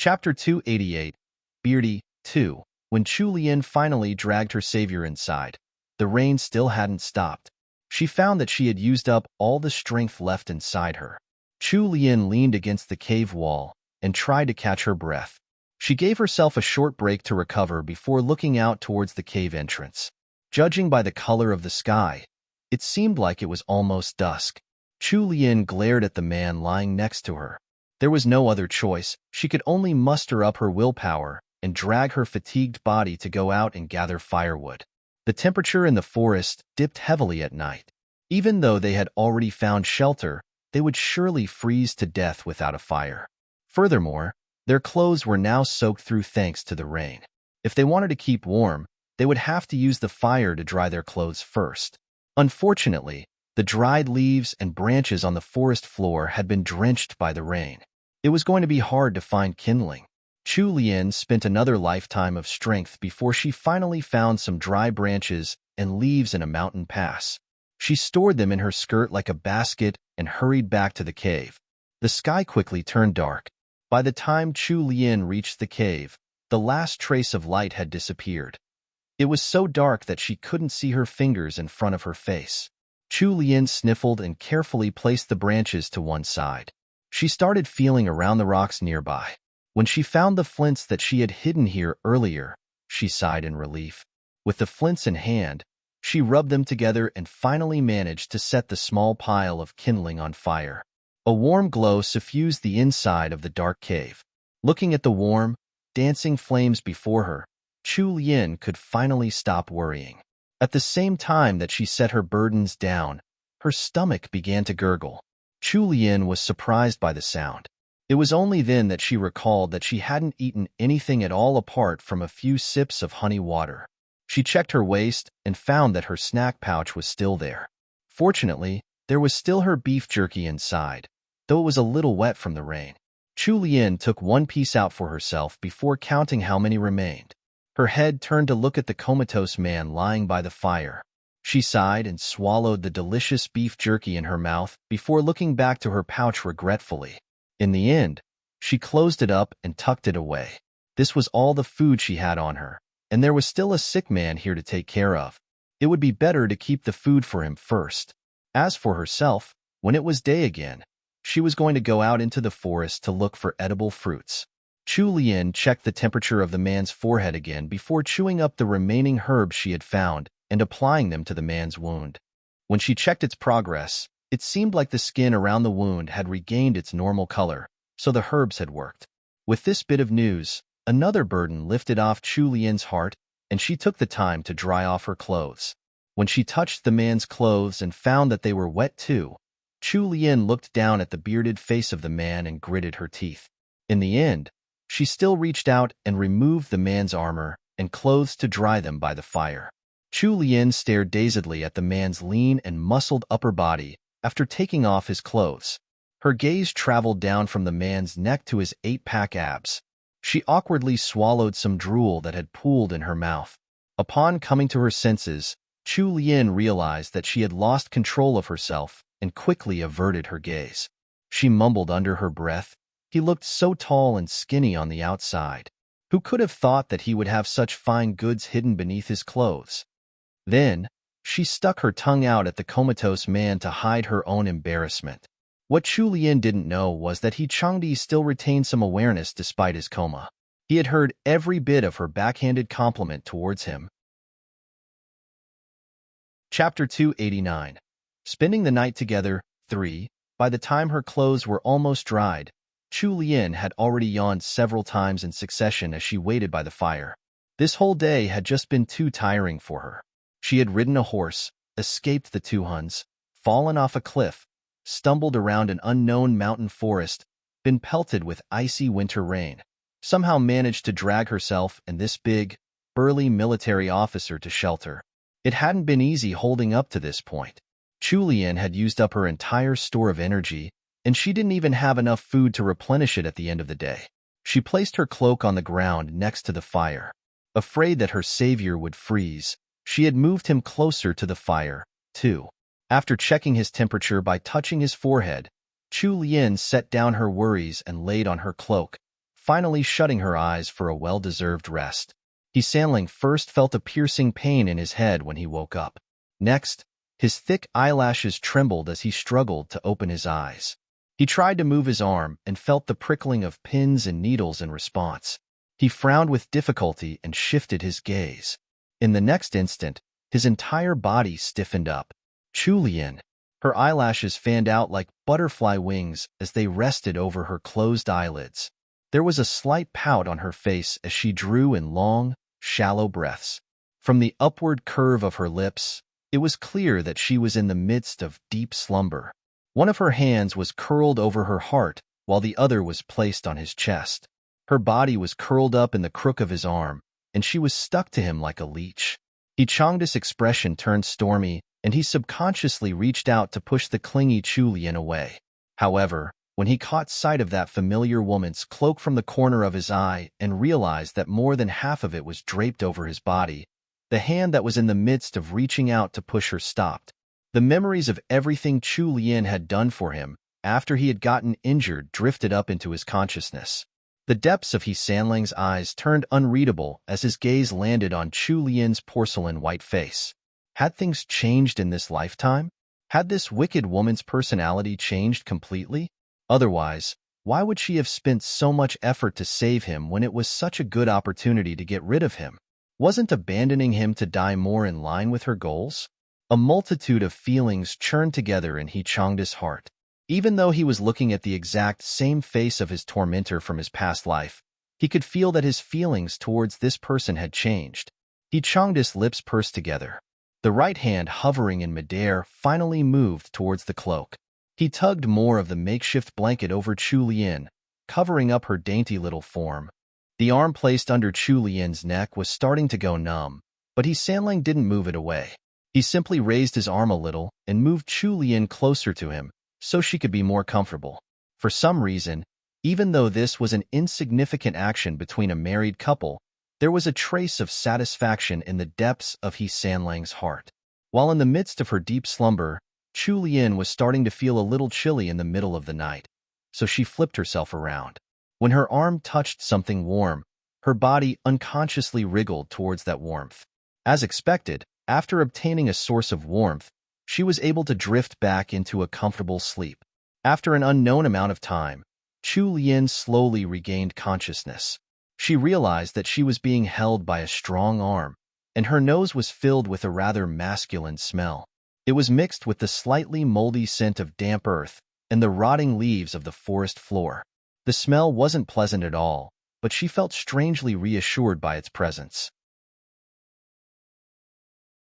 Chapter 288, Beardy 2. When Chu Lian finally dragged her savior inside, the rain still hadn't stopped. She found that she had used up all the strength left inside her. Chu Lian leaned against the cave wall and tried to catch her breath. She gave herself a short break to recover before looking out towards the cave entrance. Judging by the color of the sky, it seemed like it was almost dusk. Chu Lian glared at the man lying next to her. There was no other choice. She could only muster up her willpower and drag her fatigued body to go out and gather firewood. The temperature in the forest dipped heavily at night. Even though they had already found shelter, they would surely freeze to death without a fire. Furthermore, their clothes were now soaked through thanks to the rain. If they wanted to keep warm, they would have to use the fire to dry their clothes first. Unfortunately, the dried leaves and branches on the forest floor had been drenched by the rain. It was going to be hard to find kindling. Chu Lian spent another lifetime of strength before she finally found some dry branches and leaves in a mountain pass. She stored them in her skirt like a basket and hurried back to the cave. The sky quickly turned dark. By the time Chu Lian reached the cave, the last trace of light had disappeared. It was so dark that she couldn't see her fingers in front of her face. Chu Lian sniffled and carefully placed the branches to one side. She started feeling around the rocks nearby. When she found the flints that she had hidden here earlier, she sighed in relief. With the flints in hand, she rubbed them together and finally managed to set the small pile of kindling on fire. A warm glow suffused the inside of the dark cave. Looking at the warm, dancing flames before her, Chu Lian could finally stop worrying. At the same time that she set her burdens down, her stomach began to gurgle. Chu Lian was surprised by the sound. It was only then that she recalled that she hadn't eaten anything at all apart from a few sips of honey water. She checked her waist and found that her snack pouch was still there. Fortunately, there was still her beef jerky inside, though it was a little wet from the rain. Chu Lian took one piece out for herself before counting how many remained. Her head turned to look at the comatose man lying by the fire. She sighed and swallowed the delicious beef jerky in her mouth before looking back to her pouch regretfully. In the end, she closed it up and tucked it away. This was all the food she had on her, and there was still a sick man here to take care of. It would be better to keep the food for him first. As for herself, when it was day again, she was going to go out into the forest to look for edible fruits. Chu Lian checked the temperature of the man's forehead again before chewing up the remaining herbs she had found and applying them to the man's wound. When she checked its progress, it seemed like the skin around the wound had regained its normal color, so the herbs had worked. With this bit of news, another burden lifted off Chu Lian's heart, and she took the time to dry off her clothes. When she touched the man's clothes and found that they were wet too, Chu Lian looked down at the bearded face of the man and gritted her teeth. In the end, she still reached out and removed the man's armor and clothes to dry them by the fire. Chu Lian stared dazedly at the man's lean and muscled upper body after taking off his clothes. Her gaze traveled down from the man's neck to his 8-pack abs. She awkwardly swallowed some drool that had pooled in her mouth. Upon coming to her senses, Chu Lian realized that she had lost control of herself and quickly averted her gaze. She mumbled under her breath, "He looked so tall and skinny on the outside. Who could have thought that he would have such fine goods hidden beneath his clothes?" Then, she stuck her tongue out at the comatose man to hide her own embarrassment. What Chu Lian didn't know was that Changdi still retained some awareness despite his coma. He had heard every bit of her backhanded compliment towards him. Chapter 289. Spending the night together, 3. By the time her clothes were almost dried, Chu Lian had already yawned several times in succession as she waited by the fire. This whole day had just been too tiring for her. She had ridden a horse, escaped the two Huns, fallen off a cliff, stumbled around an unknown mountain forest, been pelted with icy winter rain, somehow managed to drag herself and this big, burly military officer to shelter. It hadn't been easy holding up to this point. Chu Lian had used up her entire store of energy, and she didn't even have enough food to replenish it at the end of the day. She placed her cloak on the ground next to the fire. Afraid that her savior would freeze, she had moved him closer to the fire, too. After checking his temperature by touching his forehead, Chu Lian set down her worries and laid on her cloak, finally shutting her eyes for a well-deserved rest. Sanling first felt a piercing pain in his head when he woke up. Next, his thick eyelashes trembled as he struggled to open his eyes. He tried to move his arm and felt the prickling of pins and needles in response. He frowned with difficulty and shifted his gaze. In the next instant, his entire body stiffened up. Chulian. Her eyelashes fanned out like butterfly wings as they rested over her closed eyelids. There was a slight pout on her face as she drew in long, shallow breaths. From the upward curve of her lips, it was clear that she was in the midst of deep slumber. One of her hands was curled over her heart, while the other was placed on his chest. Her body was curled up in the crook of his arm, and she was stuck to him like a leech. Changda's expression turned stormy, and he subconsciously reached out to push the clingy Chulian away. However, when he caught sight of that familiar woman's cloak from the corner of his eye and realized that more than half of it was draped over his body, the hand that was in the midst of reaching out to push her stopped. The memories of everything Chulian had done for him after he had gotten injured drifted up into his consciousness. The depths of Sanling's eyes turned unreadable as his gaze landed on Chulian's porcelain white face. Had things changed in this lifetime? Had this wicked woman's personality changed completely? Otherwise, why would she have spent so much effort to save him when it was such a good opportunity to get rid of him? Wasn't abandoning him to die more in line with her goals? A multitude of feelings churned together in Changda's heart. Even though he was looking at the exact same face of his tormentor from his past life, he could feel that his feelings towards this person had changed. Changda's lips pursed together. The right hand hovering in midair finally moved towards the cloak. He tugged more of the makeshift blanket over Chulian, covering up her dainty little form. The arm placed under Chulian's neck was starting to go numb, but Sanling didn't move it away. He simply raised his arm a little and moved Chulian closer to him so she could be more comfortable. For some reason, even though this was an insignificant action between a married couple, there was a trace of satisfaction in the depths of Sanling's heart. While in the midst of her deep slumber, Chulian was starting to feel a little chilly in the middle of the night, so she flipped herself around. When her arm touched something warm, her body unconsciously wriggled towards that warmth. As expected, after obtaining a source of warmth, she was able to drift back into a comfortable sleep. After an unknown amount of time, Chulian slowly regained consciousness. She realized that she was being held by a strong arm, and her nose was filled with a rather masculine smell. It was mixed with the slightly moldy scent of damp earth and the rotting leaves of the forest floor. The smell wasn't pleasant at all, but she felt strangely reassured by its presence.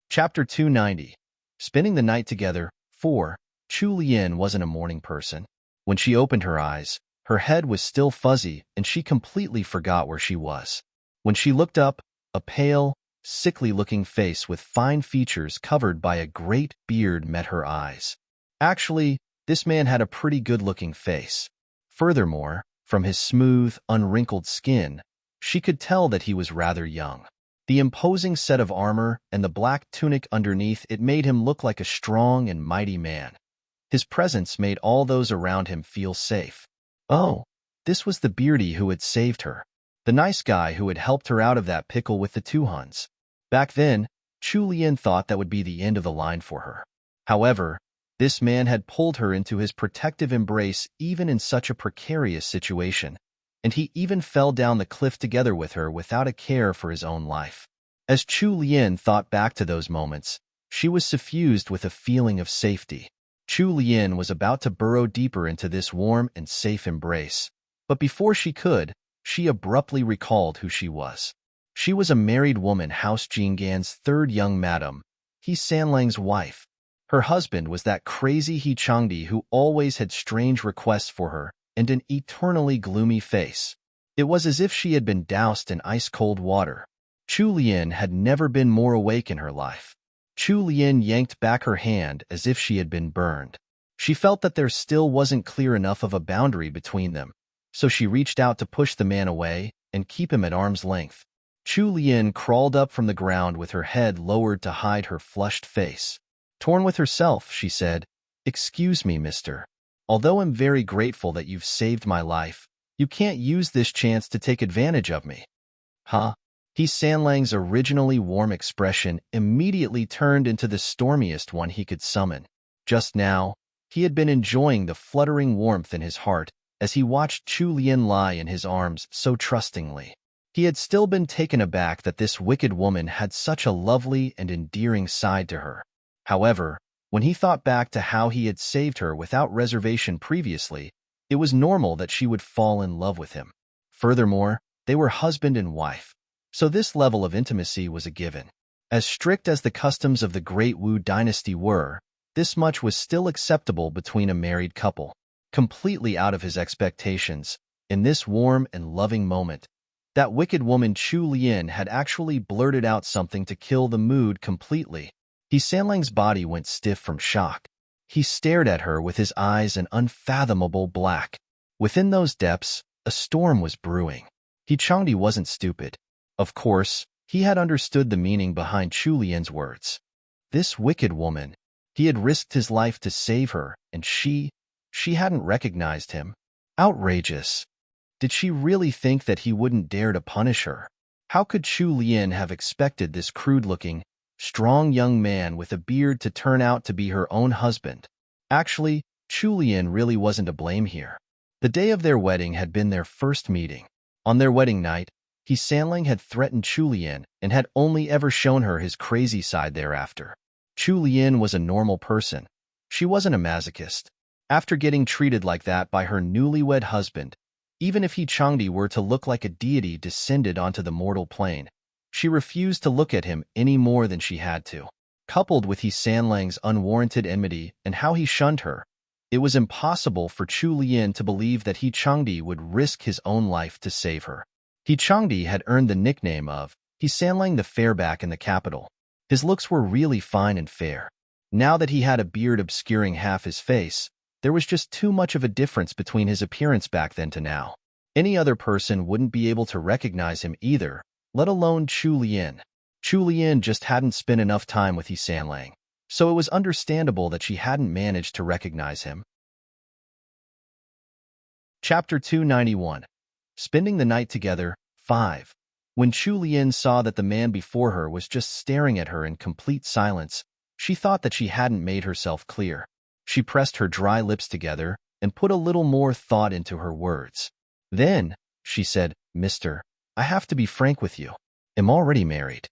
Chapter 290. Spending the night together. 4. Chulian wasn't a morning person. When she opened her eyes, her head was still fuzzy and she completely forgot where she was. When she looked up, a pale, sickly-looking face with fine features covered by a great beard met her eyes. Actually, this man had a pretty good-looking face. Furthermore, from his smooth, unwrinkled skin, she could tell that he was rather young. The imposing set of armor and the black tunic underneath it made him look like a strong and mighty man. His presence made all those around him feel safe. Oh, this was the beardy who had saved her. The nice guy who had helped her out of that pickle with the 2 Huns. Back then, Chulian thought that would be the end of the line for her. However, this man had pulled her into his protective embrace even in such a precarious situation, and he even fell down the cliff together with her without a care for his own life. As Chulian thought back to those moments, she was suffused with a feeling of safety. Chulian was about to burrow deeper into this warm and safe embrace, but before she could, she abruptly recalled who she was. She was a married woman, House Jingan's third young madam, Sanling's wife. Her husband was that crazy Changdi who always had strange requests for her and an eternally gloomy face. It was as if she had been doused in ice-cold water. Chulian had never been more awake in her life. Chulian yanked back her hand as if she had been burned. She felt that there still wasn't clear enough of a boundary between them, so she reached out to push the man away and keep him at arm's length. Chulian crawled up from the ground with her head lowered to hide her flushed face. Torn with herself, she said, "Excuse me, mister. Although I'm very grateful that you've saved my life, You can't use this chance to take advantage of me. Huh? He Sanlang's originally warm expression immediately turned into the stormiest one he could summon. Just now, he had been enjoying the fluttering warmth in his heart as he watched Chu Lian lie in his arms so trustingly. He had still been taken aback that this wicked woman had such a lovely and endearing side to her. However, when he thought back to how he had saved her without reservation previously, it was normal that she would fall in love with him. Furthermore, they were husband and wife, so this level of intimacy was a given. As strict as the customs of the Great Wu dynasty were, this much was still acceptable between a married couple. Completely out of his expectations, in this warm and loving moment, that wicked woman Chu Lian had actually blurted out something to kill the mood completely. He Sanlang's body went stiff from shock. He stared at her with his eyes an unfathomable black. Within those depths, a storm was brewing. He Changdi wasn't stupid. Of course, he had understood the meaning behind Chu Lian's words. This wicked woman, he had risked his life to save her, and she hadn't recognized him. Outrageous. Did she really think that he wouldn't dare to punish her? How could Chu Lian have expected this crude-looking, strong young man with a beard to turn out to be her own husband? Actually, Chu Lian really wasn't to blame here. The day of their wedding had been their first meeting. On their wedding night, He Sanlang had threatened Chu Lian and had only ever shown her his crazy side thereafter. Chu Lian was a normal person. She wasn't a masochist. After getting treated like that by her newlywed husband, even if He Changdi were to look like a deity descended onto the mortal plane, she refused to look at him any more than she had to. Coupled with He Sanlang's unwarranted enmity and how he shunned her, it was impossible for Chu Lian to believe that He Changdi would risk his own life to save her. He Changdi had earned the nickname of He Sanlang the Fairback in the capital. His looks were really fine and fair. Now that he had a beard obscuring half his face, there was just too much of a difference between his appearance back then to now. Any other person wouldn't be able to recognize him either, let alone Chu Lian. Chu Lian just hadn't spent enough time with He Sanlang, so it was understandable that she hadn't managed to recognize him. Chapter 291. Spending the night together, 5. When Chu Lian saw that the man before her was just staring at her in complete silence, she thought that she hadn't made herself clear. She pressed her dry lips together and put a little more thought into her words. Then, she said, "Mister, I have to be frank with you. I'm already married."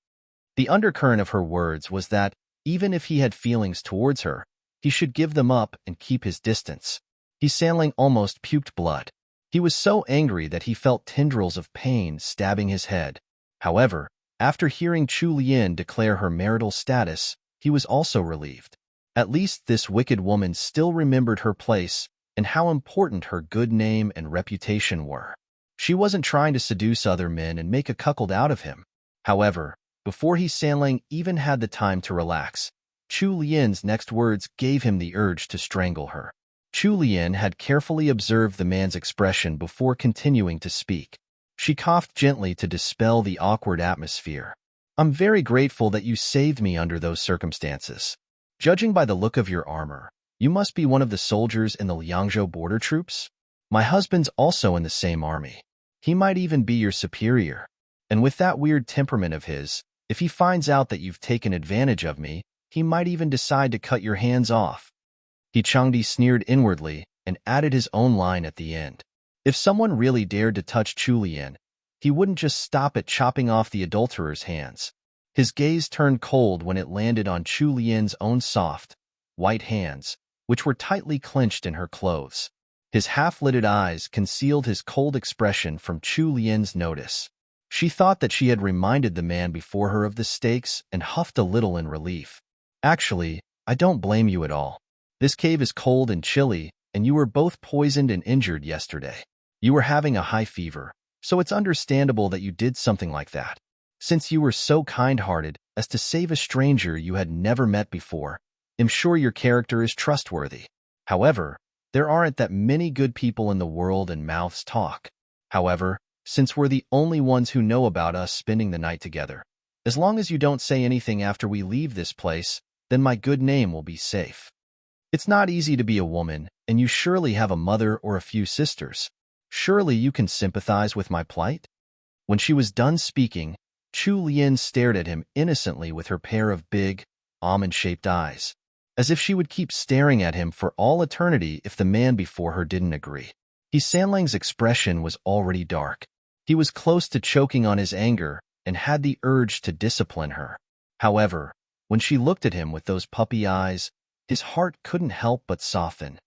The undercurrent of her words was that, even if he had feelings towards her, he should give them up and keep his distance. He Sanlang almost puked blood. He was so angry that he felt tendrils of pain stabbing his head. However, after hearing Chu Lian declare her marital status, he was also relieved. At least this wicked woman still remembered her place and how important her good name and reputation were. She wasn't trying to seduce other men and make a cuckold out of him. However, before He Sanlang even had the time to relax, Chu Lian's next words gave him the urge to strangle her. Chu Lian had carefully observed the man's expression before continuing to speak. She coughed gently to dispel the awkward atmosphere. "I'm very grateful that you saved me under those circumstances. Judging by the look of your armor, you must be one of the soldiers in the Liangzhou border troops? My husband's also in the same army. He might even be your superior. And with that weird temperament of his, if he finds out that you've taken advantage of me, he might even decide to cut your hands off." He Changdi sneered inwardly and added his own line at the end. If someone really dared to touch Chu Lian, he wouldn't just stop at chopping off the adulterer's hands. His gaze turned cold when it landed on Chu Lian's own soft, white hands, which were tightly clenched in her clothes. His half-lidded eyes concealed his cold expression from Chu Lian's notice. She thought that she had reminded the man before her of the stakes and huffed a little in relief. "Actually, I don't blame you at all. This cave is cold and chilly, and you were both poisoned and injured yesterday. You were having a high fever, so it's understandable that you did something like that. Since you were so kind-hearted as to save a stranger you had never met before, I'm sure your character is trustworthy. However, there aren't that many good people in the world and mouths talk. However, since we're the only ones who know about us spending the night together, as long as you don't say anything after we leave this place, then my good name will be safe. It's not easy to be a woman, and you surely have a mother or a few sisters." Surely you can sympathize with my plight? When she was done speaking, Chu Lien stared at him innocently with her pair of big, almond-shaped eyes, as if she would keep staring at him for all eternity if the man before her didn't agree. He Sanlang's expression was already dark. He was close to choking on his anger and had the urge to discipline her. However, when she looked at him with those puppy eyes, his heart couldn't help but soften.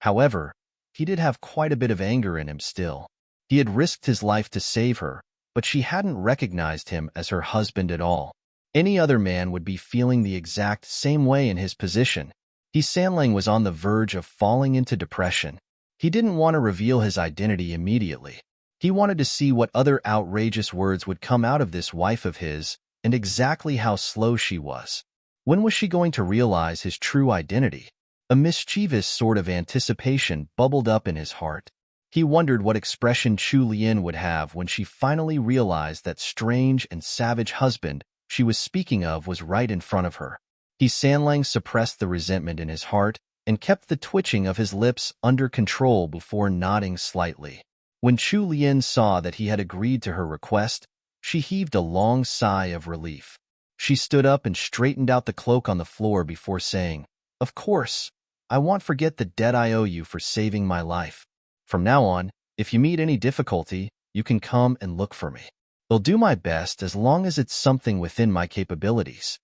However, he did have quite a bit of anger in him still. He had risked his life to save her, but she hadn't recognized him as her husband at all. Any other man would be feeling the exact same way in his position. Sanlang was on the verge of falling into depression. He didn't want to reveal his identity immediately. He wanted to see what other outrageous words would come out of this wife of his and exactly how slow she was. When was she going to realize his true identity? A mischievous sort of anticipation bubbled up in his heart. He wondered what expression Chu Lien would have when she finally realized that strange and savage husband she was speaking of was right in front of her. Sanlang suppressed the resentment in his heart and kept the twitching of his lips under control before nodding slightly. When Chu Lien saw that he had agreed to her request, she heaved a long sigh of relief. She stood up and straightened out the cloak on the floor before saying, "Of course, I won't forget the debt I owe you for saving my life. From now on, if you meet any difficulty, you can come and look for me. I'll do my best as long as it's something within my capabilities."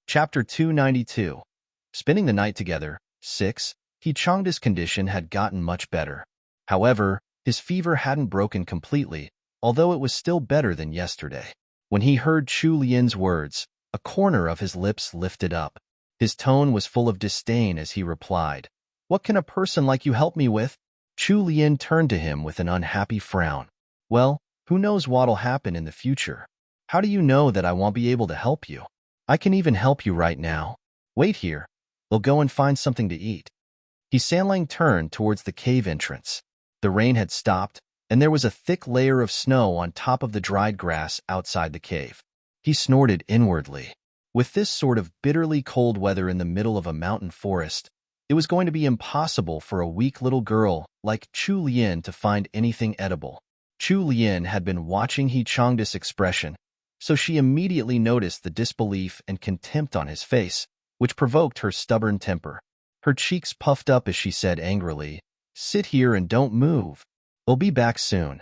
Chapter 292. Spending the night together. 6. Changda's condition had gotten much better. However, his fever hadn't broken completely, although it was still better than yesterday. When he heard Chu Lien's words, a corner of his lips lifted up. His tone was full of disdain as he replied, "What can a person like you help me with?" Chu Lien turned to him with an unhappy frown. "Well, who knows what'll happen in the future? How do you know that I won't be able to help you? I can even help you right now. Wait here. We'll go and find something to eat." Sanlang turned towards the cave entrance. The rain had stopped, and there was a thick layer of snow on top of the dried grass outside the cave. He snorted inwardly. With this sort of bitterly cold weather in the middle of a mountain forest, it was going to be impossible for a weak little girl like Chu Lien to find anything edible. Chu Lien had been watching Changda's expression, so she immediately noticed the disbelief and contempt on his face, which provoked her stubborn temper. Her cheeks puffed up as she said angrily, "Sit here and don't move. I'll be back soon."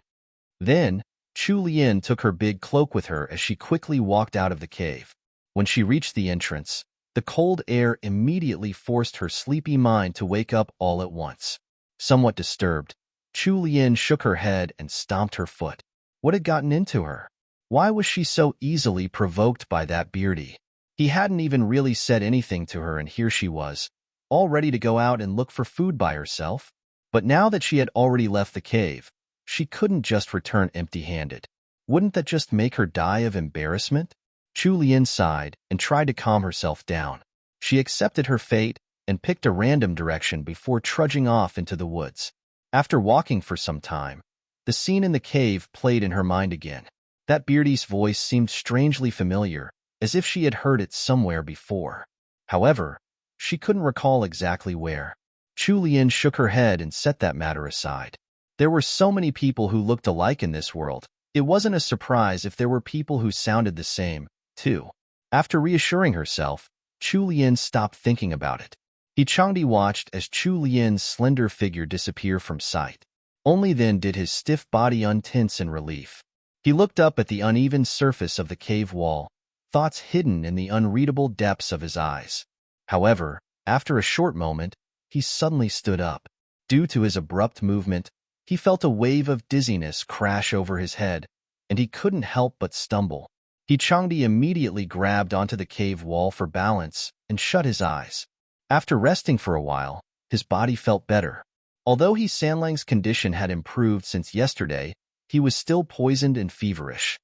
Then, Chu Lien took her big cloak with her as she quickly walked out of the cave. When she reached the entrance, the cold air immediately forced her sleepy mind to wake up all at once. Somewhat disturbed, Chu Lien shook her head and stomped her foot. What had gotten into her? Why was she so easily provoked by that beardy? He hadn't even really said anything to her, and here she was, all ready to go out and look for food by herself. But now that she had already left the cave, she couldn't just return empty-handed. Wouldn't that just make her die of embarrassment? Chu Lien sighed and tried to calm herself down. She accepted her fate and picked a random direction before trudging off into the woods. After walking for some time, the scene in the cave played in her mind again. That beardy's voice seemed strangely familiar, as if she had heard it somewhere before. However, she couldn't recall exactly where. Chu Lien shook her head and set that matter aside. There were so many people who looked alike in this world. It wasn't a surprise if there were people who sounded the same, too. After reassuring herself, Chu Lien stopped thinking about it. Changda watched as Chu Lien's slender figure disappear from sight. Only then did his stiff body untense in relief. He looked up at the uneven surface of the cave wall, thoughts hidden in the unreadable depths of his eyes. However, after a short moment, he suddenly stood up. Due to his abrupt movement, he felt a wave of dizziness crash over his head, and he couldn't help but stumble. Changda immediately grabbed onto the cave wall for balance and shut his eyes. After resting for a while, his body felt better. Although Sanlang's condition had improved since yesterday, he was still poisoned and feverish.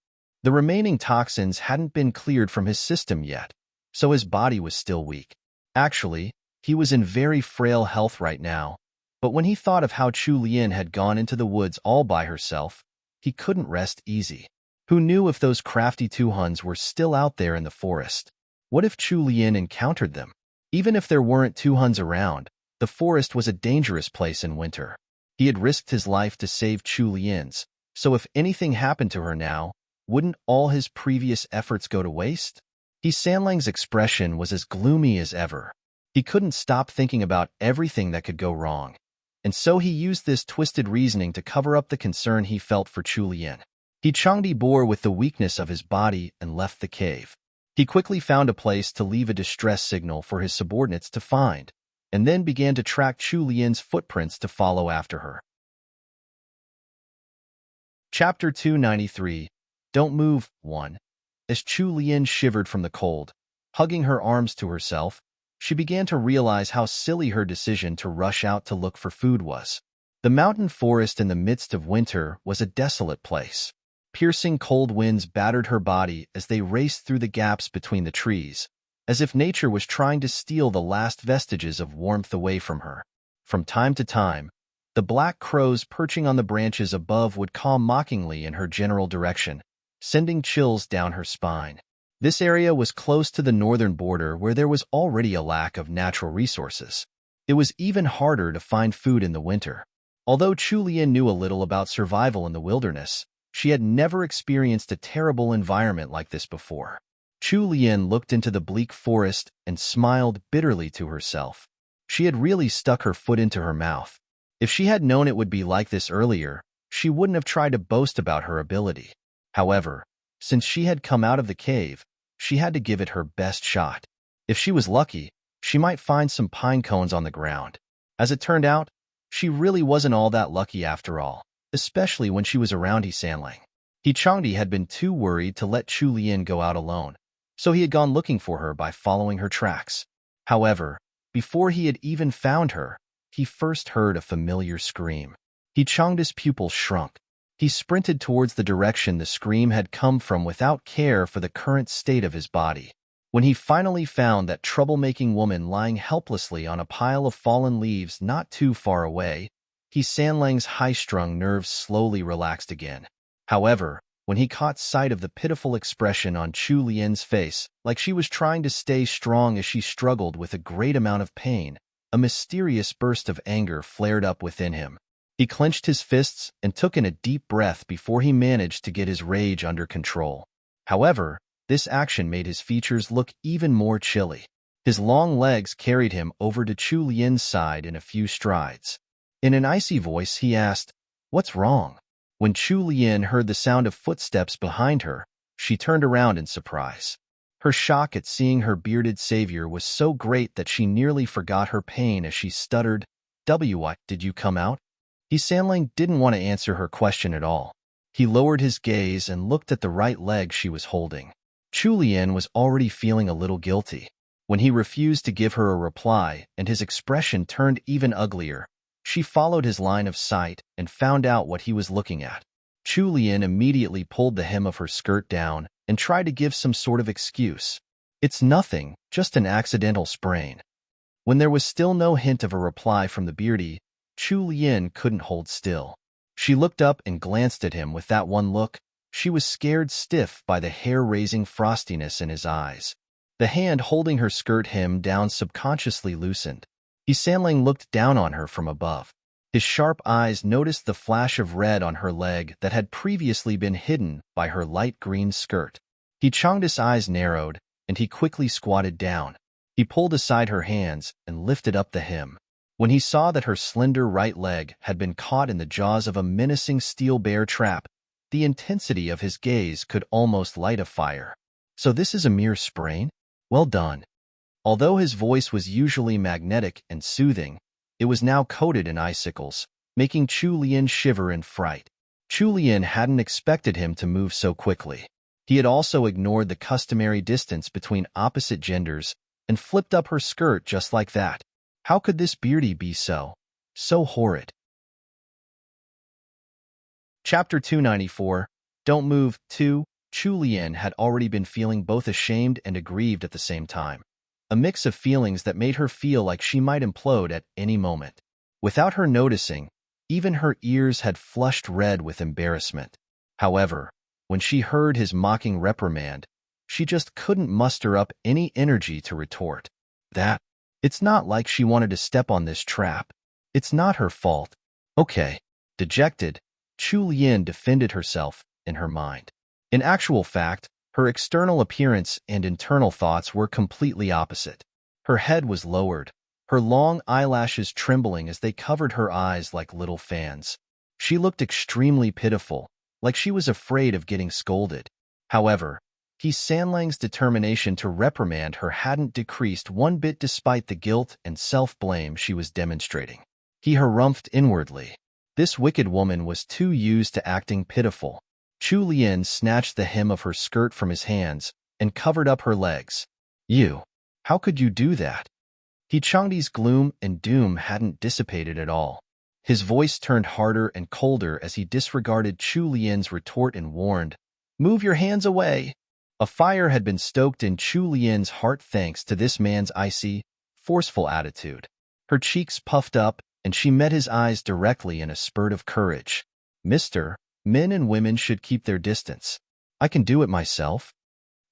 The remaining toxins hadn't been cleared from his system yet, so his body was still weak. Actually, he was in very frail health right now, but when he thought of how Chu Lien had gone into the woods all by herself, he couldn't rest easy. Who knew if those crafty Tuhuns were still out there in the forest? What if Chu Lien encountered them? Even if there weren't Tuhuns around, The forest was a dangerous place in winter. He had risked his life to save Chu Lian's, so if anything happened to her now, wouldn't all his previous efforts go to waste? Sanlang's expression was as gloomy as ever. He couldn't stop thinking about everything that could go wrong, and so he used this twisted reasoning to cover up the concern he felt for Chu Lian. Changdi bore with the weakness of his body and left the cave. He quickly found a place to leave a distress signal for his subordinates to find, and then began to track Chu Lian's footprints to follow after her. Chapter 293. Don't Move 1. As Chu Lian shivered from the cold, hugging her arms to herself, she began to realize how silly her decision to rush out to look for food was. The mountain forest in the midst of winter was a desolate place. Piercing cold winds battered her body as they raced through the gaps between the trees, as if nature was trying to steal the last vestiges of warmth away from her. From time to time, the black crows perching on the branches above would caw mockingly in her general direction, sending chills down her spine. This area was close to the northern border where there was already a lack of natural resources. It was even harder to find food in the winter. Although Chu Lian knew a little about survival in the wilderness, she had never experienced a terrible environment like this before. Chu Lian looked into the bleak forest and smiled bitterly to herself. She had really stuck her foot into her mouth. If she had known it would be like this earlier, she wouldn't have tried to boast about her ability. However, since she had come out of the cave, she had to give it her best shot. If she was lucky, she might find some pine cones on the ground. As it turned out, she really wasn't all that lucky after all, especially when she was around Sanlang. Changdi had been too worried to let Chu Lian go out alone, so he had gone looking for her by following her tracks. However, before he had even found her, he first heard a familiar scream. Changdi's pupils shrunk. He sprinted towards the direction the scream had come from without care for the current state of his body. When he finally found that troublemaking woman lying helplessly on a pile of fallen leaves not too far away, Sanlang's high-strung nerves slowly relaxed again. However, when he caught sight of the pitiful expression on Chu Lian's face, like she was trying to stay strong as she struggled with a great amount of pain, a mysterious burst of anger flared up within him. He clenched his fists and took in a deep breath before he managed to get his rage under control. However, this action made his features look even more chilly. His long legs carried him over to Chu Lian's side in a few strides. In an icy voice, he asked, "What's wrong?" When Chu Lian heard the sound of footsteps behind her, she turned around in surprise. Her shock at seeing her bearded savior was so great that she nearly forgot her pain as she stuttered, "What, did you come out?" Sanlang didn't want to answer her question at all. He lowered his gaze and looked at the right leg she was holding. Chu Lian was already feeling a little guilty. When he refused to give her a reply and his expression turned even uglier, she followed his line of sight and found out what he was looking at. Chu Lian immediately pulled the hem of her skirt down and tried to give some sort of excuse. "It's nothing, just an accidental sprain." When there was still no hint of a reply from the beardy, Chu Lian couldn't hold still. She looked up and glanced at him with that one look. She was scared stiff by the hair-raising frostiness in his eyes. The hand holding her skirt hem down subconsciously loosened. Sanlang looked down on her from above. His sharp eyes noticed the flash of red on her leg that had previously been hidden by her light green skirt. Changdi's eyes narrowed, and he quickly squatted down. He pulled aside her hands and lifted up the hem. When he saw that her slender right leg had been caught in the jaws of a menacing steel bear trap, the intensity of his gaze could almost light a fire. "So this is a mere sprain? Well done." Although his voice was usually magnetic and soothing, it was now coated in icicles, making Chu Lian shiver in fright. Chu Lian hadn't expected him to move so quickly. He had also ignored the customary distance between opposite genders and flipped up her skirt just like that. How could this beardy be so horrid? Chapter 294. Don't Move 2. Chu Lian had already been feeling both ashamed and aggrieved at the same time. A mix of feelings that made her feel like she might implode at any moment. Without her noticing, even her ears had flushed red with embarrassment. However, when she heard his mocking reprimand, she just couldn't muster up any energy to retort. It's not like she wanted to step on this trap. It's not her fault. Okay. Dejected, Chu Lian defended herself in her mind. In actual fact, her external appearance and internal thoughts were completely opposite. Her head was lowered, her long eyelashes trembling as they covered her eyes like little fans. She looked extremely pitiful, like she was afraid of getting scolded. However, He Sanlang's determination to reprimand her hadn't decreased one bit despite the guilt and self-blame she was demonstrating. He harumphed inwardly. This wicked woman was too used to acting pitiful. Chu Lian snatched the hem of her skirt from his hands and covered up her legs. You, how could you do that? He Changdi's gloom and doom hadn't dissipated at all. His voice turned harder and colder as he disregarded Chu Lian's retort and warned, "Move your hands away." A fire had been stoked in Chu Lian's heart thanks to this man's icy, forceful attitude. Her cheeks puffed up, and she met his eyes directly in a spurt of courage. "Mister, men and women should keep their distance. I can do it myself."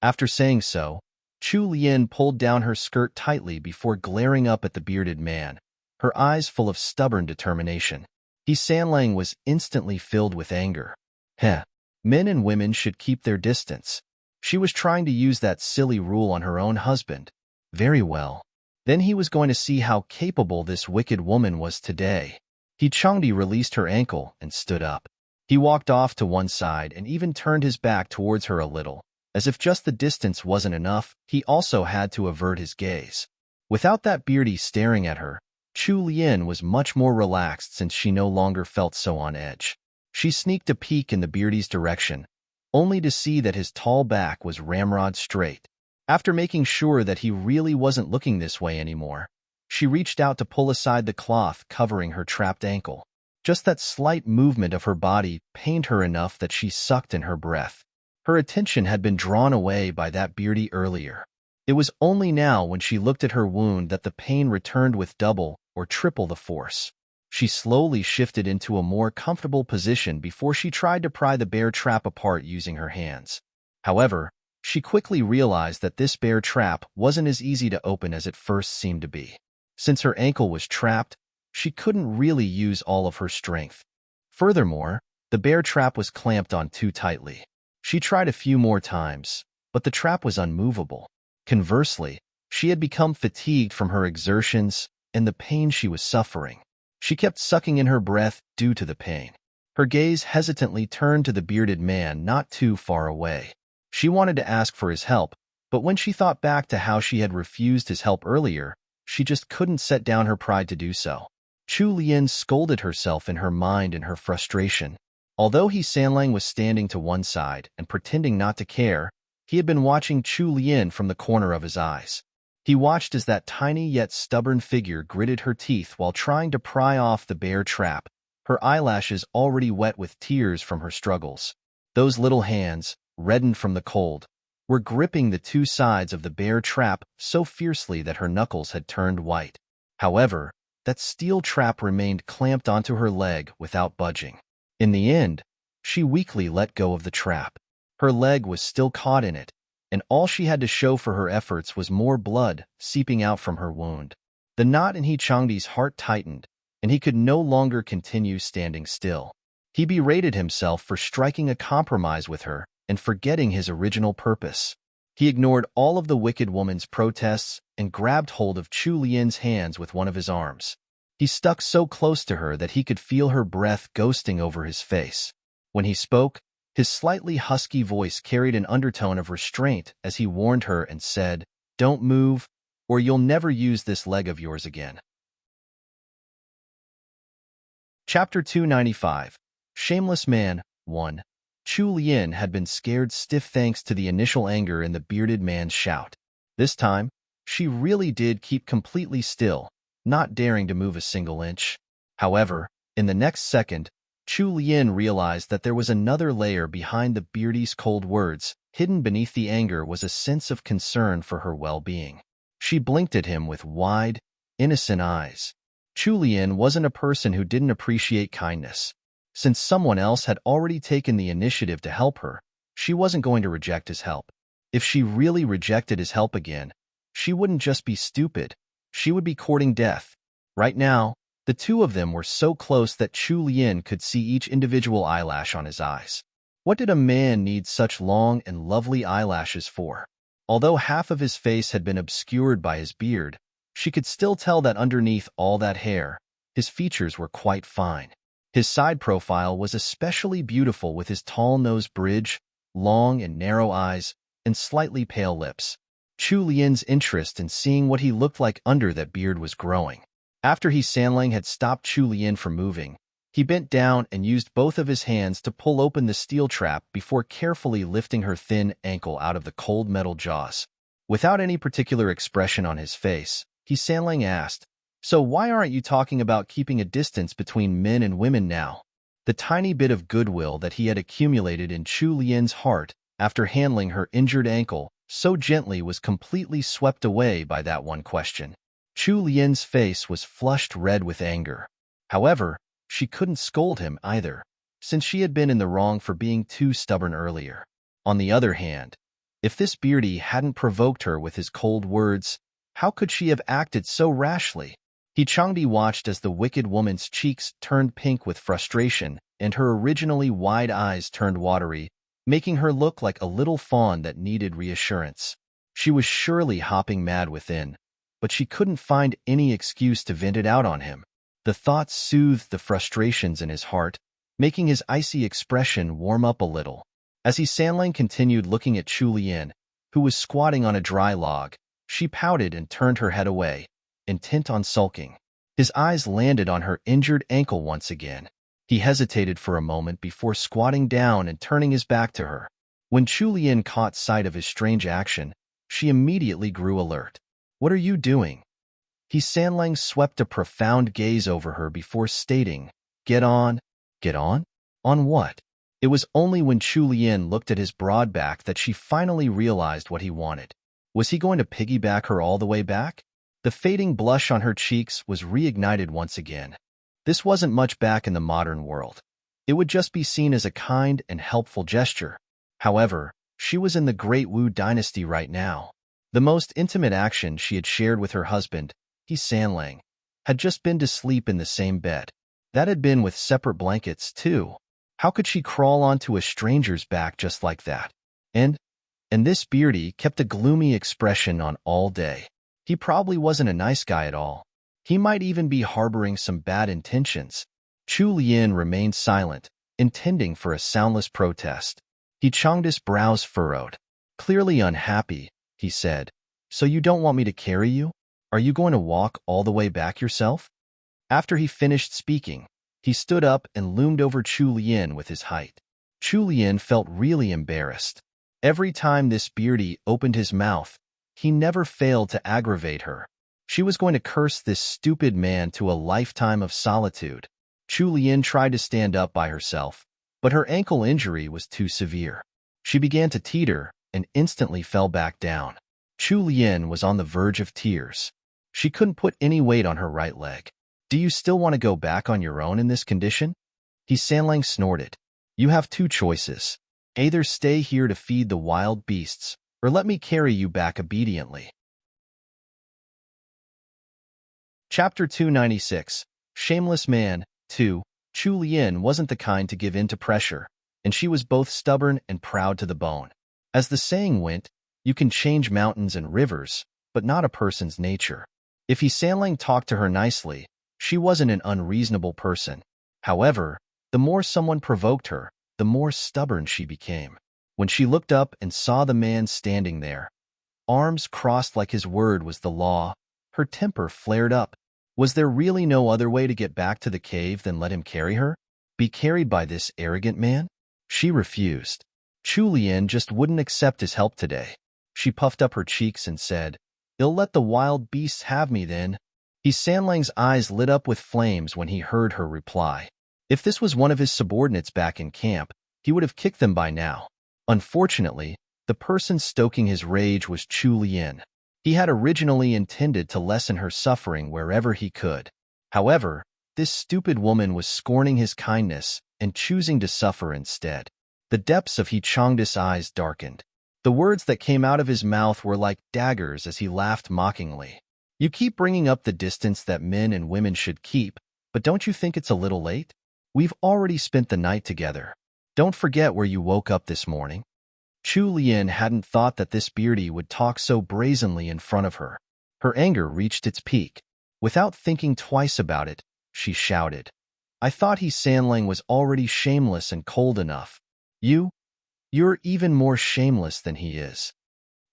After saying so, Chu Lian pulled down her skirt tightly before glaring up at the bearded man, her eyes full of stubborn determination. He Sanlang was instantly filled with anger. Heh, men and women should keep their distance. She was trying to use that silly rule on her own husband. Very well. Then he was going to see how capable this wicked woman was today. He Changdi released her ankle and stood up. He walked off to one side and even turned his back towards her a little. As if just the distance wasn't enough, he also had to avert his gaze. Without that beardy staring at her, Chu Lian was much more relaxed since she no longer felt so on edge. She sneaked a peek in the beardy's direction, only to see that his tall back was ramrod straight. After making sure that he really wasn't looking this way anymore, she reached out to pull aside the cloth covering her trapped ankle. Just that slight movement of her body pained her enough that she sucked in her breath. Her attention had been drawn away by that beardy earlier. It was only now when she looked at her wound that the pain returned with double or triple the force. She slowly shifted into a more comfortable position before she tried to pry the bear trap apart using her hands. However, she quickly realized that this bear trap wasn't as easy to open as it first seemed to be. Since her ankle was trapped, she couldn't really use all of her strength. Furthermore, the bear trap was clamped on too tightly. She tried a few more times, but the trap was unmovable. Conversely, she had become fatigued from her exertions and the pain she was suffering. She kept sucking in her breath due to the pain. Her gaze hesitantly turned to the bearded man not too far away. She wanted to ask for his help, but when she thought back to how she had refused his help earlier, she just couldn't set down her pride to do so. Chu Lian scolded herself in her mind in her frustration. Although He Sanlang was standing to one side and pretending not to care, he had been watching Chu Lian from the corner of his eyes. He watched as that tiny yet stubborn figure gritted her teeth while trying to pry off the bear trap, her eyelashes already wet with tears from her struggles. Those little hands, reddened from the cold, were gripping the two sides of the bear trap so fiercely that her knuckles had turned white. However, that steel trap remained clamped onto her leg without budging. In the end, she weakly let go of the trap. Her leg was still caught in it, and all she had to show for her efforts was more blood seeping out from her wound. The knot in He Changdi's heart tightened, and he could no longer continue standing still. He berated himself for striking a compromise with her and forgetting his original purpose. He ignored all of the wicked woman's protests and grabbed hold of Chu Lian's hands with one of his arms. He stuck so close to her that he could feel her breath ghosting over his face. When he spoke, his slightly husky voice carried an undertone of restraint as he warned her and said, "Don't move, or you'll never use this leg of yours again." Chapter 295. Shameless Man 1. Chu Lian had been scared stiff thanks to the initial anger in the bearded man's shout. This time, she really did keep completely still, not daring to move a single inch. However, in the next second, Chu Lian realized that there was another layer behind the beardy's cold words. Hidden beneath the anger was a sense of concern for her well-being. She blinked at him with wide, innocent eyes. Chu Lian wasn't a person who didn't appreciate kindness. Since someone else had already taken the initiative to help her, she wasn't going to reject his help. If she really rejected his help again, she wouldn't just be stupid, She would be courting death. Right now, the two of them were so close that Chu Lien could see each individual eyelash on his eyes. What did a man need such long and lovely eyelashes for? Although half of his face had been obscured by his beard, she could still tell that underneath all that hair, his features were quite fine. His side profile was especially beautiful with his tall nose bridge, long and narrow eyes, and slightly pale lips. Chu Lien's interest in seeing what he looked like under that beard was growing. After Sanlang had stopped Chu Lien from moving, he bent down and used both of his hands to pull open the steel trap before carefully lifting her thin ankle out of the cold metal jaws. Without any particular expression on his face, Sanlang asked, "So why aren't you talking about keeping a distance between men and women now?" The tiny bit of goodwill that he had accumulated in Chu Lien's heart after handling her injured ankle so gently was completely swept away by that one question. Chu Lien's face was flushed red with anger. However, she couldn't scold him either, since she had been in the wrong for being too stubborn earlier. On the other hand, if this beardy hadn't provoked her with his cold words, how could she have acted so rashly? Changdi watched as the wicked woman's cheeks turned pink with frustration and her originally wide eyes turned watery, making her look like a little fawn that needed reassurance. She was surely hopping mad within, but she couldn't find any excuse to vent it out on him. The thought soothed the frustrations in his heart, making his icy expression warm up a little. As Sanlang continued looking at Chu Lien, who was squatting on a dry log, she pouted and turned her head away, intent on sulking. His eyes landed on her injured ankle once again. He hesitated for a moment before squatting down and turning his back to her. When Chu Lien caught sight of his strange action, she immediately grew alert. "What are you doing?" Sanlang swept a profound gaze over her before stating, "Get on." "Get on? On what?" It was only when Chu Lien looked at his broad back that she finally realized what he wanted. Was he going to piggyback her all the way back? The fading blush on her cheeks was reignited once again. This wasn't much back in the modern world. It would just be seen as a kind and helpful gesture. However, she was in the Great Wu dynasty right now. The most intimate action she had shared with her husband, Sanlang, had just been to sleep in the same bed. That had been with separate blankets, too. How could she crawl onto a stranger's back just like that? And this beardy kept a gloomy expression on all day. He probably wasn't a nice guy at all. He might even be harboring some bad intentions. Chu Lien remained silent, intending for a soundless protest. Changdi's brows furrowed. Clearly unhappy, he said, "So you don't want me to carry you? Are you going to walk all the way back yourself?" After he finished speaking, he stood up and loomed over Chu Lien with his height. Chu Lien felt really embarrassed. Every time this beardy opened his mouth, he never failed to aggravate her. She was going to curse this stupid man to a lifetime of solitude. Chu Lien tried to stand up by herself, but her ankle injury was too severe. She began to teeter and instantly fell back down. Chu Lien was on the verge of tears. She couldn't put any weight on her right leg. "Do you still want to go back on your own in this condition?" Sanlang snorted. "You have two choices. Either stay here to feed the wild beasts, or let me carry you back obediently." Chapter 296, Shameless Man, 2. Chu Lien wasn't the kind to give in to pressure, and she was both stubborn and proud to the bone. As the saying went, you can change mountains and rivers, but not a person's nature. If Sanlang talked to her nicely, she wasn't an unreasonable person. However, the more someone provoked her, the more stubborn she became. When she looked up and saw the man standing there, arms crossed like his word was the law, her temper flared up. Was there really no other way to get back to the cave than let him carry her? Be carried by this arrogant man? She refused. Chu Lien just wouldn't accept his help today. She puffed up her cheeks and said, "He'll let the wild beasts have me then." Sanlang's eyes lit up with flames when he heard her reply. If this was one of his subordinates back in camp, he would have kicked them by now. Unfortunately, the person stoking his rage was Chu Lien. He had originally intended to lessen her suffering wherever he could. However, this stupid woman was scorning his kindness and choosing to suffer instead. The depths of Changdi's eyes darkened. The words that came out of his mouth were like daggers as he laughed mockingly. You keep bringing up the distance that men and women should keep, but don't you think it's a little late? We've already spent the night together. Don't forget where you woke up this morning. Chu Lian hadn't thought that this beardy would talk so brazenly in front of her. Her anger reached its peak. Without thinking twice about it, she shouted, I thought he Sanlang was already shameless and cold enough. You're even more shameless than he is.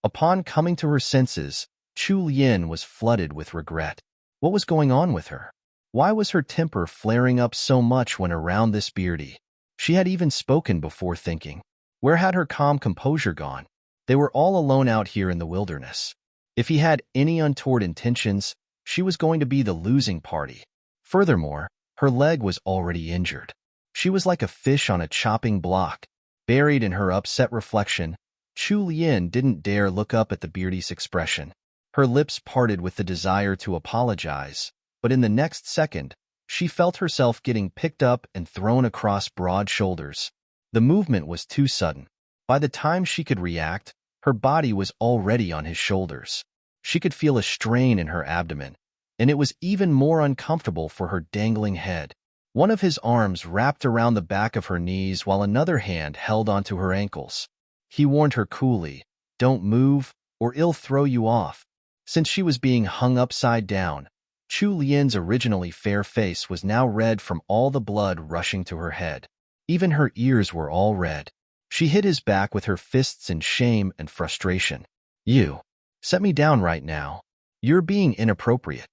Upon coming to her senses, Chu Lian was flooded with regret. What was going on with her? Why was her temper flaring up so much when around this beardy? She had even spoken before thinking. Where had her calm composure gone? They were all alone out here in the wilderness. If he had any untoward intentions, she was going to be the losing party. Furthermore, her leg was already injured. She was like a fish on a chopping block. Buried in her upset reflection, Chu Lian didn't dare look up at the beardy's expression. Her lips parted with the desire to apologize, but in the next second, she felt herself getting picked up and thrown across broad shoulders. The movement was too sudden. By the time she could react, her body was already on his shoulders. She could feel a strain in her abdomen, and it was even more uncomfortable for her dangling head. One of his arms wrapped around the back of her knees while another hand held onto her ankles. He warned her coolly, Don't move, or it'll throw you off. Since she was being hung upside down, Chu Lian's originally fair face was now red from all the blood rushing to her head. Even her ears were all red. She hit his back with her fists in shame and frustration. You. Set me down right now. You're being inappropriate.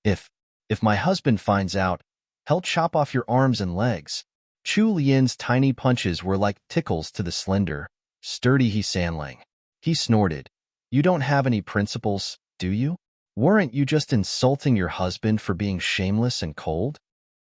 If my husband finds out, he'll chop off your arms and legs. Chu Lian's tiny punches were like tickles to the slender, sturdy He Sanlang. He snorted. You don't have any principles, do you? Weren't you just insulting your husband for being shameless and cold?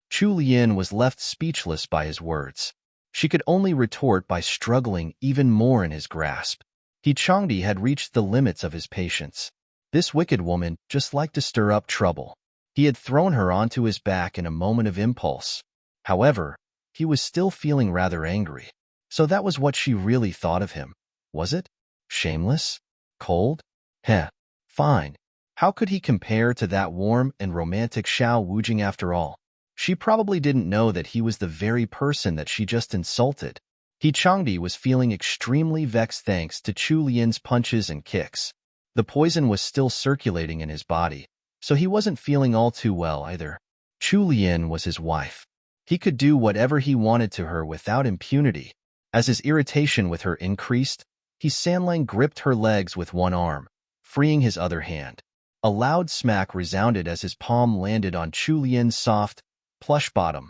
Chu Lian was left speechless by his words. She could only retort by struggling even more in his grasp. He Changdi had reached the limits of his patience. This wicked woman just liked to stir up trouble. He had thrown her onto his back in a moment of impulse. However, he was still feeling rather angry. So that was what she really thought of him, was it? Shameless? Cold? Heh. Fine. How could he compare to that warm and romantic Xiao Wujing after all? She probably didn't know that he was the very person that she just insulted. He Changdi was feeling extremely vexed thanks to Chu Lian's punches and kicks. The poison was still circulating in his body, so he wasn't feeling all too well either. Chu Lian was his wife. He could do whatever he wanted to her without impunity. As his irritation with her increased, He Sanlang gripped her legs with one arm, freeing his other hand. A loud smack resounded as his palm landed on Chu Lian's soft, plush bottom.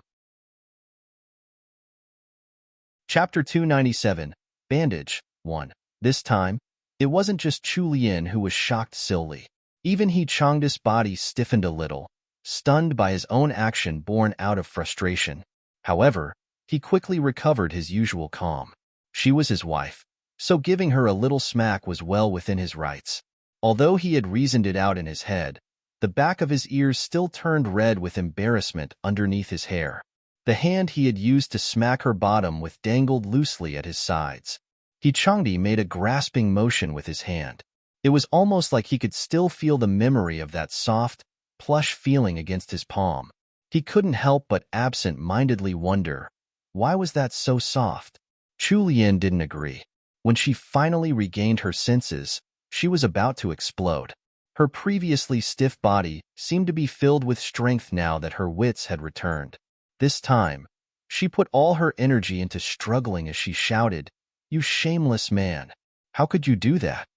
Chapter 297, Bandage 1. This time, it wasn't just Chu Lian who was shocked silly. Even He Changdi's body stiffened a little, stunned by his own action born out of frustration. However, he quickly recovered his usual calm. She was his wife, so giving her a little smack was well within his rights. Although he had reasoned it out in his head, the back of his ears still turned red with embarrassment underneath his hair. The hand he had used to smack her bottom with dangled loosely at his sides. He Changdi made a grasping motion with his hand. It was almost like he could still feel the memory of that soft, plush feeling against his palm. He couldn't help but absent-mindedly wonder, why was that so soft? Chu Lian didn't agree. When she finally regained her senses, she was about to explode. Her previously stiff body seemed to be filled with strength now that her wits had returned. This time, she put all her energy into struggling as she shouted, You shameless man! How could you do that?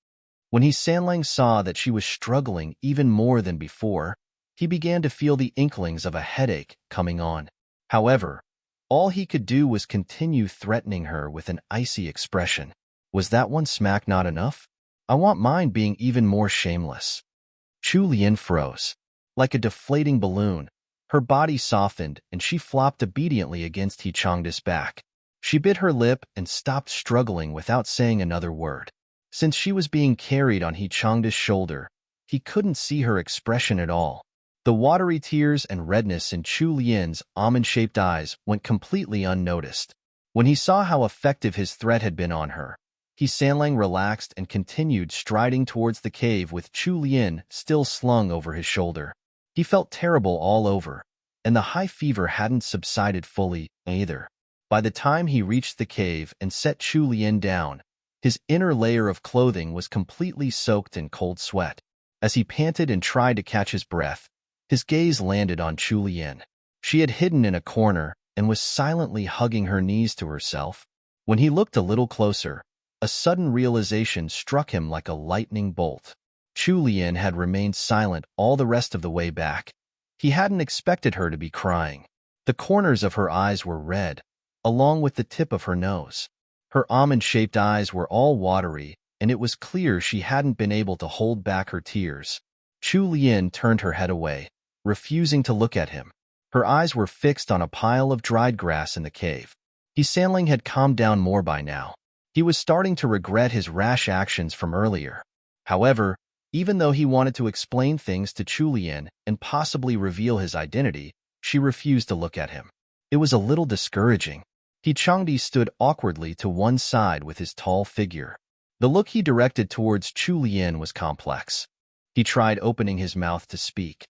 When He Sanlang saw that she was struggling even more than before, he began to feel the inklings of a headache coming on. However, all he could do was continue threatening her with an icy expression. Was that one smack not enough? I want mine being even more shameless. Chu Lian froze. Like a deflating balloon, her body softened and she flopped obediently against He Changdi's back. She bit her lip and stopped struggling without saying another word. Since she was being carried on He Changdi's shoulder, he couldn't see her expression at all. The watery tears and redness in Chu Lian's almond-shaped eyes went completely unnoticed. When he saw how effective his threat had been on her, Sanlang relaxed and continued striding towards the cave with Chu Lien still slung over his shoulder. He felt terrible all over, and the high fever hadn't subsided fully either. By the time he reached the cave and set Chu Lien down, his inner layer of clothing was completely soaked in cold sweat. As he panted and tried to catch his breath, his gaze landed on Chu Lien. She had hidden in a corner and was silently hugging her knees to herself. When he looked a little closer, a sudden realization struck him like a lightning bolt. Chu Lien had remained silent all the rest of the way back. He hadn't expected her to be crying. The corners of her eyes were red, along with the tip of her nose. Her almond-shaped eyes were all watery, and it was clear she hadn't been able to hold back her tears. Chu Lien turned her head away, refusing to look at him. Her eyes were fixed on a pile of dried grass in the cave. Sanlang had calmed down more by now. He was starting to regret his rash actions from earlier. However, even though he wanted to explain things to Chu Lien and possibly reveal his identity, she refused to look at him. It was a little discouraging. Changdi stood awkwardly to one side with his tall figure. The look he directed towards Chu Lien was complex. He tried opening his mouth to speak,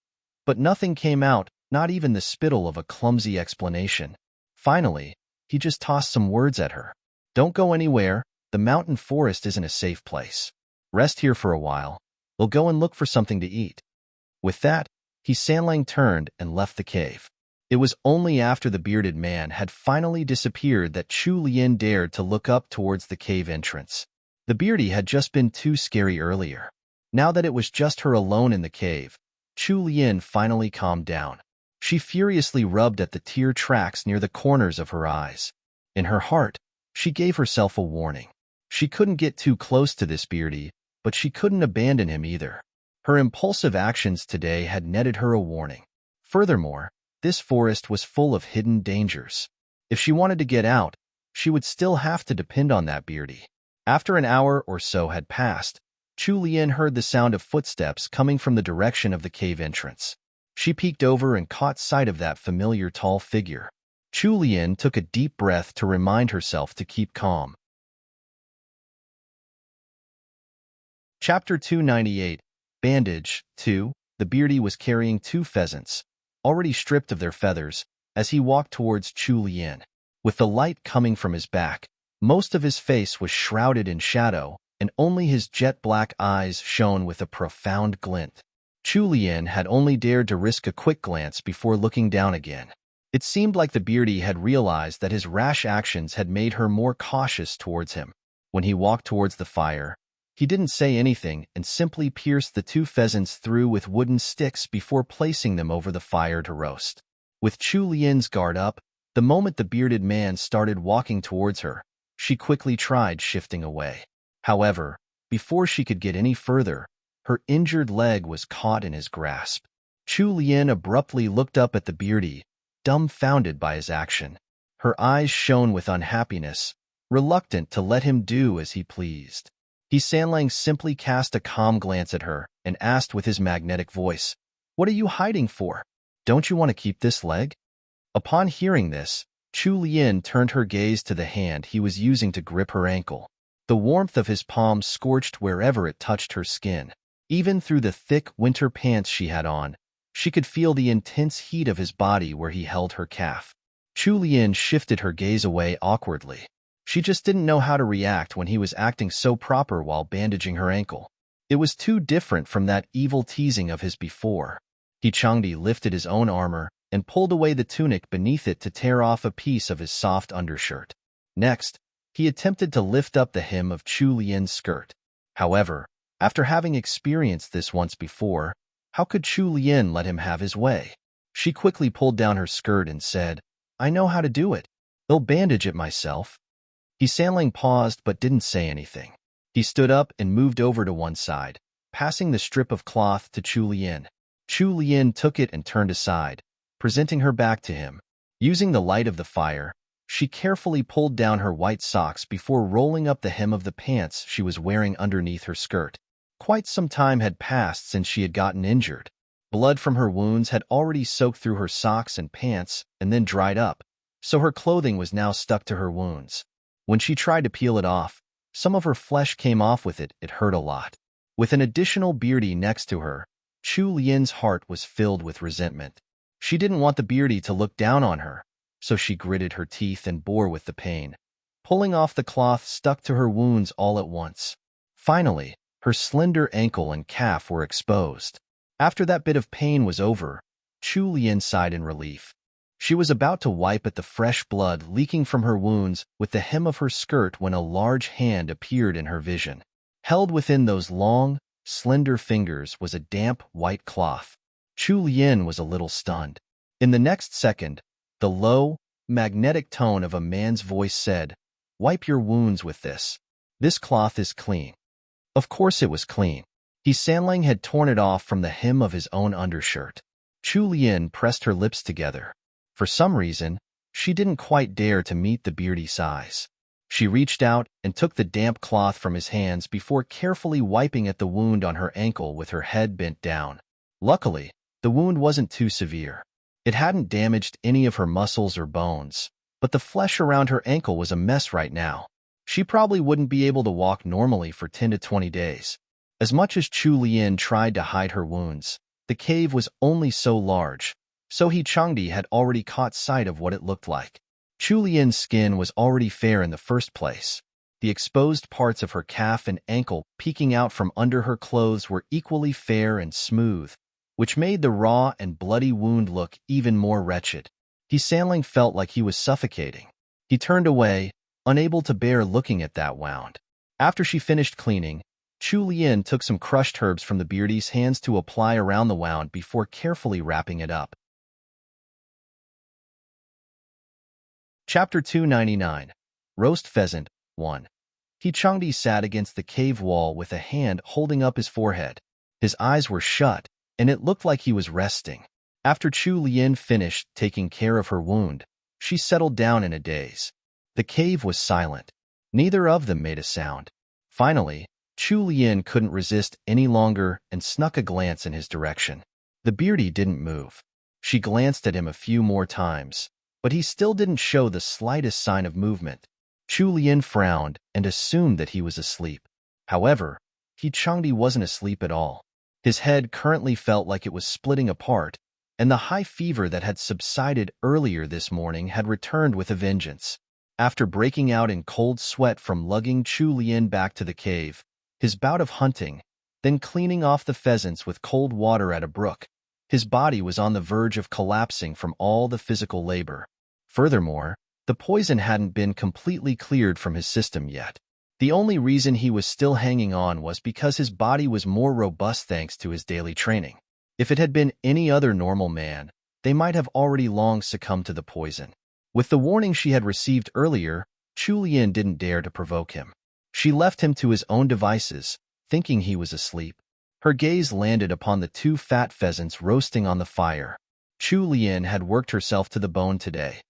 but nothing came out, not even the spittle of a clumsy explanation. Finally, he just tossed some words at her. "Don't go anywhere. The mountain forest isn't a safe place. Rest here for a while. We'll go and look for something to eat." With that, Sanlang turned and left the cave. It was only after the bearded man had finally disappeared that Chu Lien dared to look up towards the cave entrance. The beardy had just been too scary earlier. Now that it was just her alone in the cave, Chu Lien finally calmed down. She furiously rubbed at the tear tracks near the corners of her eyes. In her heart, she gave herself a warning. She couldn't get too close to this beardy, but she couldn't abandon him either. Her impulsive actions today had netted her a warning. Furthermore, this forest was full of hidden dangers. If she wanted to get out, she would still have to depend on that beardy. After an hour or so had passed, Chu Lien heard the sound of footsteps coming from the direction of the cave entrance. She peeked over and caught sight of that familiar tall figure. Chu Lien took a deep breath to remind herself to keep calm. Chapter 298, Bandage 2. The beardy was carrying 2 pheasants, already stripped of their feathers, as he walked towards Chu Lien. With the light coming from his back, most of his face was shrouded in shadow, and only his jet-black eyes shone with a profound glint. Chu Lien had only dared to risk a quick glance before looking down again. It seemed like the beardy had realized that his rash actions had made her more cautious towards him. When he walked towards the fire, he didn't say anything and simply pierced the 2 pheasants through with wooden sticks before placing them over the fire to roast. With Chu Lien's guard up, the moment the bearded man started walking towards her, she quickly tried shifting away. However, before she could get any further, her injured leg was caught in his grasp. Chu Lien abruptly looked up at the beardy, dumbfounded by his action. Her eyes shone with unhappiness, reluctant to let him do as he pleased. Sanlang simply cast a calm glance at her and asked with his magnetic voice, "What are you hiding for? Don't you want to keep this leg?" Upon hearing this, Chu Lien turned her gaze to the hand he was using to grip her ankle. The warmth of his palm scorched wherever it touched her skin. Even through the thick winter pants she had on, she could feel the intense heat of his body where he held her calf. Chu Lien shifted her gaze away awkwardly. She just didn't know how to react when he was acting so proper while bandaging her ankle. It was too different from that evil teasing of his before. Changdi lifted his own armor and pulled away the tunic beneath it to tear off a piece of his soft undershirt. Next, he attempted to lift up the hem of Chu Lien's skirt. However, after having experienced this once before, how could Chu Lien let him have his way? She quickly pulled down her skirt and said, "I know how to do it. I'll bandage it myself." Sanlang paused but didn't say anything. He stood up and moved over to one side, passing the strip of cloth to Chu Lien. Chu Lien took it and turned aside, presenting her back to him. Using the light of the fire, she carefully pulled down her white socks before rolling up the hem of the pants she was wearing underneath her skirt. Quite some time had passed since she had gotten injured. Blood from her wounds had already soaked through her socks and pants and then dried up, so her clothing was now stuck to her wounds. When she tried to peel it off, Some of her flesh came off with it. It hurt a lot. With an additional beardy next to her, Chu Lian's heart was filled with resentment. She didn't want the beardy to look down on her, so she gritted her teeth and bore with the pain. Pulling off the cloth stuck to her wounds all at once. Finally, her slender ankle and calf were exposed. After that bit of pain was over, Chu Lian sighed in relief. She was about to wipe at the fresh blood leaking from her wounds with the hem of her skirt when a large hand appeared in her vision. Held within those long, slender fingers was a damp, white cloth. Chu Lian was a little stunned. In the next second, the low, magnetic tone of a man's voice said, "Wipe your wounds with this. This cloth is clean." Of course it was clean. He Sanlang had torn it off from the hem of his own undershirt. Chu Lian pressed her lips together. For some reason, she didn't quite dare to meet the beardy's eyes. She reached out and took the damp cloth from his hands before carefully wiping at the wound on her ankle with her head bent down. Luckily, the wound wasn't too severe. It hadn't damaged any of her muscles or bones, but the flesh around her ankle was a mess right now. She probably wouldn't be able to walk normally for 10 to 20 days. As much as Chu Lian tried to hide her wounds, the cave was only so large, so He Changdi had already caught sight of what it looked like. Chu Lian's skin was already fair in the first place. The exposed parts of her calf and ankle peeking out from under her clothes were equally fair and smooth, which made the raw and bloody wound look even more wretched. He Sanlang felt like he was suffocating. He turned away, unable to bear looking at that wound. After she finished cleaning, Chu Lian took some crushed herbs from the beardy's hands to apply around the wound before carefully wrapping it up. Chapter 299. Roast Pheasant 1. He Changdi sat against the cave wall with a hand holding up his forehead. His eyes were shut, and it looked like he was resting. After Chu Lian finished taking care of her wound, she settled down in a daze. The cave was silent. Neither of them made a sound. Finally, Chu Lian couldn't resist any longer and snuck a glance in his direction. The beardy didn't move. She glanced at him a few more times, but he still didn't show the slightest sign of movement. Chu Lian frowned and assumed that he was asleep. However, He Changdi wasn't asleep at all. His head currently felt like it was splitting apart, and the high fever that had subsided earlier this morning had returned with a vengeance. After breaking out in cold sweat from lugging Chu Lian back to the cave, his bout of hunting, then cleaning off the pheasants with cold water at a brook, his body was on the verge of collapsing from all the physical labor. Furthermore, the poison hadn't been completely cleared from his system yet. The only reason he was still hanging on was because his body was more robust thanks to his daily training. If it had been any other normal man, they might have already long succumbed to the poison. With the warning she had received earlier, Chu Lian didn't dare to provoke him. She left him to his own devices, thinking he was asleep. Her gaze landed upon the 2 fat pheasants roasting on the fire. Chu Lian had worked herself to the bone today.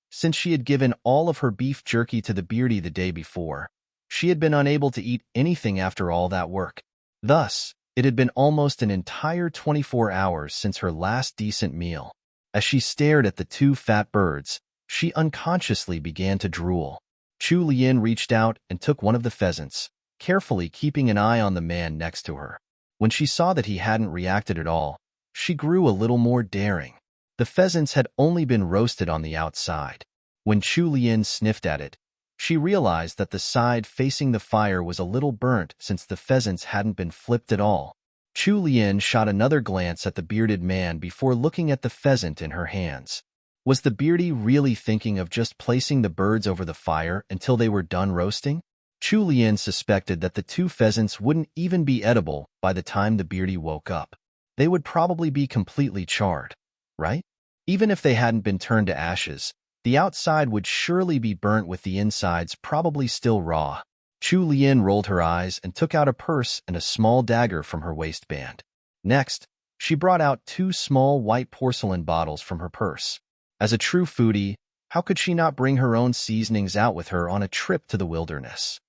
Since she had given all of her beef jerky to the beardy the day before, she had been unable to eat anything after all that work. Thus, it had been almost an entire 24 hours since her last decent meal. As she stared at the 2 fat birds, she unconsciously began to drool. Chu Lian reached out and took one of the pheasants, carefully keeping an eye on the man next to her. When she saw that he hadn't reacted at all, she grew a little more daring. The pheasants had only been roasted on the outside. When Chu Lian sniffed at it, she realized that the side facing the fire was a little burnt since the pheasants hadn't been flipped at all. Chu Lian shot another glance at the bearded man before looking at the pheasant in her hands. Was the beardy really thinking of just placing the birds over the fire until they were done roasting? Chu Lian suspected that the 2 pheasants wouldn't even be edible by the time the beardy woke up. They would probably be completely charred, right? Even if they hadn't been turned to ashes, the outside would surely be burnt with the insides probably still raw. Chu Lian rolled her eyes and took out a purse and a small dagger from her waistband. Next, she brought out 2 small white porcelain bottles from her purse. As a true foodie, how could she not bring her own seasonings out with her on a trip to the wilderness?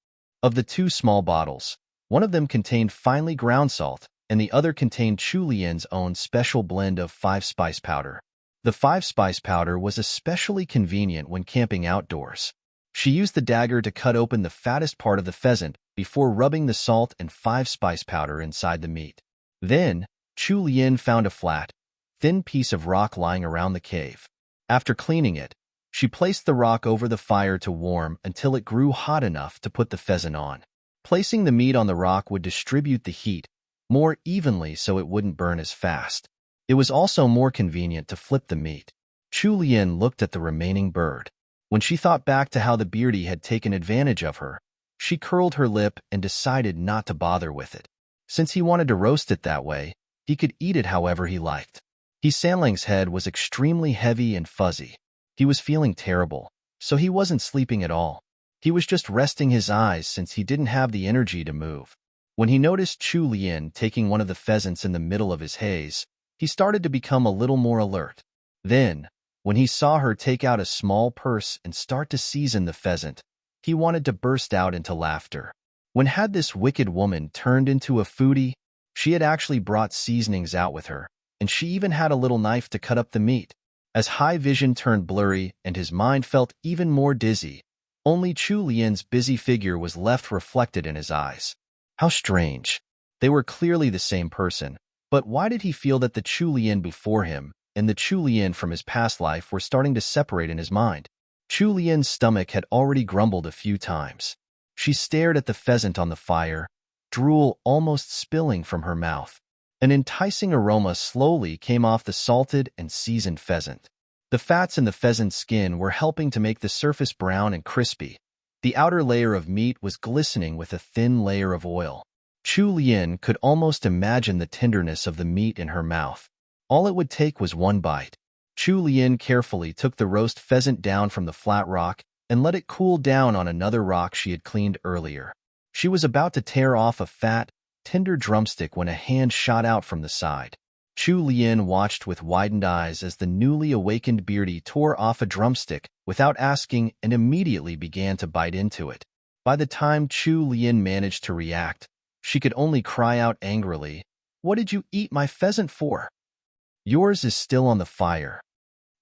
Of the 2 small bottles, one of them contained finely ground salt, and the other contained Chu Lian's own special blend of 5-spice powder. The 5-spice powder was especially convenient when camping outdoors. She used the dagger to cut open the fattest part of the pheasant before rubbing the salt and 5 spice powder inside the meat. Then, Chu Lian found a flat, thin piece of rock lying around the cave. After cleaning it, she placed the rock over the fire to warm until it grew hot enough to put the pheasant on. Placing the meat on the rock would distribute the heat more evenly so it wouldn't burn as fast. It was also more convenient to flip the meat. Chu Lian looked at the remaining bird. When she thought back to how the beardy had taken advantage of her, she curled her lip and decided not to bother with it. Since he wanted to roast it that way, he could eat it however he liked. Sanlang's head was extremely heavy and fuzzy. He was feeling terrible, so he wasn't sleeping at all. He was just resting his eyes since he didn't have the energy to move. When he noticed Chu Lian taking one of the pheasants in the middle of his haze, he started to become a little more alert. Then, when he saw her take out a small purse and start to season the pheasant, he wanted to burst out into laughter. When had this wicked woman turned into a foodie? She had actually brought seasonings out with her, and she even had a little knife to cut up the meat. As high vision turned blurry and his mind felt even more dizzy, only Chu Lian's busy figure was left reflected in his eyes. How strange. They were clearly the same person, but why did he feel that the Chu Lian before him and the Chu Lian from his past life were starting to separate in his mind? Chu Lian's stomach had already grumbled a few times. She stared at the pheasant on the fire, drool almost spilling from her mouth. An enticing aroma slowly came off the salted and seasoned pheasant. The fats in the pheasant's skin were helping to make the surface brown and crispy. The outer layer of meat was glistening with a thin layer of oil. Chu Lian could almost imagine the tenderness of the meat in her mouth. All it would take was one bite. Chu Lian carefully took the roast pheasant down from the flat rock and let it cool down on another rock she had cleaned earlier. She was about to tear off a fat, tender drumstick when a hand shot out from the side. Chu Lian watched with widened eyes as the newly awakened beardy tore off a drumstick without asking and immediately began to bite into it. By the time Chu Lian managed to react, she could only cry out angrily, "What did you eat my pheasant for? Yours is still on the fire."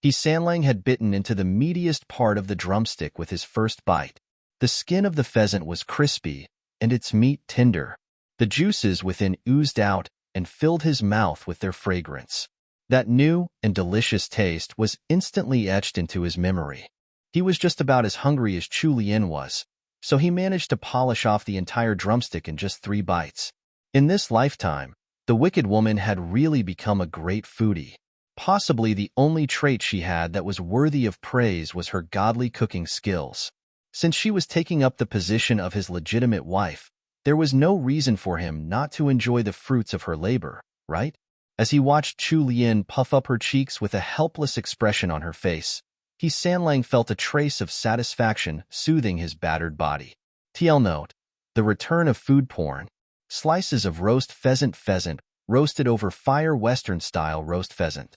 Sanlang had bitten into the meatiest part of the drumstick with his first bite. The skin of the pheasant was crispy, and its meat tender. The juices within oozed out and filled his mouth with their fragrance. That new and delicious taste was instantly etched into his memory. He was just about as hungry as Chu Lian was, so he managed to polish off the entire drumstick in just 3 bites. In this lifetime, the wicked woman had really become a great foodie. Possibly the only trait she had that was worthy of praise was her godly cooking skills. Since she was taking up the position of his legitimate wife, there was no reason for him not to enjoy the fruits of her labor, right? As he watched Chu Lian puff up her cheeks with a helpless expression on her face, Sanlang felt a trace of satisfaction soothing his battered body. TL note: the return of food porn. Slices of roast pheasant roasted over fire, Western-style roast pheasant.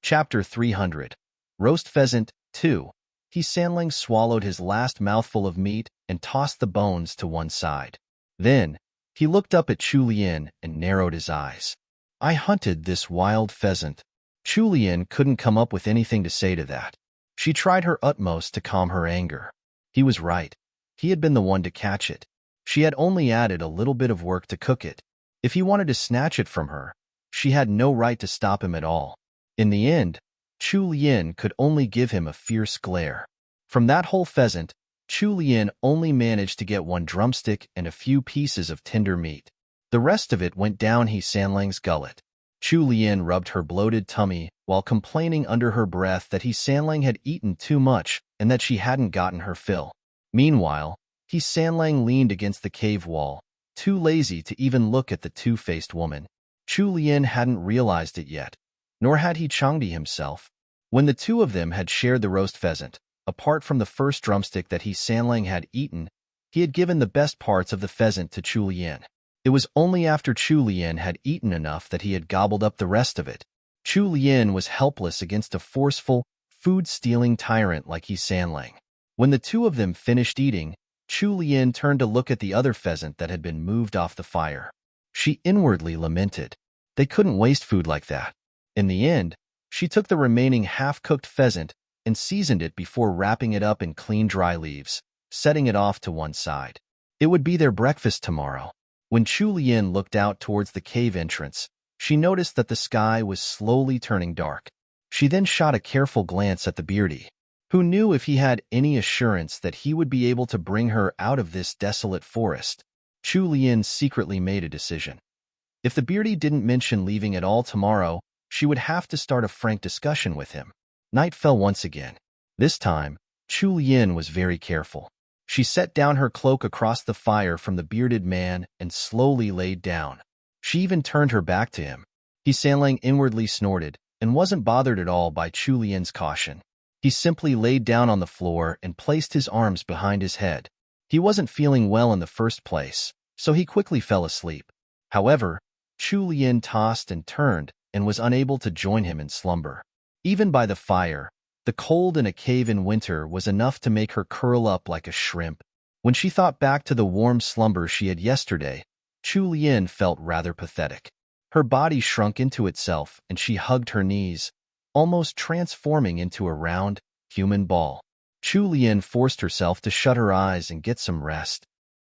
Chapter 300. Roast Pheasant 2. Sanlang swallowed his last mouthful of meat and tossed the bones to one side. Then, he looked up at Chu Lian and narrowed his eyes. "I hunted this wild pheasant." Chu Lian couldn't come up with anything to say to that. She tried her utmost to calm her anger. He was right. He had been the one to catch it. She had only added a little bit of work to cook it. If he wanted to snatch it from her, she had no right to stop him at all. In the end, Chu Lian could only give him a fierce glare. From that whole pheasant, Chu Lian only managed to get 1 drumstick and a few pieces of tender meat. The rest of it went down Sanlang's gullet. Chu Lian rubbed her bloated tummy while complaining under her breath that Sanlang had eaten too much and that she hadn't gotten her fill. Meanwhile, Sanlang leaned against the cave wall, too lazy to even look at the two-faced woman. Chu Lian hadn't realized it yet, nor had Changdi himself. When the two of them had shared the roast pheasant, apart from the first drumstick that Sanlang had eaten, he had given the best parts of the pheasant to Chu Lian. It was only after Chu Lian had eaten enough that he had gobbled up the rest of it. Chu Lian was helpless against a forceful, food-stealing tyrant like Sanlang. When the two of them finished eating, Chu Lian turned to look at the other pheasant that had been moved off the fire. She inwardly lamented. They couldn't waste food like that. In the end, She took the remaining half-cooked pheasant and seasoned it before wrapping it up in clean dry leaves, setting it off to one side. It would be their breakfast tomorrow. When Chu Lian looked out towards the cave entrance, she noticed that the sky was slowly turning dark. She then shot a careful glance at the beardy, who knew if he had any assurance that he would be able to bring her out of this desolate forest. Chu Lian secretly made a decision. If the beardy didn't mention leaving at all tomorrow, she would have to start a frank discussion with him. Night fell once again. This time, Chu Lian was very careful. She set down her cloak across the fire from the bearded man and slowly laid down. She even turned her back to him. He Sanlang inwardly snorted and wasn't bothered at all by Chu Lian's caution. He simply laid down on the floor and placed his arms behind his head. He wasn't feeling well in the first place, so he quickly fell asleep. However, Chu Lian tossed and turned and was unable to join him in slumber. Even by the fire, the cold in a cave in winter was enough to make her curl up like a shrimp. When she thought back to the warm slumber she had yesterday, Chu Lian felt rather pathetic. Her body shrunk into itself and she hugged her knees, almost transforming into a round, human ball. Chu Lian forced herself to shut her eyes and get some rest.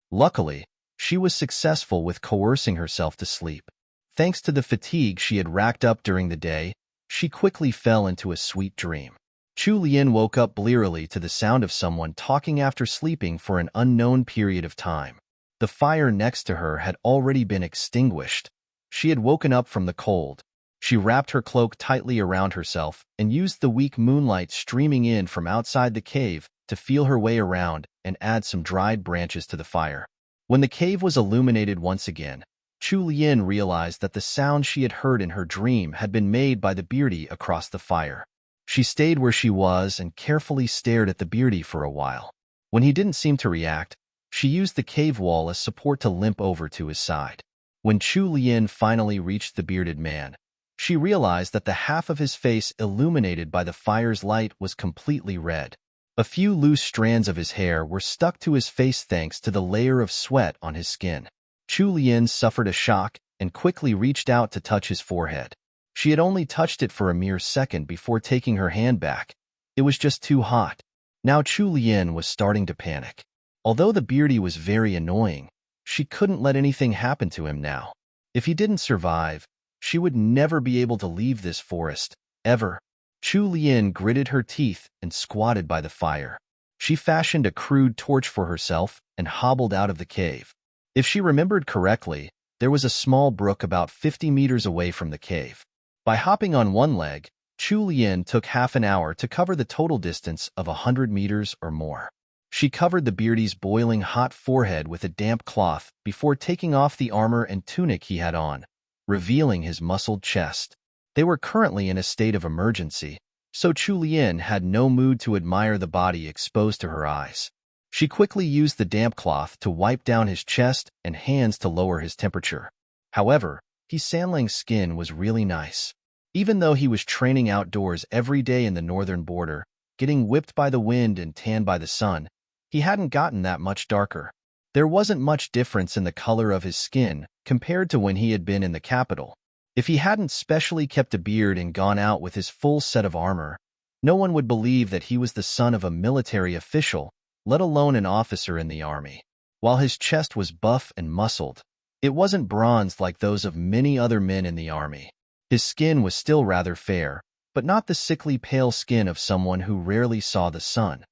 Luckily, she was successful with coercing herself to sleep. Thanks to the fatigue she had racked up during the day, she quickly fell into a sweet dream. Chu Lian woke up blearily to the sound of someone talking after sleeping for an unknown period of time. The fire next to her had already been extinguished. She had woken up from the cold. She wrapped her cloak tightly around herself and used the weak moonlight streaming in from outside the cave to feel her way around and add some dried branches to the fire. When the cave was illuminated once again, Chu Lian realized that the sound she had heard in her dream had been made by the beardy across the fire. She stayed where she was and carefully stared at the beardy for a while. When he didn't seem to react, she used the cave wall as support to limp over to his side. When Chu Lian finally reached the bearded man, she realized that the half of his face illuminated by the fire's light was completely red. A few loose strands of his hair were stuck to his face thanks to the layer of sweat on his skin. Chu Lian suffered a shock and quickly reached out to touch his forehead. She had only touched it for a mere second before taking her hand back. It was just too hot. Now Chu Lian was starting to panic. Although the beardy was very annoying, she couldn't let anything happen to him now. If he didn't survive, she would never be able to leave this forest, ever. Chu Lian gritted her teeth and squatted by the fire. She fashioned a crude torch for herself and hobbled out of the cave. If she remembered correctly, there was a small brook about 50 meters away from the cave. By hopping on one leg, Chu Lian took half an hour to cover the total distance of 100 meters or more. She covered the beardy's boiling hot forehead with a damp cloth before taking off the armor and tunic he had on, revealing his muscled chest. They were currently in a state of emergency, so Chu Lian had no mood to admire the body exposed to her eyes. She quickly used the damp cloth to wipe down his chest and hands to lower his temperature. However, Sanlang's skin was really nice. Even though he was training outdoors every day in the northern border, getting whipped by the wind and tanned by the sun, he hadn't gotten that much darker. There wasn't much difference in the color of his skin compared to when he had been in the capital. If he hadn't specially kept a beard and gone out with his full set of armor, no one would believe that he was the son of a military official, let alone an officer in the army. While his chest was buff and muscled, it wasn't bronzed like those of many other men in the army. His skin was still rather fair, but not the sickly pale skin of someone who rarely saw the sun.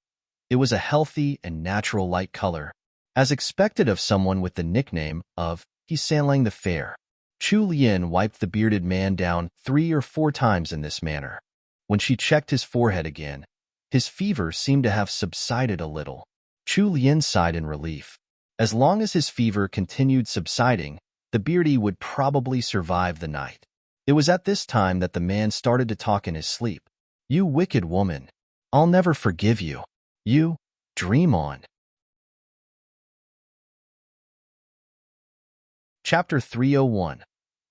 It was a healthy and natural light color, as expected of someone with the nickname of Sanlang the Fair. Chu Lian wiped the bearded man down 3 or 4 times in this manner. When she checked his forehead again, his fever seemed to have subsided a little. Chu Lian sighed in relief. As long as his fever continued subsiding, the beardy would probably survive the night. It was at this time that the man started to talk in his sleep. "You wicked woman. I'll never forgive you. You, dream on." Chapter 301.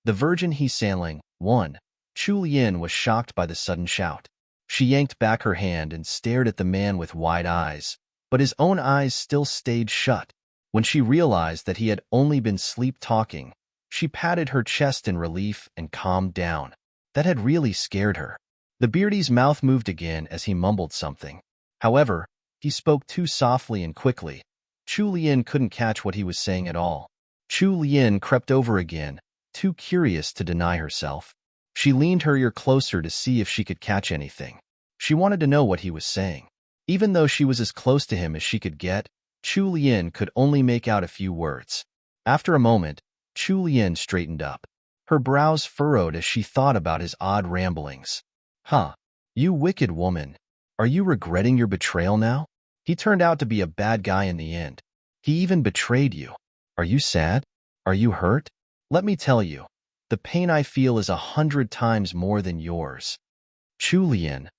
The Virgin Sanlang 1. Chu Lian was shocked by the sudden shout. She yanked back her hand and stared at the man with wide eyes, but his own eyes still stayed shut. When she realized that he had only been sleep-talking, she patted her chest in relief and calmed down. That had really scared her. The beardy's mouth moved again as he mumbled something. However, he spoke too softly and quickly. Chu Lian couldn't catch what he was saying at all. Chu Lian crept over again, too curious to deny herself. She leaned her ear closer to see if she could catch anything. She wanted to know what he was saying. Even though she was as close to him as she could get, Chu Lian could only make out a few words. After a moment, Chu Lian straightened up. Her brows furrowed as she thought about his odd ramblings. Huh, you wicked woman. Are you regretting your betrayal now? He turned out to be a bad guy in the end. He even betrayed you. Are you sad? Are you hurt? Let me tell you, the pain I feel is 100 times more than yours. Chu Lian.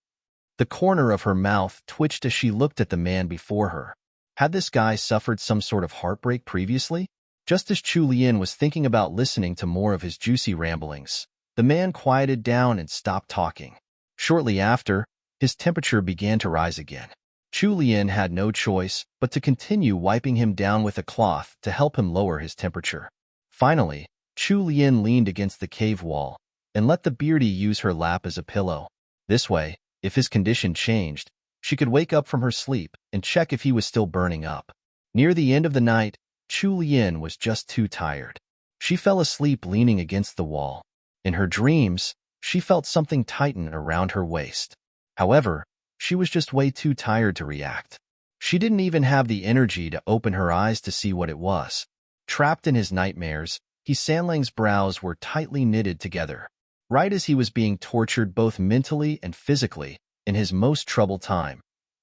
The corner of her mouth twitched as she looked at the man before her. Had this guy suffered some sort of heartbreak previously? Just as Chu Lian was thinking about listening to more of his juicy ramblings, the man quieted down and stopped talking. Shortly after, his temperature began to rise again. Chu Lian had no choice but to continue wiping him down with a cloth to help him lower his temperature. Finally, Chu Lian leaned against the cave wall and let the beardy use her lap as a pillow. This way, if his condition changed, she could wake up from her sleep and check if he was still burning up. Near the end of the night, Chu Lian was just too tired. She fell asleep leaning against the wall. In her dreams, she felt something tighten around her waist. However, she was just way too tired to react. She didn't even have the energy to open her eyes to see what it was. Trapped in his nightmares, Sanlang's brows were tightly knitted together. Right as he was being tortured both mentally and physically, in his most troubled time,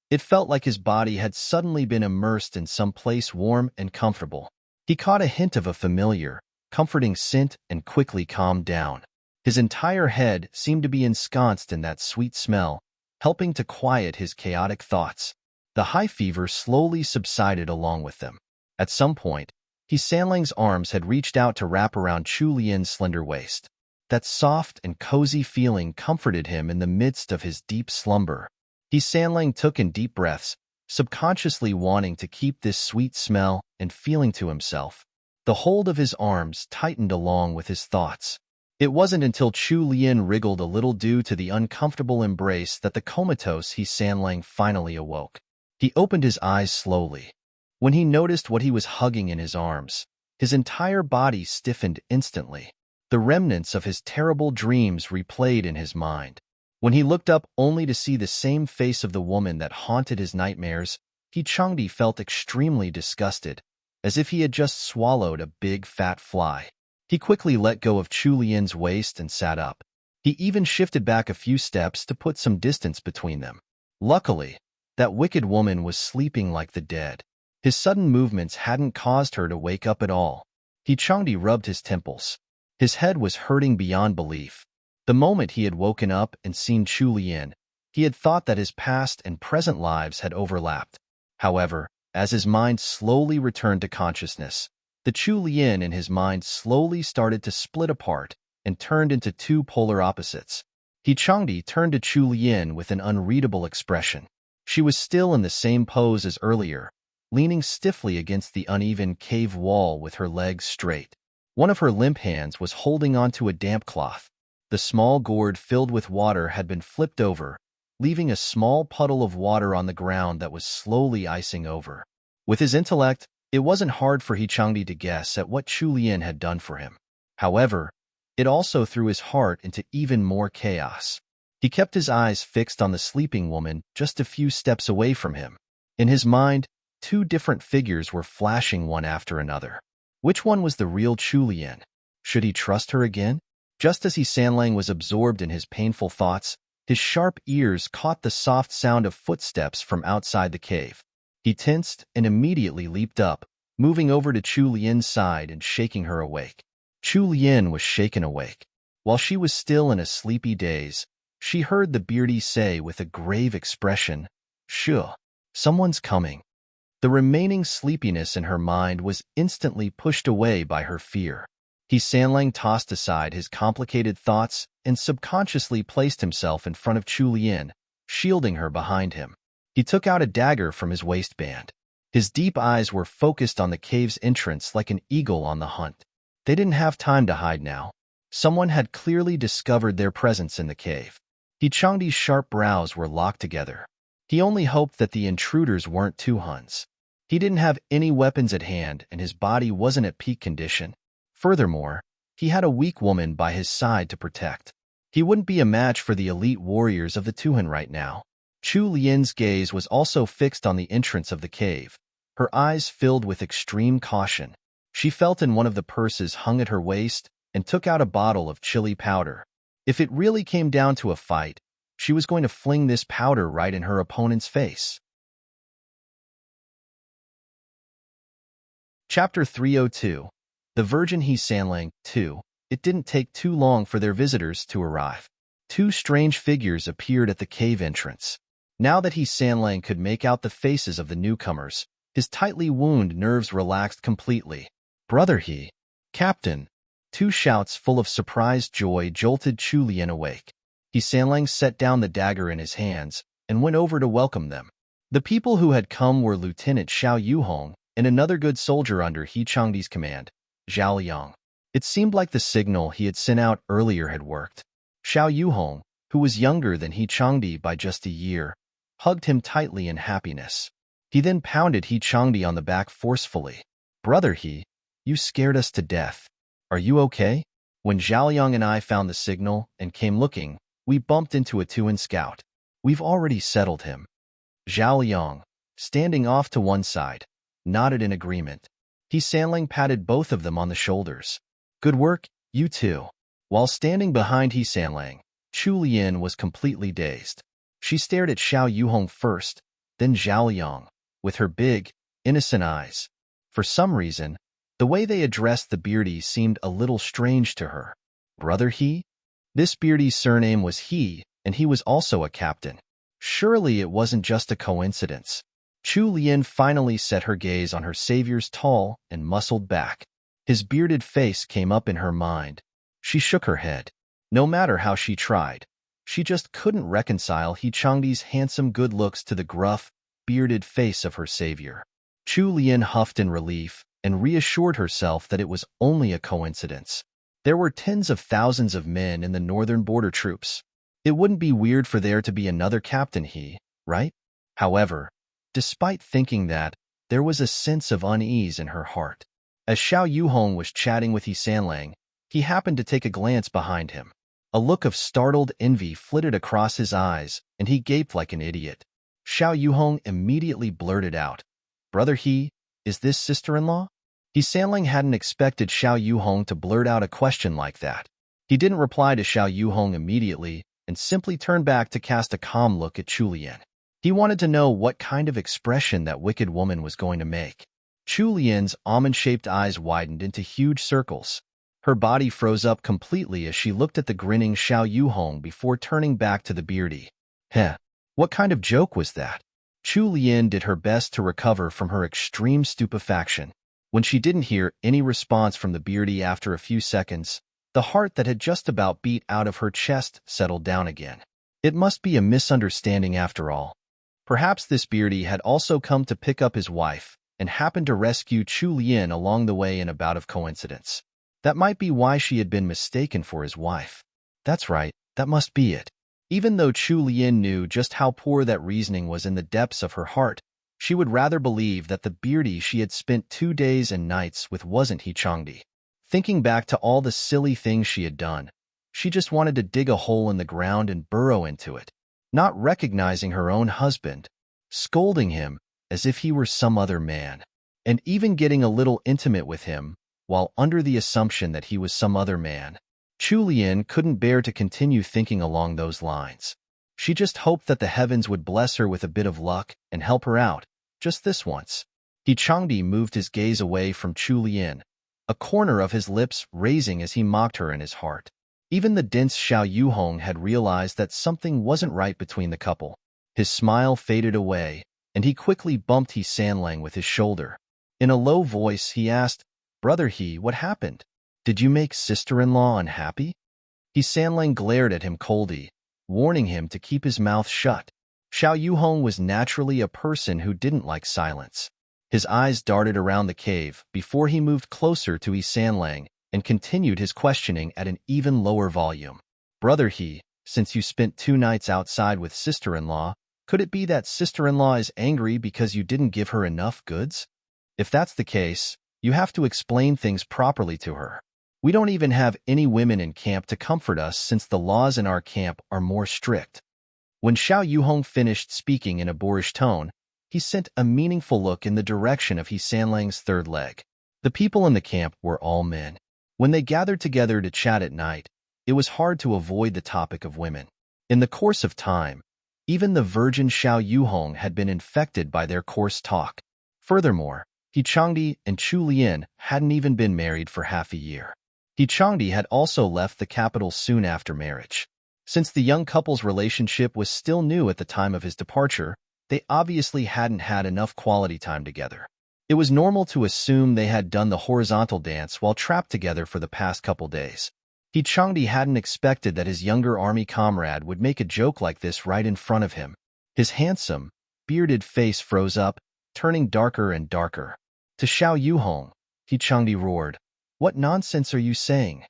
it felt like his body had suddenly been immersed in some place warm and comfortable. He caught a hint of a familiar, comforting scent and quickly calmed down. His entire head seemed to be ensconced in that sweet smell, helping to quiet his chaotic thoughts. The high fever slowly subsided along with them. At some point, Sanlang's arms had reached out to wrap around Chu Lian's slender waist. That soft and cozy feeling comforted him in the midst of his deep slumber. Sanlang took in deep breaths, subconsciously wanting to keep this sweet smell and feeling to himself. The hold of his arms tightened along with his thoughts. It wasn't until Chu Lian wriggled a little due to the uncomfortable embrace that the comatose Sanlang finally awoke. He opened his eyes slowly. When he noticed what he was hugging in his arms, his entire body stiffened instantly. The remnants of his terrible dreams replayed in his mind. When he looked up only to see the same face of the woman that haunted his nightmares, Changdi felt extremely disgusted, as if he had just swallowed a big fat fly. He quickly let go of Chu Lian's waist and sat up. He even shifted back a few steps to put some distance between them. Luckily, that wicked woman was sleeping like the dead. His sudden movements hadn't caused her to wake up at all. Changdi rubbed his temples. His head was hurting beyond belief. The moment he had woken up and seen Chu Lian, he had thought that his past and present lives had overlapped. However, as his mind slowly returned to consciousness, the Chu Lian in his mind slowly started to split apart and turned into two polar opposites. Changdi turned to Chu Lian with an unreadable expression. She was still in the same pose as earlier, leaning stiffly against the uneven cave wall with her legs straight. One of her limp hands was holding onto a damp cloth. The small gourd filled with water had been flipped over, leaving a small puddle of water on the ground that was slowly icing over. With his intellect, it wasn't hard for Changdi to guess at what Chu Lian had done for him. However, it also threw his heart into even more chaos. He kept his eyes fixed on the sleeping woman just a few steps away from him. In his mind, two different figures were flashing one after another. Which one was the real Chu Lian? Should he trust her again? Just as Sanlang was absorbed in his painful thoughts, his sharp ears caught the soft sound of footsteps from outside the cave. He tensed and immediately leaped up, moving over to Chu Lian's side and shaking her awake. Chu Lian was shaken awake. While she was still in a sleepy daze, she heard the beardy say with a grave expression, "Sure, someone's coming." The remaining sleepiness in her mind was instantly pushed away by her fear. Sanlang tossed aside his complicated thoughts and subconsciously placed himself in front of Chu Lian, shielding her behind him. He took out a dagger from his waistband. His deep eyes were focused on the cave's entrance like an eagle on the hunt. They didn't have time to hide now. Someone had clearly discovered their presence in the cave. He Changdi's sharp brows were locked together. He only hoped that the intruders weren't two Huns. He didn't have any weapons at hand, and his body wasn't at peak condition. Furthermore, he had a weak woman by his side to protect. He wouldn't be a match for the elite warriors of the Tuhan right now. Chu Lian's gaze was also fixed on the entrance of the cave, her eyes filled with extreme caution. She felt in one of the purses hung at her waist and took out a bottle of chili powder. If it really came down to a fight, she was going to fling this powder right in her opponent's face. Chapter 302. The Virgin He Sanlang 2. It didn't take too long for their visitors to arrive. Two strange figures appeared at the cave entrance. Now that He Sanlang could make out the faces of the newcomers, his tightly wound nerves relaxed completely. "Brother He! Captain!" Two shouts full of surprised joy jolted Chu Lian awake. He Sanlang set down the dagger in his hands and went over to welcome them. The people who had come were Lieutenant Xiao Yuhong and another good soldier under He Changdi's command, Zhao Liang. It seemed like the signal he had sent out earlier had worked. Xiao Yuhong, who was younger than He Changdi by just a year, hugged him tightly in happiness. He then pounded He Changdi on the back forcefully. "Brother He, you scared us to death. Are you okay?" When Zhao Liang and I found the signal and came looking, we bumped into a Tuan scout. "We've already settled him." Zhao Liang, standing off to one side, nodded in agreement. He Sanlang patted both of them on the shoulders. "Good work, you two." While standing behind He Sanlang, Chu Lian was completely dazed. She stared at Xiao Yuhong first, then Zhao Liang, with her big, innocent eyes. For some reason, the way they addressed the beardy seemed a little strange to her. "Brother He?" This beardy's surname was He, and he was also a captain. Surely it wasn't just a coincidence. Chu Lian finally set her gaze on her savior's tall and muscled back. His bearded face came up in her mind. She shook her head. No matter how she tried, she just couldn't reconcile He Changdi's handsome good looks to the gruff, bearded face of her savior. Chu Lian huffed in relief and reassured herself that it was only a coincidence. There were tens of thousands of men in the northern border troops. It wouldn't be weird for there to be another Captain He, right? However, despite thinking that, there was a sense of unease in her heart. As Xiao Yuhong was chatting with He Sanlang, he happened to take a glance behind him. A look of startled envy flitted across his eyes, and he gaped like an idiot. Xiao Yuhong immediately blurted out, "Brother He, is this sister-in-law?" He Sanlang hadn't expected Xiao Yuhong to blurt out a question like that. He didn't reply to Xiao Yuhong immediately and simply turned back to cast a calm look at Chu Lian. He wanted to know what kind of expression that wicked woman was going to make. Chu Lian's almond-shaped eyes widened into huge circles. Her body froze up completely as she looked at the grinning Xiao Yuhong before turning back to the beardy. "Heh, what kind of joke was that?" Chu Lian did her best to recover from her extreme stupefaction. When she didn't hear any response from the beardy after a few seconds, the heart that had just about beat out of her chest settled down again. It must be a misunderstanding after all. Perhaps this beardy had also come to pick up his wife and happened to rescue Chu Lian along the way in a bout of coincidence. That might be why she had been mistaken for his wife. That's right, that must be it. Even though Chu Lian knew just how poor that reasoning was in the depths of her heart, she would rather believe that the beardy she had spent 2 days and nights with wasn't He Changdi. Thinking back to all the silly things she had done, she just wanted to dig a hole in the ground and burrow into it, not recognizing her own husband, scolding him as if he were some other man, and even getting a little intimate with him while under the assumption that he was some other man. Chu Lian couldn't bear to continue thinking along those lines. She just hoped that the heavens would bless her with a bit of luck and help her out, just this once. He Changdi moved his gaze away from Chu Lian, a corner of his lips raising as he mocked her in his heart. Even the dense Xiao Yuhong had realized that something wasn't right between the couple. His smile faded away, and he quickly bumped He Sanlang with his shoulder. In a low voice, he asked, "Brother He, what happened? Did you make sister-in-law unhappy?" He Sanlang glared at him coldly, warning him to keep his mouth shut. Xiao Yuhong was naturally a person who didn't like silence. His eyes darted around the cave before he moved closer to He Sanlang and continued his questioning at an even lower volume. "Brother He, since you spent 2 nights outside with sister-in-law, could it be that sister-in-law is angry because you didn't give her enough goods? If that's the case, you have to explain things properly to her. We don't even have any women in camp to comfort us since the laws in our camp are more strict. When Xiao Yuhong finished speaking in a boorish tone, he sent a meaningful look in the direction of He Sanlang's third leg. The people in the camp were all men. When they gathered together to chat at night, it was hard to avoid the topic of women. In the course of time, even the virgin Xiao Yuhong had been infected by their coarse talk. Furthermore, He Changdi and Chu Lian hadn't even been married for half a year. He Changdi had also left the capital soon after marriage. Since the young couple's relationship was still new at the time of his departure, they obviously hadn't had enough quality time together. It was normal to assume they had done the horizontal dance while trapped together for the past couple days. He Changdi hadn't expected that his younger army comrade would make a joke like this right in front of him. His handsome, bearded face froze up, turning darker and darker. To Xiao Yuhong, He Changdi roared, "What nonsense are you saying?"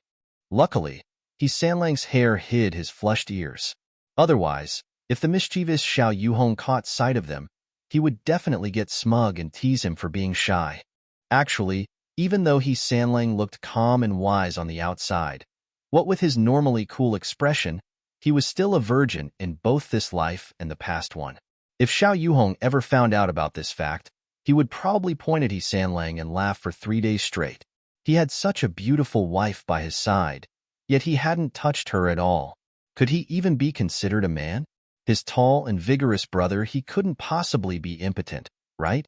Luckily, He Sanlang's hair hid his flushed ears. Otherwise, if the mischievous Xiao Yuhong caught sight of them, he would definitely get smug and tease him for being shy. Actually, even though He Sanlang looked calm and wise on the outside, what with his normally cool expression, he was still a virgin in both this life and the past one. If Xiao Yuhong ever found out about this fact, he would probably point at He Sanlang and laugh for 3 days straight. He had such a beautiful wife by his side, yet he hadn't touched her at all. Could he even be considered a man? His tall and vigorous brother, he couldn't possibly be impotent, right?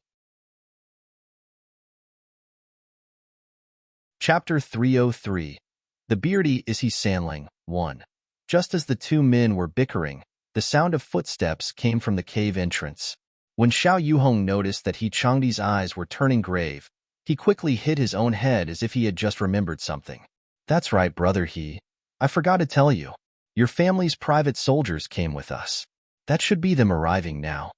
Chapter 303. The Beardy is He Sanlang, 1. Just as the two men were bickering, the sound of footsteps came from the cave entrance. When Xiao Yuhong noticed that He Changdi's eyes were turning grave, he quickly hit his own head as if he had just remembered something. "That's right, brother He. I forgot to tell you. Your family's private soldiers came with us. That should be them arriving now."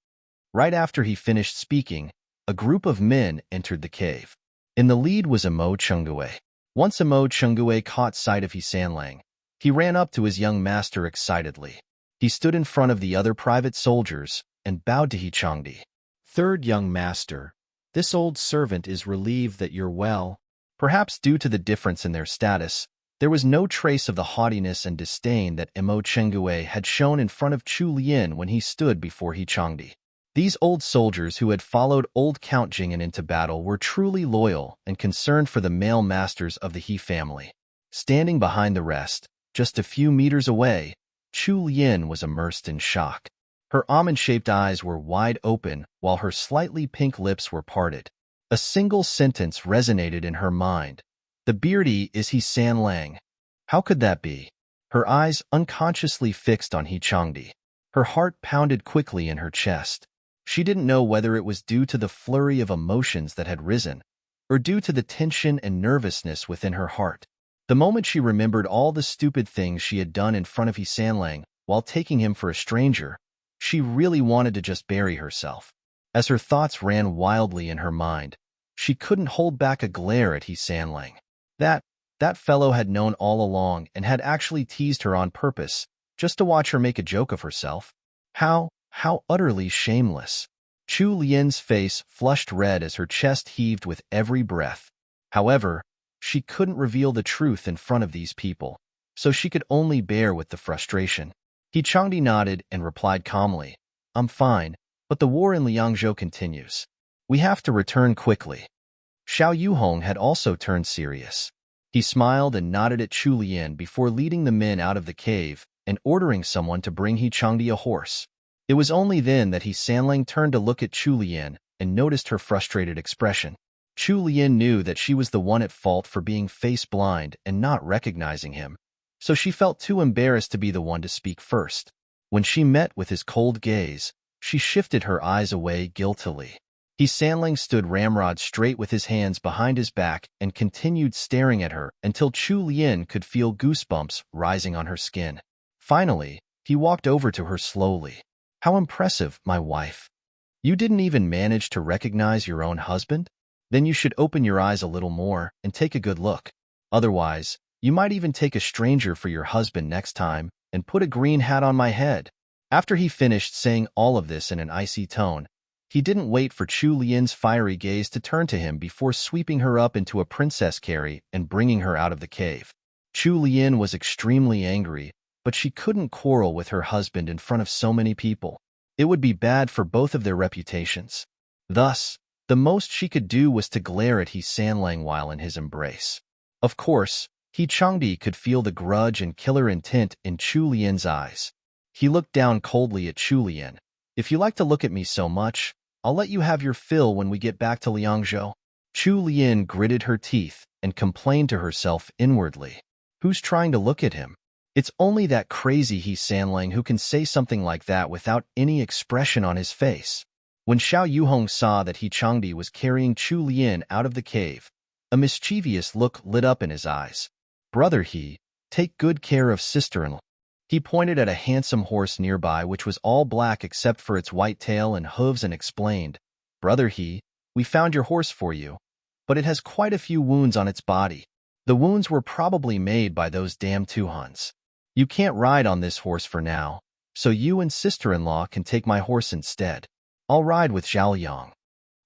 Right after he finished speaking, a group of men entered the cave. In the lead was Imo Chungue. Once Imo Chungue caught sight of He Sanlang, he ran up to his young master excitedly. He stood in front of the other private soldiers and bowed to He Changdi. "Third young master, this old servant is relieved that you're well." Perhaps due to the difference in their status, there was no trace of the haughtiness and disdain that Imo Chungue had shown in front of Chu Lian when he stood before He Changdi. These old soldiers who had followed old Count Jingen into battle were truly loyal and concerned for the male masters of the He family. Standing behind the rest, just a few meters away, Chu Lian was immersed in shock. Her almond-shaped eyes were wide open while her slightly pink lips were parted. A single sentence resonated in her mind. The Beardy is He Sanlang. How could that be? Her eyes unconsciously fixed on He Changdi. Her heart pounded quickly in her chest. She didn't know whether it was due to the flurry of emotions that had risen, or due to the tension and nervousness within her heart. The moment she remembered all the stupid things she had done in front of He Sanlang while taking him for a stranger, she really wanted to just bury herself. As her thoughts ran wildly in her mind, she couldn't hold back a glare at He Sanlang. That fellow had known all along and had actually teased her on purpose, just to watch her make a joke of herself. How utterly shameless. Chu Lian's face flushed red as her chest heaved with every breath. However, she couldn't reveal the truth in front of these people, so she could only bear with the frustration. He Changdi nodded and replied calmly, "I'm fine, but the war in Liangzhou continues. We have to return quickly." Xiao Yuhong had also turned serious. He smiled and nodded at Chu Lian before leading the men out of the cave and ordering someone to bring He Changdi a horse. It was only then that He Sanlang turned to look at Chu Lian and noticed her frustrated expression. Chu Lian knew that she was the one at fault for being face-blind and not recognizing him, so she felt too embarrassed to be the one to speak first. When she met with his cold gaze, she shifted her eyes away guiltily. He Sanlang stood ramrod straight with his hands behind his back and continued staring at her until Chu Lian could feel goosebumps rising on her skin. Finally, he walked over to her slowly. "How impressive, my wife. You didn't even manage to recognize your own husband? Then you should open your eyes a little more and take a good look. Otherwise, you might even take a stranger for your husband next time, and put a green hat on my head." After he finished saying all of this in an icy tone, he didn't wait for Chu Lian's fiery gaze to turn to him before sweeping her up into a princess carry and bringing her out of the cave. Chu Lian was extremely angry, but she couldn't quarrel with her husband in front of so many people. It would be bad for both of their reputations. Thus, the most she could do was to glare at He Sanlang while in his embrace. Of course, He Changdi could feel the grudge and killer intent in Chu Lian's eyes. He looked down coldly at Chu Lian. "If you like to look at me so much, I'll let you have your fill when we get back to Liangzhou." Chu Lian gritted her teeth and complained to herself inwardly. Who's trying to look at him? It's only that crazy He Sanlang who can say something like that without any expression on his face. When Xiao Yuhong saw that He Changdi was carrying Chu Lian out of the cave, a mischievous look lit up in his eyes. "Brother He, take good care of sister-in-law." He pointed at a handsome horse nearby which was all black except for its white tail and hooves and explained, "Brother He, we found your horse for you, but it has quite a few wounds on its body. The wounds were probably made by those damn Tuhuns. You can't ride on this horse for now, so you and sister-in-law can take my horse instead. I'll ride with Zhao Yang."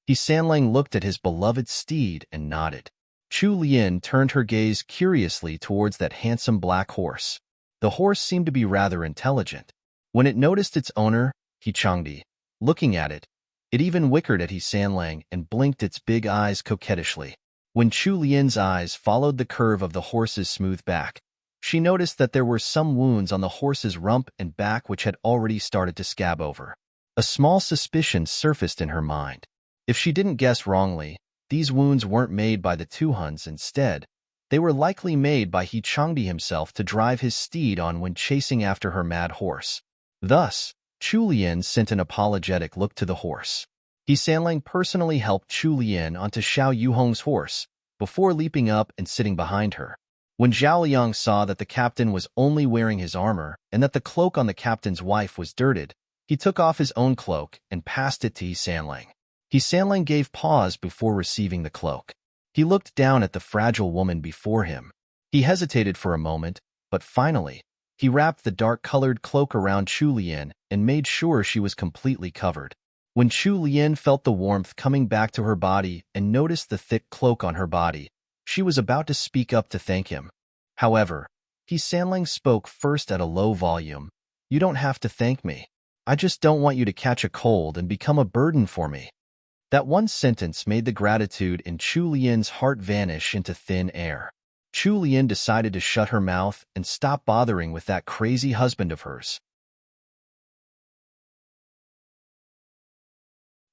He Sanlang looked at his beloved steed and nodded. Chu Lian turned her gaze curiously towards that handsome black horse. The horse seemed to be rather intelligent. When it noticed its owner, He Changdi, looking at it, it even wickered at He Sanlang and blinked its big eyes coquettishly. When Chu Lian's eyes followed the curve of the horse's smooth back, she noticed that there were some wounds on the horse's rump and back which had already started to scab over. A small suspicion surfaced in her mind. If she didn't guess wrongly, these wounds weren't made by the Tuhuns. Instead, they were likely made by He Changdi himself to drive his steed on when chasing after her mad horse. Thus, Chu Lian sent an apologetic look to the horse. He Sanlang personally helped Chu Lian onto Xiao Yuhong's horse, before leaping up and sitting behind her. When Zhao Liang saw that the captain was only wearing his armor and that the cloak on the captain's wife was dirted, he took off his own cloak and passed it to He Sanlang. He Sanlang gave pause before receiving the cloak. He looked down at the fragile woman before him. He hesitated for a moment, but finally, he wrapped the dark-colored cloak around Chu Lian and made sure she was completely covered. When Chu Lian felt the warmth coming back to her body and noticed the thick cloak on her body, she was about to speak up to thank him. However, He Sanlang spoke first at a low volume. "You don't have to thank me. I just don't want you to catch a cold and become a burden for me." That one sentence made the gratitude in Chu Lian's heart vanish into thin air. Chu Lian decided to shut her mouth and stop bothering with that crazy husband of hers.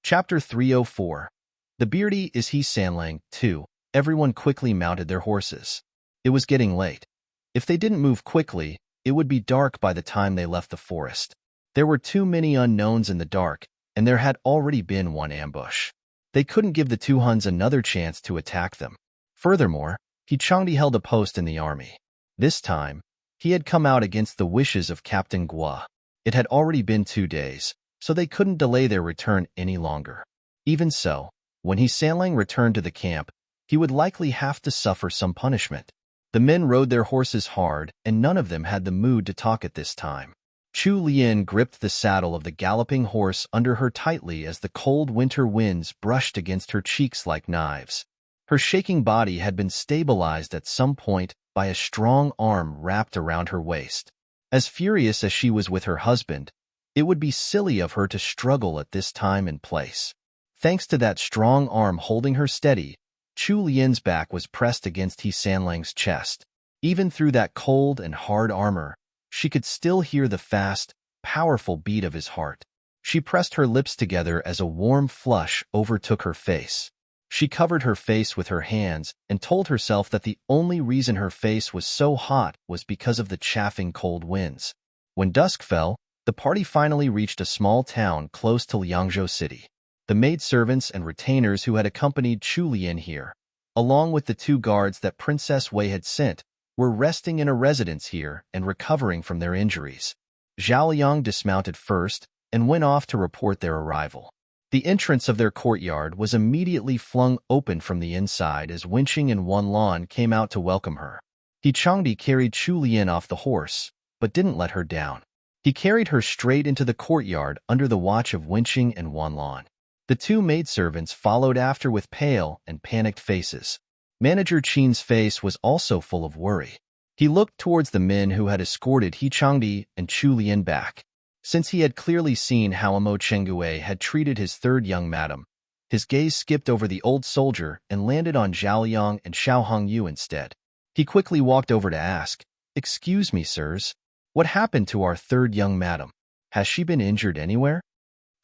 Chapter 304. The Beardy is He Sanlang, too. Everyone quickly mounted their horses. It was getting late. If they didn't move quickly, it would be dark by the time they left the forest. There were too many unknowns in the dark, and there had already been one ambush. They couldn't give the Tuhuns another chance to attack them. Furthermore, He Changdi held a post in the army. This time, he had come out against the wishes of Captain Gua. It had already been 2 days, so they couldn't delay their return any longer. Even so, when He Sanlang returned to the camp, he would likely have to suffer some punishment. The men rode their horses hard, and none of them had the mood to talk at this time. Chu Lian gripped the saddle of the galloping horse under her tightly as the cold winter winds brushed against her cheeks like knives. Her shaking body had been stabilized at some point by a strong arm wrapped around her waist. As furious as she was with her husband, it would be silly of her to struggle at this time and place. Thanks to that strong arm holding her steady, Chu Lian's back was pressed against He Sanlang's chest. Even through that cold and hard armor, she could still hear the fast, powerful beat of his heart. She pressed her lips together as a warm flush overtook her face. She covered her face with her hands and told herself that the only reason her face was so hot was because of the chafing cold winds. When dusk fell, the party finally reached a small town close to Liangzhou City. The maidservants and retainers who had accompanied Chu Lian here, along with the 2 guards that Princess Wei had sent, were resting in a residence here and recovering from their injuries. Zhao Liang dismounted first and went off to report their arrival. The entrance of their courtyard was immediately flung open from the inside as Wenqing and Wan Lan came out to welcome her. He Changdi carried Chu Lian off the horse, but didn't let her down. He carried her straight into the courtyard under the watch of Wenqing and Wanlan. The two maidservants followed after with pale and panicked faces. Manager Qin's face was also full of worry. He looked towards the men who had escorted He Changdi and Chu Lian back. Since he had clearly seen how Amo Chengue had treated his third young madam, his gaze skipped over the old soldier and landed on Zhao Liang and Xiao Hongyu instead. He quickly walked over to ask, "Excuse me, sirs, what happened to our third young madam? Has she been injured anywhere?"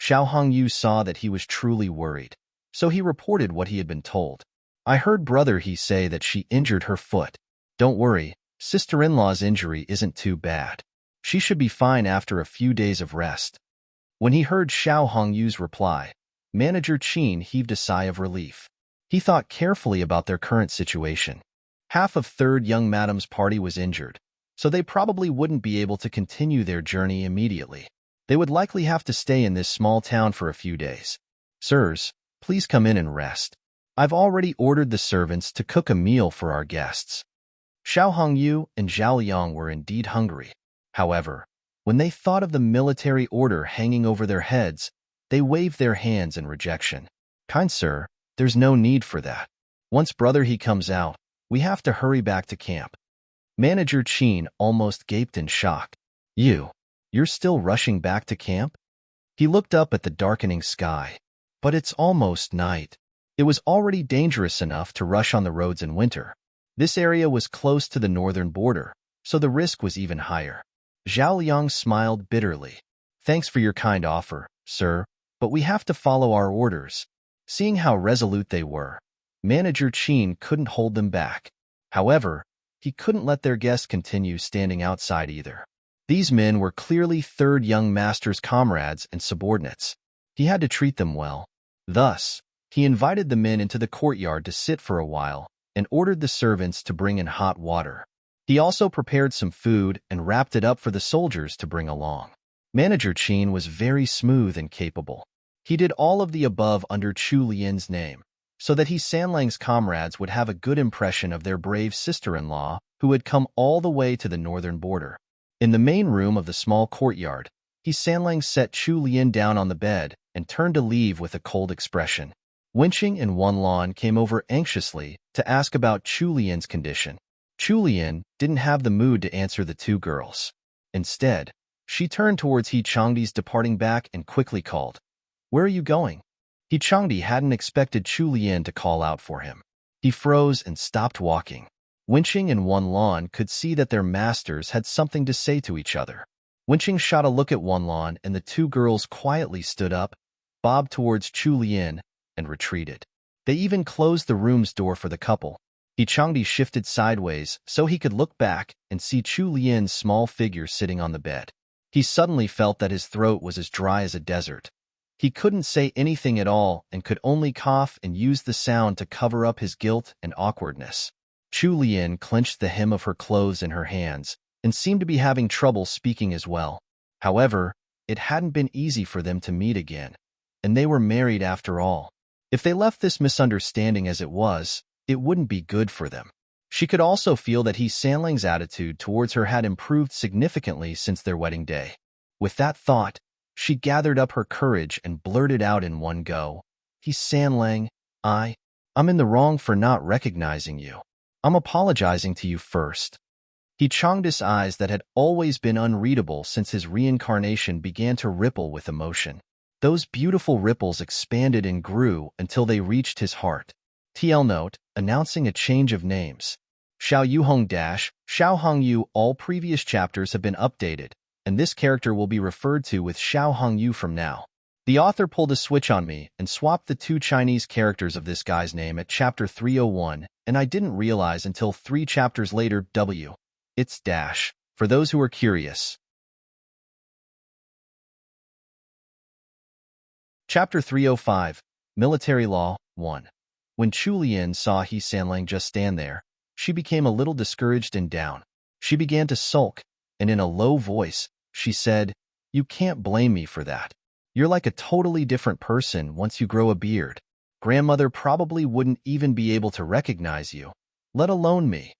Xiao Hongyu saw that he was truly worried, so he reported what he had been told. "I heard brother he say that she injured her foot. Don't worry, sister-in-law's injury isn't too bad. She should be fine after a few days of rest." When he heard Xiao Hongyu's reply, Manager Qin heaved a sigh of relief. He thought carefully about their current situation. Half of third young madam's party was injured, so they probably wouldn't be able to continue their journey immediately. They would likely have to stay in this small town for a few days. "Sirs, please come in and rest. I've already ordered the servants to cook a meal for our guests." Xiao Hongyu and Zhao Liang were indeed hungry. However, when they thought of the military order hanging over their heads, they waved their hands in rejection. "Kind sir, there's no need for that. Once brother he comes out, we have to hurry back to camp." Manager Qin almost gaped in shock. You're still rushing back to camp?" He looked up at the darkening sky. "But it's almost night." It was already dangerous enough to rush on the roads in winter. This area was close to the northern border, so the risk was even higher. Zhao Liang smiled bitterly. "Thanks for your kind offer, sir, but we have to follow our orders." Seeing how resolute they were, Manager Qin couldn't hold them back. However, he couldn't let their guest continue standing outside either. These men were clearly third young master's comrades and subordinates. He had to treat them well. Thus, he invited the men into the courtyard to sit for a while and ordered the servants to bring in hot water. He also prepared some food and wrapped it up for the soldiers to bring along. Manager Qin was very smooth and capable. He did all of the above under Chu Lian's name, so that He Sanlang's comrades would have a good impression of their brave sister-in-law who had come all the way to the northern border. In the main room of the small courtyard, He Sanlang set Chu Lian down on the bed and turned to leave with a cold expression. Wenqing and Wanlan came over anxiously to ask about Chu Lian's condition. Chu Lian didn't have the mood to answer the two girls. Instead, she turned towards He Changdi's departing back and quickly called, "Where are you going?" He Changdi hadn't expected Chu Lian to call out for him. He froze and stopped walking. Wenqing and Wanlan could see that their masters had something to say to each other. Wenqing shot a look at Wanlan, and the two girls quietly stood up, bobbed towards Chu Lian, and retreated. They even closed the room's door for the couple. He Changdi shifted sideways so he could look back and see Chu Lian's small figure sitting on the bed. He suddenly felt that his throat was as dry as a desert. He couldn't say anything at all and could only cough and use the sound to cover up his guilt and awkwardness. Chu Lian clenched the hem of her clothes in her hands and seemed to be having trouble speaking as well. However, it hadn't been easy for them to meet again, and they were married after all. If they left this misunderstanding as it was, it wouldn't be good for them. She could also feel that He Sanlang's attitude towards her had improved significantly since their wedding day. With that thought, she gathered up her courage and blurted out in one go, "He Sanlang, I'm in the wrong for not recognizing you. I'm apologizing to you first." He Changdi's eyes that had always been unreadable since his reincarnation began to ripple with emotion. Those beautiful ripples expanded and grew until they reached his heart. TL note, announcing a change of names. Xiao Yuhong Xiao Hongyu. All previous chapters have been updated, and this character will be referred to with Xiao Hongyu from now. The author pulled a switch on me and swapped the two Chinese characters of this guy's name at chapter 301, and I didn't realize until 3 chapters later. It's Dash, for those who are curious. Chapter 305, Military Law 1. When Chu Lian saw He Sanlang just stand there, she became a little discouraged and down. She began to sulk, and in a low voice, she said, "You can't blame me for that. You're like a totally different person once you grow a beard. Grandmother probably wouldn't even be able to recognize you, let alone me."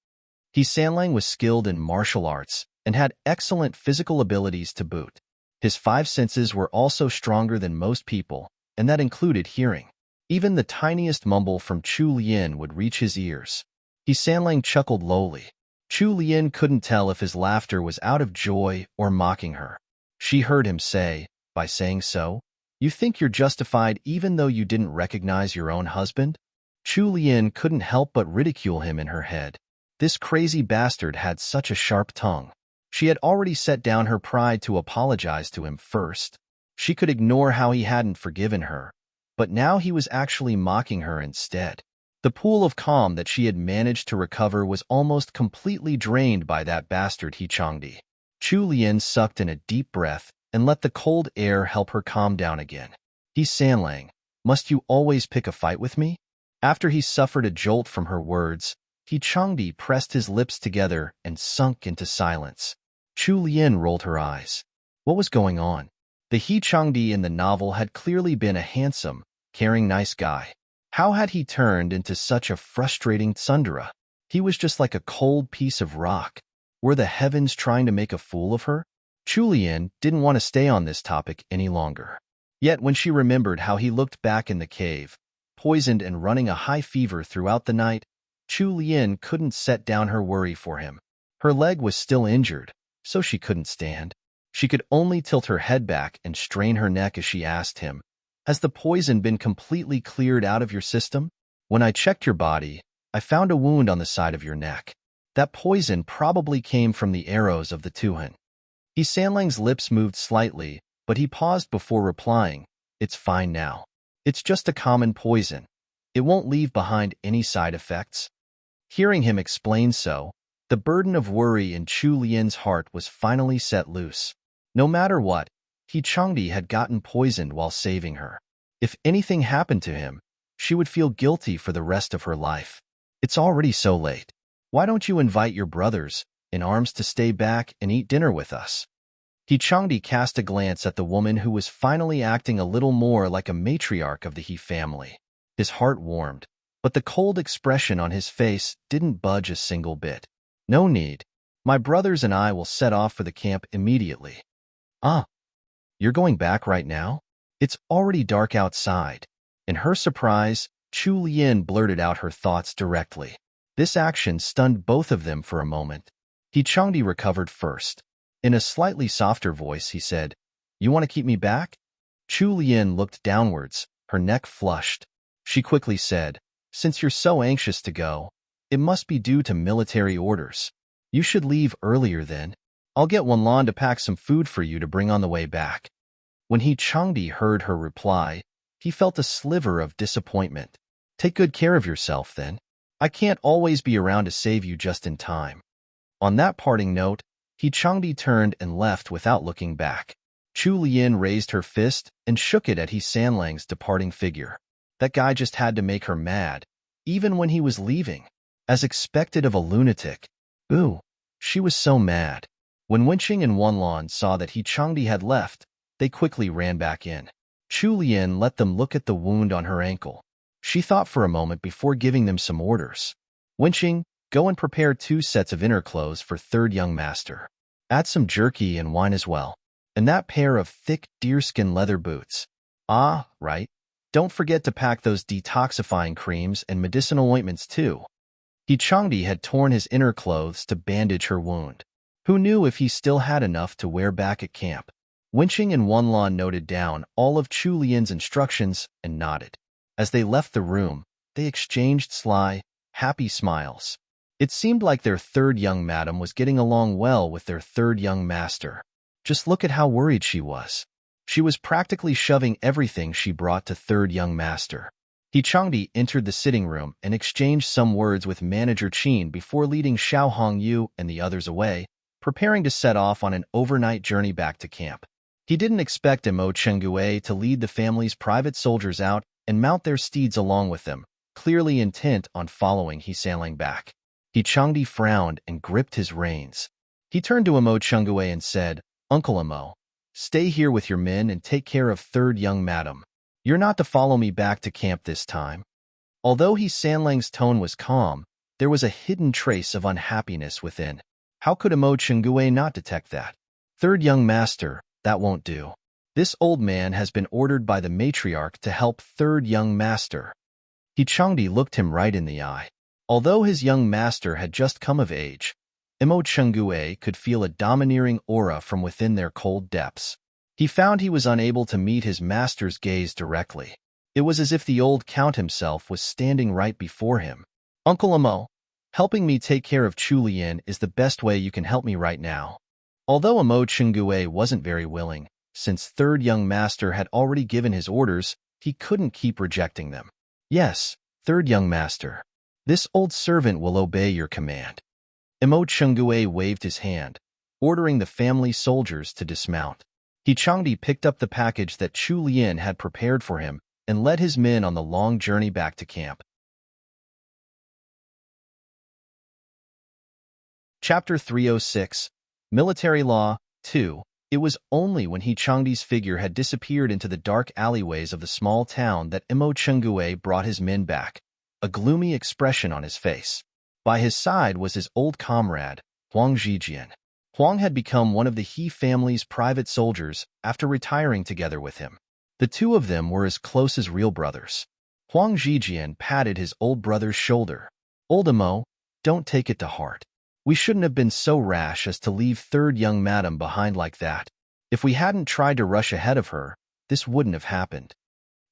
He Sanlang was skilled in martial arts, and had excellent physical abilities to boot. His five senses were also stronger than most people, and that included hearing. Even the tiniest mumble from Chu Lian would reach his ears. Sandlang chuckled lowly. Chu Lian couldn't tell if his laughter was out of joy or mocking her. She heard him say, by saying so, "You think you're justified even though you didn't recognize your own husband?" Chu Lian couldn't help but ridicule him in her head. This crazy bastard had such a sharp tongue. She had already set down her pride to apologize to him first. She could ignore how he hadn't forgiven her, but now he was actually mocking her instead. The pool of calm that she had managed to recover was almost completely drained by that bastard Changdi. Chu Lian sucked in a deep breath and let the cold air help her calm down again. Sandlang, must you always pick a fight with me? After he suffered a jolt from her words, Changdi pressed his lips together and sunk into silence. Chu Lian rolled her eyes. What was going on? The Changdi in the novel had clearly been a handsome, caring nice guy. How had he turned into such a frustrating tsundere? He was just like a cold piece of rock. Were the heavens trying to make a fool of her? Chu Lian didn't want to stay on this topic any longer. Yet when she remembered how he looked back in the cave, poisoned and running a high fever throughout the night, Chu Lian couldn't set down her worry for him. Her leg was still injured, so she couldn't stand. She could only tilt her head back and strain her neck as she asked him, "Has the poison been completely cleared out of your system? When I checked your body, I found a wound on the side of your neck. That poison probably came from the arrows of the Tuhan." Sandlang's lips moved slightly, but he paused before replying, "It's fine now. It's just a common poison. It won't leave behind any side effects." Hearing him explain so, the burden of worry in Chu Lian's heart was finally set loose. No matter what, Changdi had gotten poisoned while saving her. If anything happened to him, she would feel guilty for the rest of her life. "It's already so late. Why don't you invite your brothers in arms to stay back and eat dinner with us?" Changdi cast a glance at the woman who was finally acting a little more like a matriarch of the He family. His heart warmed, but the cold expression on his face didn't budge a single bit. "No need. My brothers and I will set off for the camp immediately." "Ah, you're going back right now? It's already dark outside." In her surprise, Chu Lian blurted out her thoughts directly. This action stunned both of them for a moment. Changdi recovered first. In a slightly softer voice, he said, "You want to keep me back?" Chu Lian looked downwards, her neck flushed. She quickly said, "Since you're so anxious to go, it must be due to military orders. You should leave earlier then. I'll get Wanlan to pack some food for you to bring on the way back." When Changdi heard her reply, he felt a sliver of disappointment. "Take good care of yourself, then. I can't always be around to save you just in time." On that parting note, Changdi turned and left without looking back. Chu Lian raised her fist and shook it at Sandlang's departing figure. That guy just had to make her mad, even when he was leaving. As expected of a lunatic. Ooh, she was so mad. When Wenqing and Wanlan saw that Changdi had left, they quickly ran back in. Chu Lian let them look at the wound on her ankle. She thought for a moment before giving them some orders. "Wenqing, go and prepare 2 sets of inner clothes for third young master. Add some jerky and wine as well. And that pair of thick deerskin leather boots. Ah, right. Don't forget to pack those detoxifying creams and medicinal ointments too." Changdi had torn his inner clothes to bandage her wound. Who knew if he still had enough to wear back at camp? Wenqing and Wanlan noted down all of Chu Lian's instructions and nodded. As they left the room, they exchanged sly, happy smiles. It seemed like their third young madam was getting along well with their third young master. Just look at how worried she was. She was practically shoving everything she brought to third young master. Changdi entered the sitting room and exchanged some words with Manager Qin before leading Xiao Hongyu and the others away, preparing to set off on an overnight journey back to camp. He didn't expect Mo Chengue to lead the family's private soldiers out and mount their steeds along with them, clearly intent on following Sandlang back. Changdi frowned and gripped his reins. He turned to Mo Chengue and said, "Uncle Mo, stay here with your men and take care of third young madam. You're not to follow me back to camp this time." Although Sandlang's tone was calm, there was a hidden trace of unhappiness within. How could Imo Chungue not detect that? Third young master, that won't do. This old man has been ordered by the matriarch to help third young master. He Changdi looked him right in the eye. Although his young master had just come of age, Imo Chungue could feel a domineering aura from within their cold depths. He found he was unable to meet his master's gaze directly. It was as if the old count himself was standing right before him. Uncle Imo, helping me take care of Chulian is the best way you can help me right now. Although Imo Chungue wasn't very willing, since third young master had already given his orders, he couldn't keep rejecting them. Yes, third young master. This old servant will obey your command. Imo Chungue waved his hand, ordering the family soldiers to dismount. He Changdi picked up the package that Chu Lian had prepared for him and led his men on the long journey back to camp. Chapter 306, Military Law 2. It was only when He Changdi's figure had disappeared into the dark alleyways of the small town that Imo Chungue brought his men back, a gloomy expression on his face. By his side was his old comrade, Huang Zhijian. Huang had become one of the He family's private soldiers after retiring together with him. The two of them were as close as real brothers. Huang Zhijian patted his old brother's shoulder. Old Imo, don't take it to heart. We shouldn't have been so rash as to leave third young madam behind like that. If we hadn't tried to rush ahead of her, this wouldn't have happened.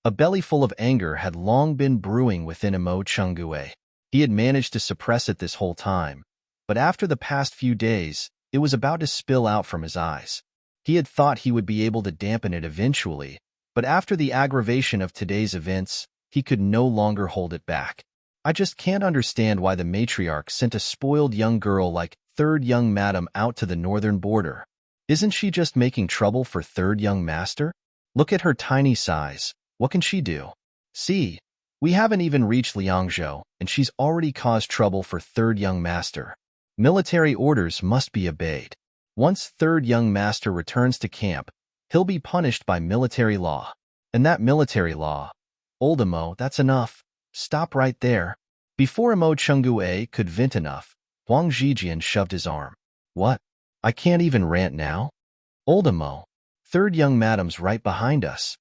A belly full of anger had long been brewing within Imo Chungue. He had managed to suppress it this whole time, but after the past few days, it was about to spill out from his eyes. He had thought he would be able to dampen it eventually, but after the aggravation of today's events, he could no longer hold it back. I just can't understand why the matriarch sent a spoiled young girl like third young madam out to the northern border. Isn't she just making trouble for third young master? Look at her tiny size. What can she do? See, we haven't even reached Liangzhou, and she's already caused trouble for third young master. Military orders must be obeyed. Once third young master returns to camp, he'll be punished by military law. And that military law, old Imo, that's enough. Stop right there. Before Imo Chungue could vent enough, Huang Zhijian shoved his arm. What? I can't even rant now? Old Imo, third young madam's right behind us.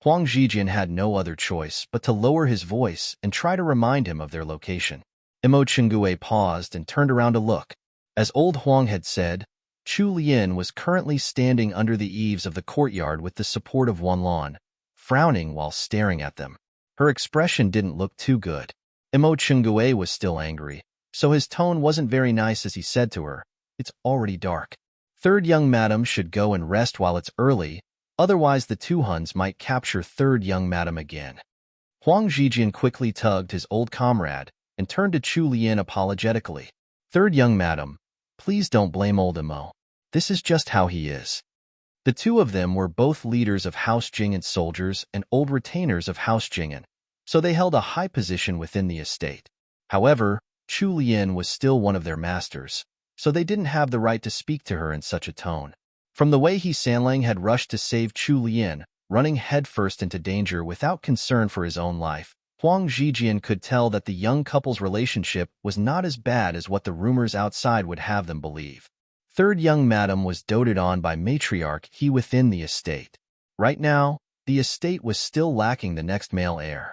Huang Zhijian had no other choice but to lower his voice and try to remind him of their location. Imo Chungue paused and turned around to look. As old Huang had said, Chu Lian was currently standing under the eaves of the courtyard with the support of one lawn, frowning while staring at them. Her expression didn't look too good. Imo Chungue was still angry, so his tone wasn't very nice as he said to her, "It's already dark. Third young madam should go and rest while it's early, otherwise the two Huns might capture third young madam again." Huang Zhijian quickly tugged his old comrade and turned to Chu Lian apologetically. "Third young madam, please don't blame old Imo. This is just how he is." The two of them were both leaders of House Jing'an soldiers and old retainers of House Jing'an, so they held a high position within the estate. However, Chu Lian was still one of their masters, so they didn't have the right to speak to her in such a tone. From the way He Sanlang had rushed to save Chu Lian, running headfirst into danger without concern for his own life, Huang Zhijian could tell that the young couple's relationship was not as bad as what the rumors outside would have them believe. Third young madam was doted on by matriarch He within the estate. Right now, the estate was still lacking the next male heir.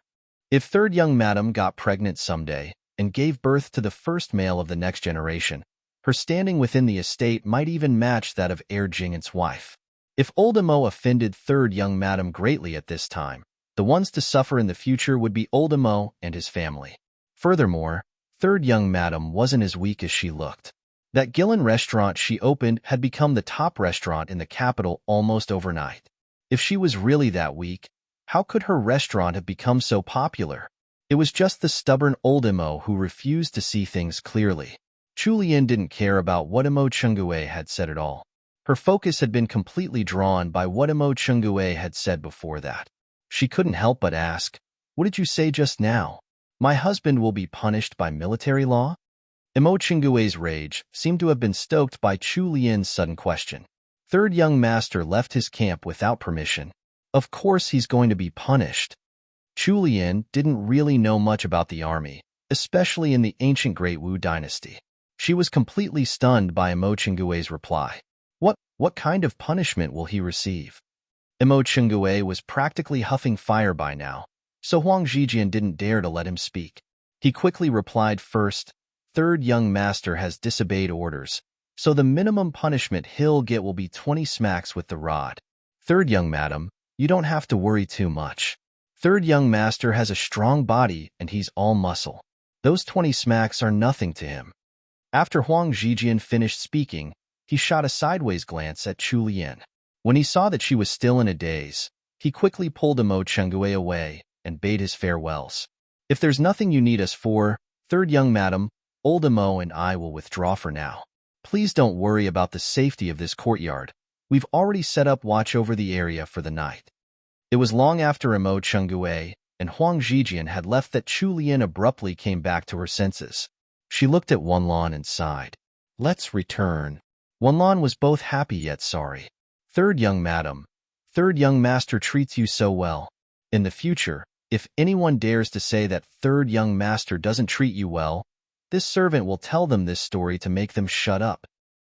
If third young madam got pregnant someday and gave birth to the first male of the next generation, her standing within the estate might even match that of heir Jing'an's wife. If old Imo offended third young madam greatly at this time, the ones to suffer in the future would be old Imo and his family. Furthermore, third young madam wasn't as weak as she looked. That Gillen restaurant she opened had become the top restaurant in the capital almost overnight. If she was really that weak, how could her restaurant have become so popular? It was just the stubborn old Imo who refused to see things clearly. Chu Lian didn't care about what Imo Chungue had said at all. Her focus had been completely drawn by what Imo Chungue had said before that. She couldn't help but ask, "What did you say just now? My husband will be punished by military law?" Imo Chungue's rage seemed to have been stoked by Chu Lian's sudden question. Third young master left his camp without permission. Of course he's going to be punished. Chu Lian didn't really know much about the army, especially in the ancient Great Wu dynasty. She was completely stunned by Imo Chingue's reply. What kind of punishment will he receive? Imo Chingue was practically huffing fire by now, so Huang Zhijian didn't dare to let him speak. He quickly replied first, "Third young master has disobeyed orders, so the minimum punishment he'll get will be 20 smacks with the rod. Third young madam, you don't have to worry too much. Third young master has a strong body and he's all muscle. Those 20 smacks are nothing to him." After Huang Zhijian finished speaking, he shot a sideways glance at Chu Lian. When he saw that she was still in a daze, he quickly pulled Imo Chingue away and bade his farewells. "If there's nothing you need us for, third young madam, old Imo and I will withdraw for now. Please don't worry about the safety of this courtyard. We've already set up watch over the area for the night." It was long after Imo Chingue and Huang Zhijian had left that Chu Lian abruptly came back to her senses. She looked at Wanlan and sighed. "Let's return." Wanlan was both happy yet sorry. "Third young madam, third young master treats you so well. In the future, if anyone dares to say that third young master doesn't treat you well, this servant will tell them this story to make them shut up."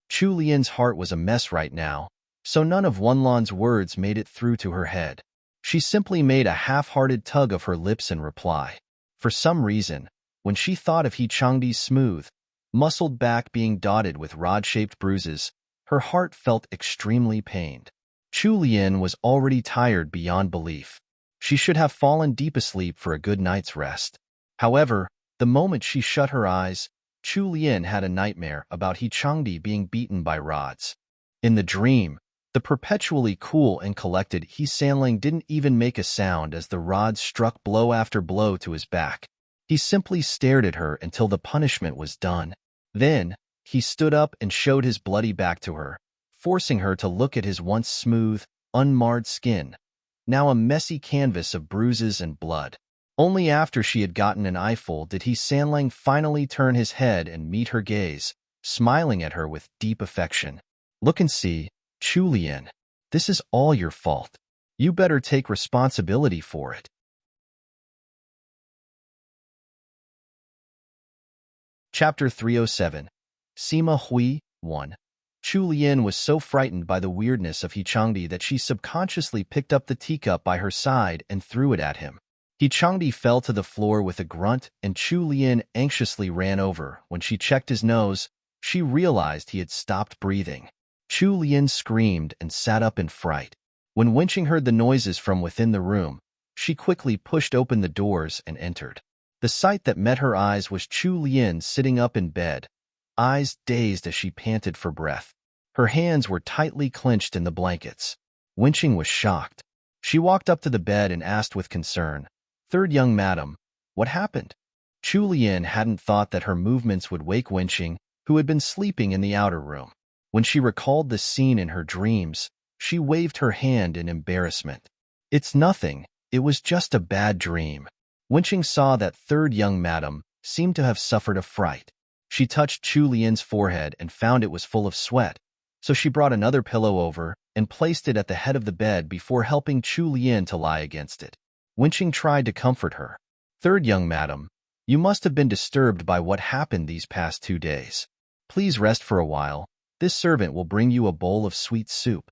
Chu Lian's heart was a mess right now, so none of Wanlan's words made it through to her head. She simply made a half-hearted tug of her lips in reply. For some reason, when she thought of He Changdi's smooth, muscled back being dotted with rod-shaped bruises, her heart felt extremely pained. Chu Lian was already tired beyond belief. She should have fallen deep asleep for a good night's rest. However, the moment she shut her eyes, Chu Lian had a nightmare about He Changdi being beaten by rods. In the dream, the perpetually cool and collected He Sanling didn't even make a sound as the rods struck blow after blow to his back. He simply stared at her until the punishment was done. Then, he stood up and showed his bloody back to her, forcing her to look at his once smooth, unmarred skin, now a messy canvas of bruises and blood. Only after she had gotten an eyeful did He Sanling finally turn his head and meet her gaze, smiling at her with deep affection. "Look and see, Chu Lian, this is all your fault. You better take responsibility for it." Chapter 307. Sima Hui 1. Chu Lian was so frightened by the weirdness of He Changdi that she subconsciously picked up the teacup by her side and threw it at him. He Changdi fell to the floor with a grunt, and Chu Lian anxiously ran over. When she checked his nose, she realized he had stopped breathing. Chu Lian screamed and sat up in fright. When Wenqing heard the noises from within the room, she quickly pushed open the doors and entered. The sight that met her eyes was Chu Lian sitting up in bed, eyes dazed as she panted for breath. Her hands were tightly clenched in the blankets. Wenqing was shocked. She walked up to the bed and asked with concern, "Third young madam, what happened?" Chu Lian hadn't thought that her movements would wake Wenqing, who had been sleeping in the outer room. When she recalled the scene in her dreams, she waved her hand in embarrassment. "It's nothing, it was just a bad dream." Wenqing saw that third young madam seemed to have suffered a fright. She touched Chu Lian's forehead and found it was full of sweat, so she brought another pillow over and placed it at the head of the bed before helping Chu Lian to lie against it. Wenqing tried to comfort her. "Third young madam, you must have been disturbed by what happened these past 2 days. Please rest for a while. This servant will bring you a bowl of sweet soup."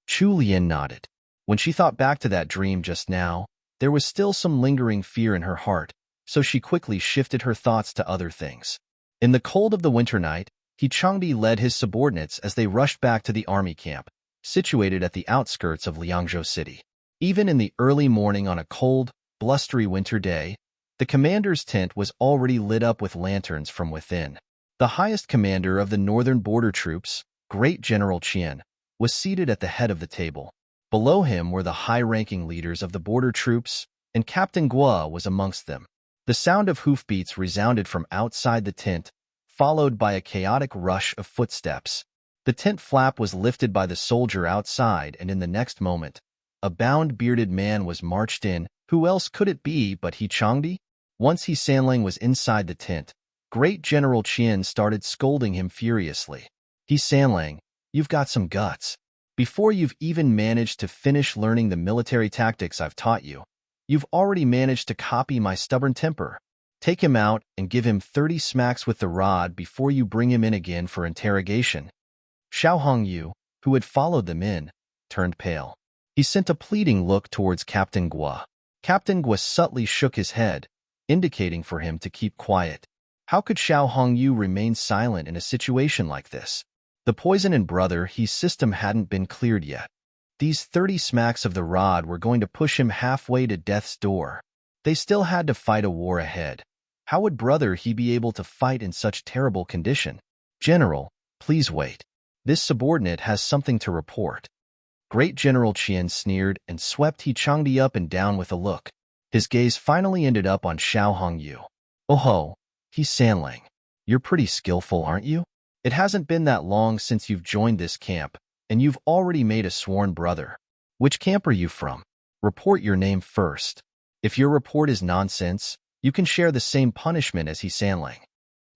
Chu Lian nodded. When she thought back to that dream just now, there was still some lingering fear in her heart, so she quickly shifted her thoughts to other things. In the cold of the winter night, He Changdi led his subordinates as they rushed back to the army camp, situated at the outskirts of Liangzhou City. Even in the early morning on a cold, blustery winter day, the commander's tent was already lit up with lanterns from within. The highest commander of the northern border troops, Great General Qian, was seated at the head of the table. Below him were the high-ranking leaders of the border troops, and Captain Guo was amongst them. The sound of hoofbeats resounded from outside the tent, followed by a chaotic rush of footsteps. The tent flap was lifted by the soldier outside, and in the next moment, a bound-bearded man was marched in. Who else could it be but He Changdi? Once He Sanling was inside the tent, Great General Qian started scolding him furiously. "He Sanling, you've got some guts. Before you've even managed to finish learning the military tactics I've taught you, you've already managed to copy my stubborn temper. Take him out and give him 30 smacks with the rod before you bring him in again for interrogation. Xiao Hongyu, who had followed them in, turned pale. He sent a pleading look towards Captain Gua. Captain Gua subtly shook his head, indicating for him to keep quiet. How could Xiao Hongyu remain silent in a situation like this? The poison in Brother He's system hadn't been cleared yet. These 30 smacks of the rod were going to push him halfway to death's door. They still had to fight a war ahead. How would Brother He be able to fight in such terrible condition? General, please wait. This subordinate has something to report. Great General Qian sneered and swept He Changdi up and down with a look. His gaze finally ended up on Xiao Hongyu. Oh ho, He Sanlang. You're pretty skillful, aren't you? It hasn't been that long since you've joined this camp, and you've already made a sworn brother. Which camp are you from? Report your name first. If your report is nonsense, you can share the same punishment as He Sanlang.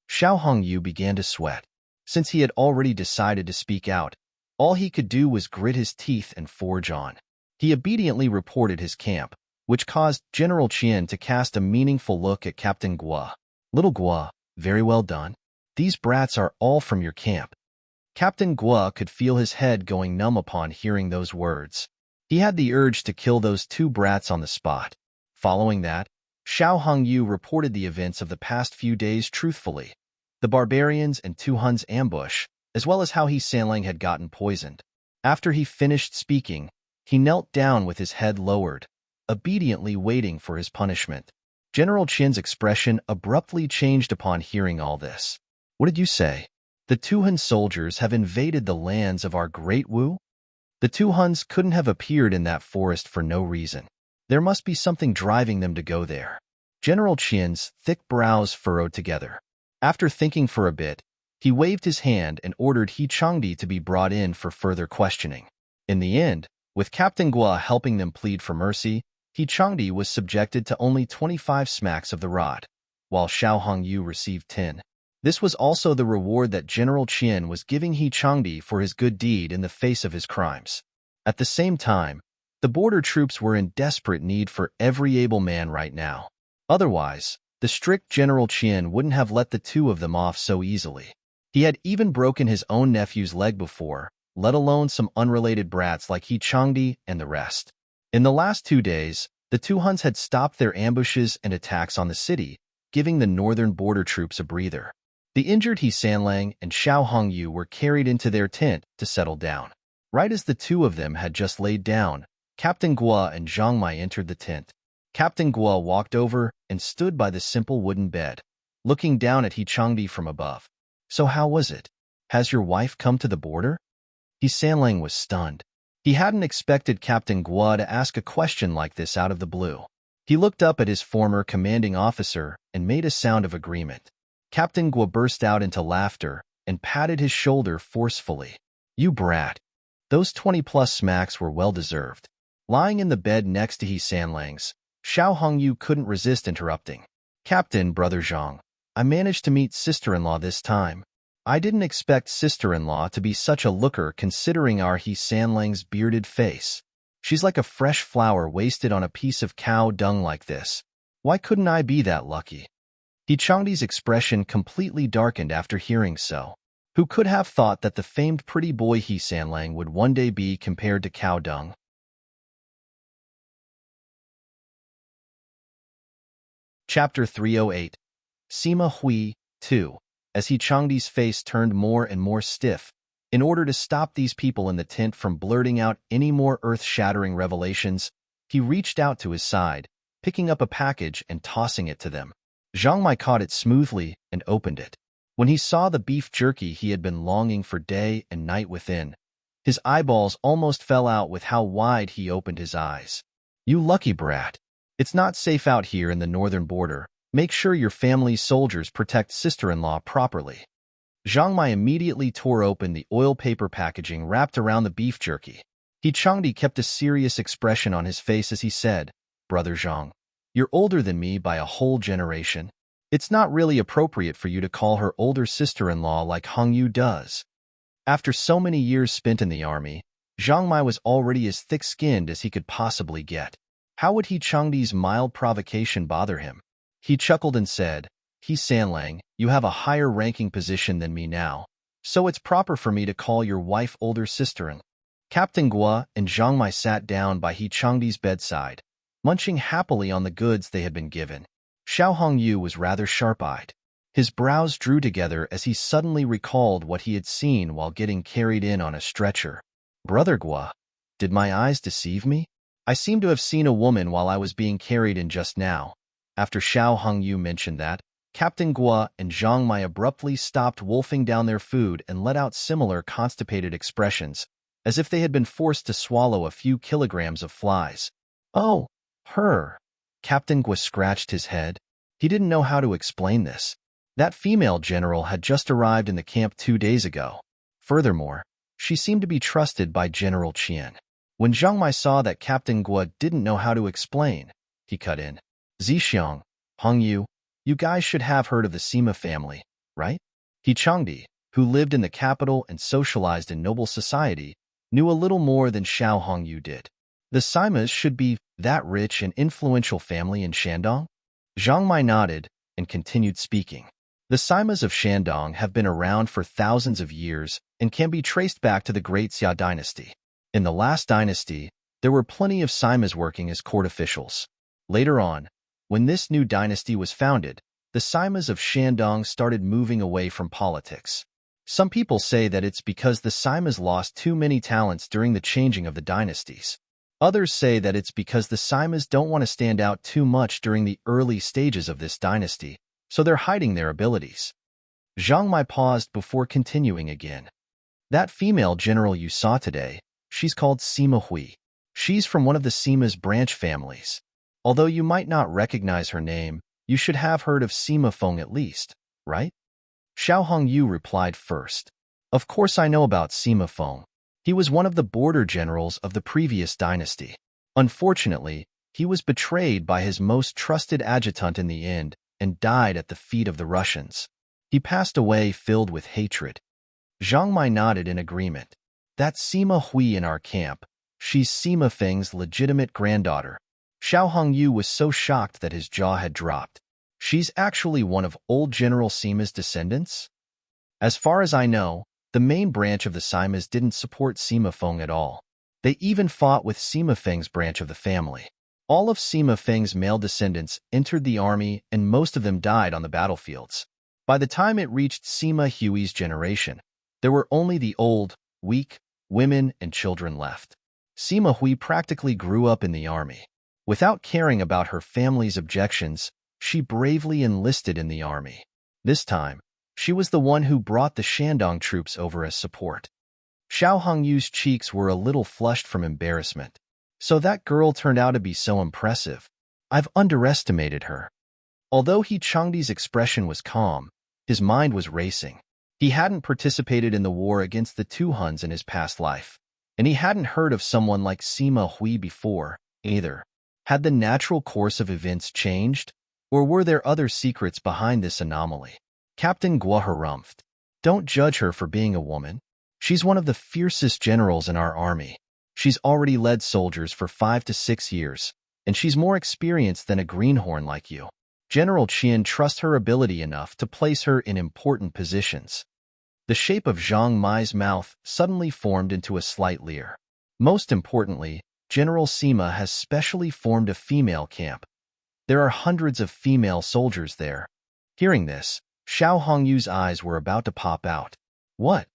Xiao Hongyu began to sweat. Since he had already decided to speak out, all he could do was grit his teeth and forge on. He obediently reported his camp, which caused General Qian to cast a meaningful look at Captain Gua. Little Gua, very well done. These brats are all from your camp. Captain Gua could feel his head going numb upon hearing those words. He had the urge to kill those two brats on the spot. Following that, Xiao Hongyu reported the events of the past few days truthfully. The barbarians and Tu Hun's ambush, as well as how He Sanlang had gotten poisoned. After he finished speaking, he knelt down with his head lowered, obediently waiting for his punishment. General Qian's expression abruptly changed upon hearing all this. What did you say? The Tu Hun soldiers have invaded the lands of our Great Wu? The Tu Huns couldn't have appeared in that forest for no reason. There must be something driving them to go there. General Qian's thick brows furrowed together. After thinking for a bit, he waved his hand and ordered He Changdi to be brought in for further questioning. In the end, with Captain Gua helping them plead for mercy, He Changdi was subjected to only 25 smacks of the rod, while Xiao Hongyu received 10. This was also the reward that General Qian was giving He Changdi for his good deed in the face of his crimes. At the same time, the border troops were in desperate need for every able man right now. Otherwise, the strict General Qian wouldn't have let the two of them off so easily. He had even broken his own nephew's leg before, let alone some unrelated brats like He Changdi and the rest. In the last 2 days, the Tu Huns had stopped their ambushes and attacks on the city, giving the northern border troops a breather. The injured He Sanlang and Xiao Hongyu were carried into their tent to settle down. Right as the two of them had just laid down, Captain Gua and Zhang Mai entered the tent. Captain Gua walked over and stood by the simple wooden bed, looking down at He Changdi from above. So how was it? Has your wife come to the border? He Sanlang was stunned. He hadn't expected Captain Gua to ask a question like this out of the blue. He looked up at his former commanding officer and made a sound of agreement. Captain Gua burst out into laughter and patted his shoulder forcefully. You brat. Those 20-plus smacks were well-deserved. Lying in the bed next to He Sanlang's, Xiao Hongyu couldn't resist interrupting. Captain, Brother Zhang, I managed to meet sister-in-law this time. I didn't expect sister-in-law to be such a looker considering our He Sanlang's bearded face. She's like a fresh flower wasted on a piece of cow dung like this. Why couldn't I be that lucky? He Changdi's expression completely darkened after hearing so. Who could have thought that the famed pretty boy He Sanlang would one day be compared to cow dung? Chapter 308. Sima Hui, 2. As He Changdi's face turned more and more stiff, in order to stop these people in the tent from blurting out any more earth-shattering revelations, he reached out to his side, picking up a package and tossing it to them. Zhang Mai caught it smoothly and opened it. When he saw the beef jerky he had been longing for day and night within, his eyeballs almost fell out with how wide he opened his eyes. You lucky brat. It's not safe out here in the northern border. Make sure your family's soldiers protect sister-in-law properly. Zhang Mai immediately tore open the oil paper packaging wrapped around the beef jerky. He Changdi kept a serious expression on his face as he said, Brother Zhang, you're older than me by a whole generation. It's not really appropriate for you to call her older sister-in-law like Hongyu does. After so many years spent in the army, Zhang Mai was already as thick-skinned as he could possibly get. How would He Changdi's mild provocation bother him? He chuckled and said, "He Sanlang, you have a higher ranking position than me now, so it's proper for me to call your wife older sister." Captain Gua and Zhang Mai sat down by He Changdi's bedside, munching happily on the goods they had been given. Xiao Hongyu was rather sharp-eyed. His brows drew together as he suddenly recalled what he had seen while getting carried in on a stretcher. "Brother Gua, did my eyes deceive me? I seem to have seen a woman while I was being carried in just now." After Xiao Hongyu mentioned that, Captain Gua and Zhang Mai abruptly stopped wolfing down their food and let out similar constipated expressions, as if they had been forced to swallow a few kilograms of flies. "Oh, her." Captain Gua scratched his head. He didn't know how to explain this. That female general had just arrived in the camp 2 days ago. Furthermore, she seemed to be trusted by General Qian. When Zhang Mai saw that Captain Gua didn't know how to explain, he cut in. "Zixiang, Hongyu, you guys should have heard of the Sima family, right?" He Changdi, who lived in the capital and socialized in noble society, knew a little more than Xiao Hongyu did. The Simas should be that rich and influential family in Shandong? Zhang Mai nodded and continued speaking. The Simas of Shandong have been around for thousands of years and can be traced back to the Great Xia dynasty. In the last dynasty, there were plenty of Simas working as court officials. Later on, when this new dynasty was founded, the Simas of Shandong started moving away from politics. Some people say that it's because the Simas lost too many talents during the changing of the dynasties. Others say that it's because the Simas don't want to stand out too much during the early stages of this dynasty, so they're hiding their abilities. Zhang Mai paused before continuing again. "That female general you saw today, she's called Sima Hui. She's from one of the Sima's branch families. Although you might not recognize her name, you should have heard of Sima Feng at least, right?" Xiao Hongyu replied first. "Of course I know about Sima Feng. He was one of the border generals of the previous dynasty. Unfortunately, he was betrayed by his most trusted adjutant in the end and died at the feet of the Russians. He passed away filled with hatred." Zhang Mai nodded in agreement. "That's Sima Hui in our camp. She's Sima Feng's legitimate granddaughter." Xiao Hongyu was so shocked that his jaw had dropped. "She's actually one of old General Sima's descendants?" "As far as I know, the main branch of the Simas didn't support Sima Feng at all. They even fought with Sima Feng's branch of the family. All of Sima Feng's male descendants entered the army and most of them died on the battlefields. By the time it reached Sima Hui's generation, there were only the old, weak, women and children left. Sima Hui practically grew up in the army. Without caring about her family's objections, she bravely enlisted in the army. This time, she was the one who brought the Shandong troops over as support." Xiao Hongyu's cheeks were a little flushed from embarrassment. "So that girl turned out to be so impressive. I've underestimated her." Although He Changdi's expression was calm, his mind was racing. He hadn't participated in the war against the two Huns in his past life, and he hadn't heard of someone like Sima Hui before, either. Had the natural course of events changed, or were there other secrets behind this anomaly? Captain Gua harumphed. "Don't judge her for being a woman. She's one of the fiercest generals in our army. She's already led soldiers for 5 to 6 years, and she's more experienced than a greenhorn like you. General Qian trusts her ability enough to place her in important positions." The shape of Zhang Mai's mouth suddenly formed into a slight leer. "Most importantly, General Sima has specially formed a female camp. There are hundreds of female soldiers there." Hearing this, Xiao Hongyu's eyes were about to pop out. "What?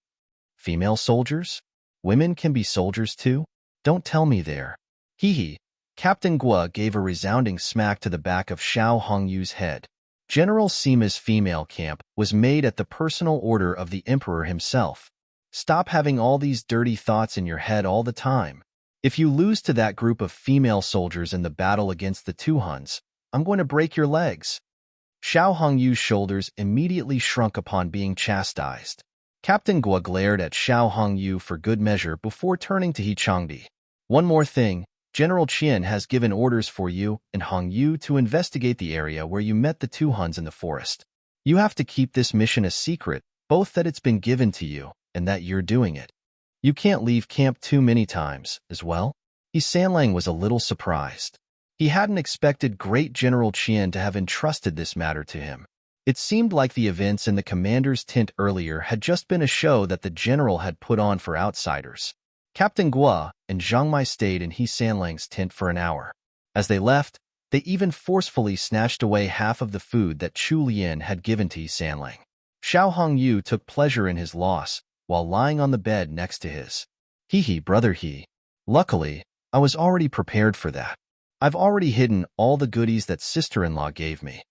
Female soldiers? Women can be soldiers too? Don't tell me there." Hee. Captain Gua gave a resounding smack to the back of Xiao Hongyu's head. "General Sima's female camp was made at the personal order of the emperor himself. Stop having all these dirty thoughts in your head all the time. If you lose to that group of female soldiers in the battle against the two Huns, I'm going to break your legs." Xiao Hongyu's shoulders immediately shrunk upon being chastised. Captain Gua glared at Xiao Hongyu for good measure before turning to He Changdi. "One more thing. General Qian has given orders for you and Hongyu to investigate the area where you met the two Huns in the forest. You have to keep this mission a secret, both that it's been given to you and that you're doing it. You can't leave camp too many times, as well." He Sanlang was a little surprised. He hadn't expected Great General Qian to have entrusted this matter to him. It seemed like the events in the commander's tent earlier had just been a show that the general had put on for outsiders. Captain Guo and Zhang Mai stayed in He Sanlang's tent for an hour. As they left, they even forcefully snatched away half of the food that Chu Lian had given to He Sanlang. Xiao Hongyu took pleasure in his loss while lying on the bed next to his. He, brother he. Luckily, I was already prepared for that. I've already hidden all the goodies that sister-in-law gave me.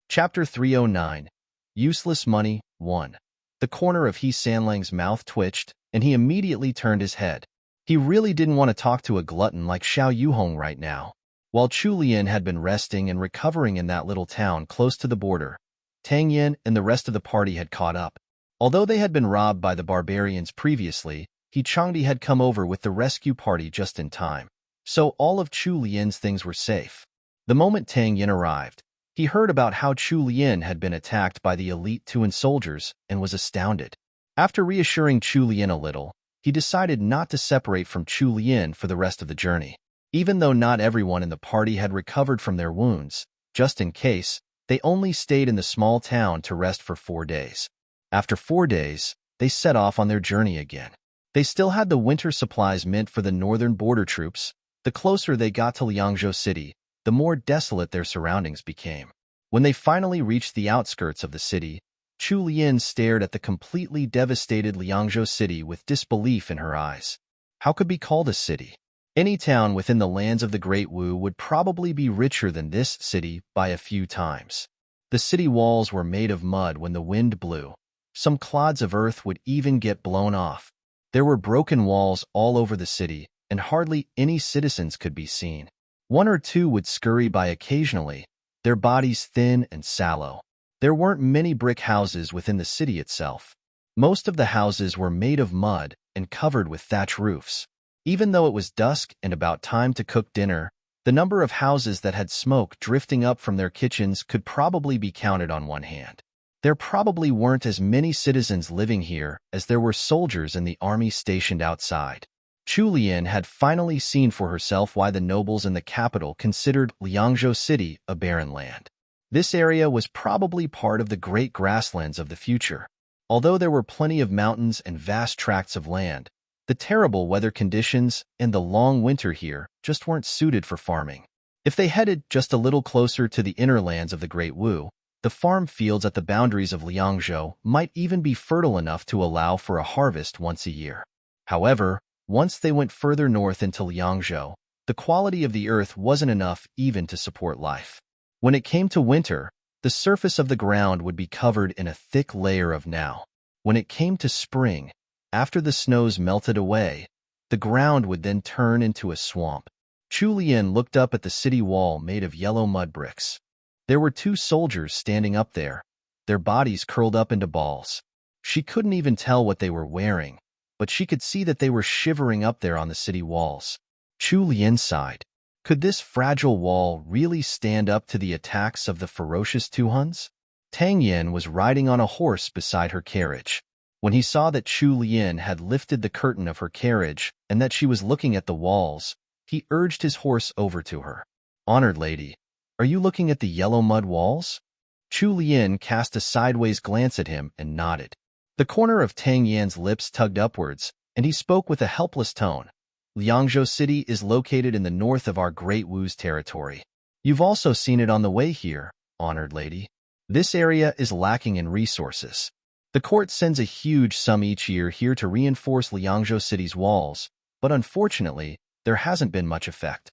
Chapter 309. Useless Money 1. The corner of He Sanlang's mouth twitched, and he immediately turned his head. He really didn't want to talk to a glutton like Xiao Yuhong right now. While Chu Lian had been resting and recovering in that little town close to the border, Tang Yin and the rest of the party had caught up. Although they had been robbed by the barbarians previously, He Changdi had come over with the rescue party just in time, so all of Chu Lian's things were safe. The moment Tang Yin arrived, he heard about how Chu Lian had been attacked by the elite Tuan soldiers and was astounded. After reassuring Chu Lian a little, he decided not to separate from Chu Lian for the rest of the journey. Even though not everyone in the party had recovered from their wounds, just in case, they only stayed in the small town to rest for 4 days. After 4 days, they set off on their journey again. They still had the winter supplies meant for the northern border troops. The closer they got to Liangzhou City, the more desolate their surroundings became. When they finally reached the outskirts of the city, Chu Lian stared at the completely devastated Liangzhou City with disbelief in her eyes. How could be called a city? Any town within the lands of the Great Wu would probably be richer than this city by a few times. The city walls were made of mud when the wind blew. Some clods of earth would even get blown off. There were broken walls all over the city, and hardly any citizens could be seen. 1 or 2 would scurry by occasionally, their bodies thin and sallow. There weren't many brick houses within the city itself. Most of the houses were made of mud and covered with thatch roofs. Even though it was dusk and about time to cook dinner, the number of houses that had smoke drifting up from their kitchens could probably be counted on one hand. There probably weren't as many citizens living here as there were soldiers in the army stationed outside. Chu Lian had finally seen for herself why the nobles in the capital considered Liangzhou City a barren land. This area was probably part of the great grasslands of the future. Although there were plenty of mountains and vast tracts of land, the terrible weather conditions and the long winter here just weren't suited for farming. If they headed just a little closer to the inner lands of the Great Wu, the farm fields at the boundaries of Liangzhou might even be fertile enough to allow for a harvest once a year. However, once they went further north into Liangzhou, the quality of the earth wasn't enough even to support life. When it came to winter, the surface of the ground would be covered in a thick layer of snow. When it came to spring, after the snows melted away, the ground would then turn into a swamp. Chu Lian looked up at the city wall made of yellow mud bricks. There were 2 soldiers standing up there, their bodies curled up into balls. She couldn't even tell what they were wearing, but she could see that they were shivering up there on the city walls. Chu Lian sighed. Could this fragile wall really stand up to the attacks of the ferocious Tuhuns? Tang Yin was riding on a horse beside her carriage. When he saw that Chu Lian had lifted the curtain of her carriage and that she was looking at the walls, he urged his horse over to her. "Honored lady, are you looking at the yellow mud walls?" Chu Lian cast a sideways glance at him and nodded. The corner of Tang Yan's lips tugged upwards, and he spoke with a helpless tone. "Liangzhou City is located in the north of our Great Wu's territory. You've also seen it on the way here, honored lady. This area is lacking in resources. The court sends a huge sum each year here to reinforce Liangzhou City's walls, but unfortunately, there hasn't been much effect."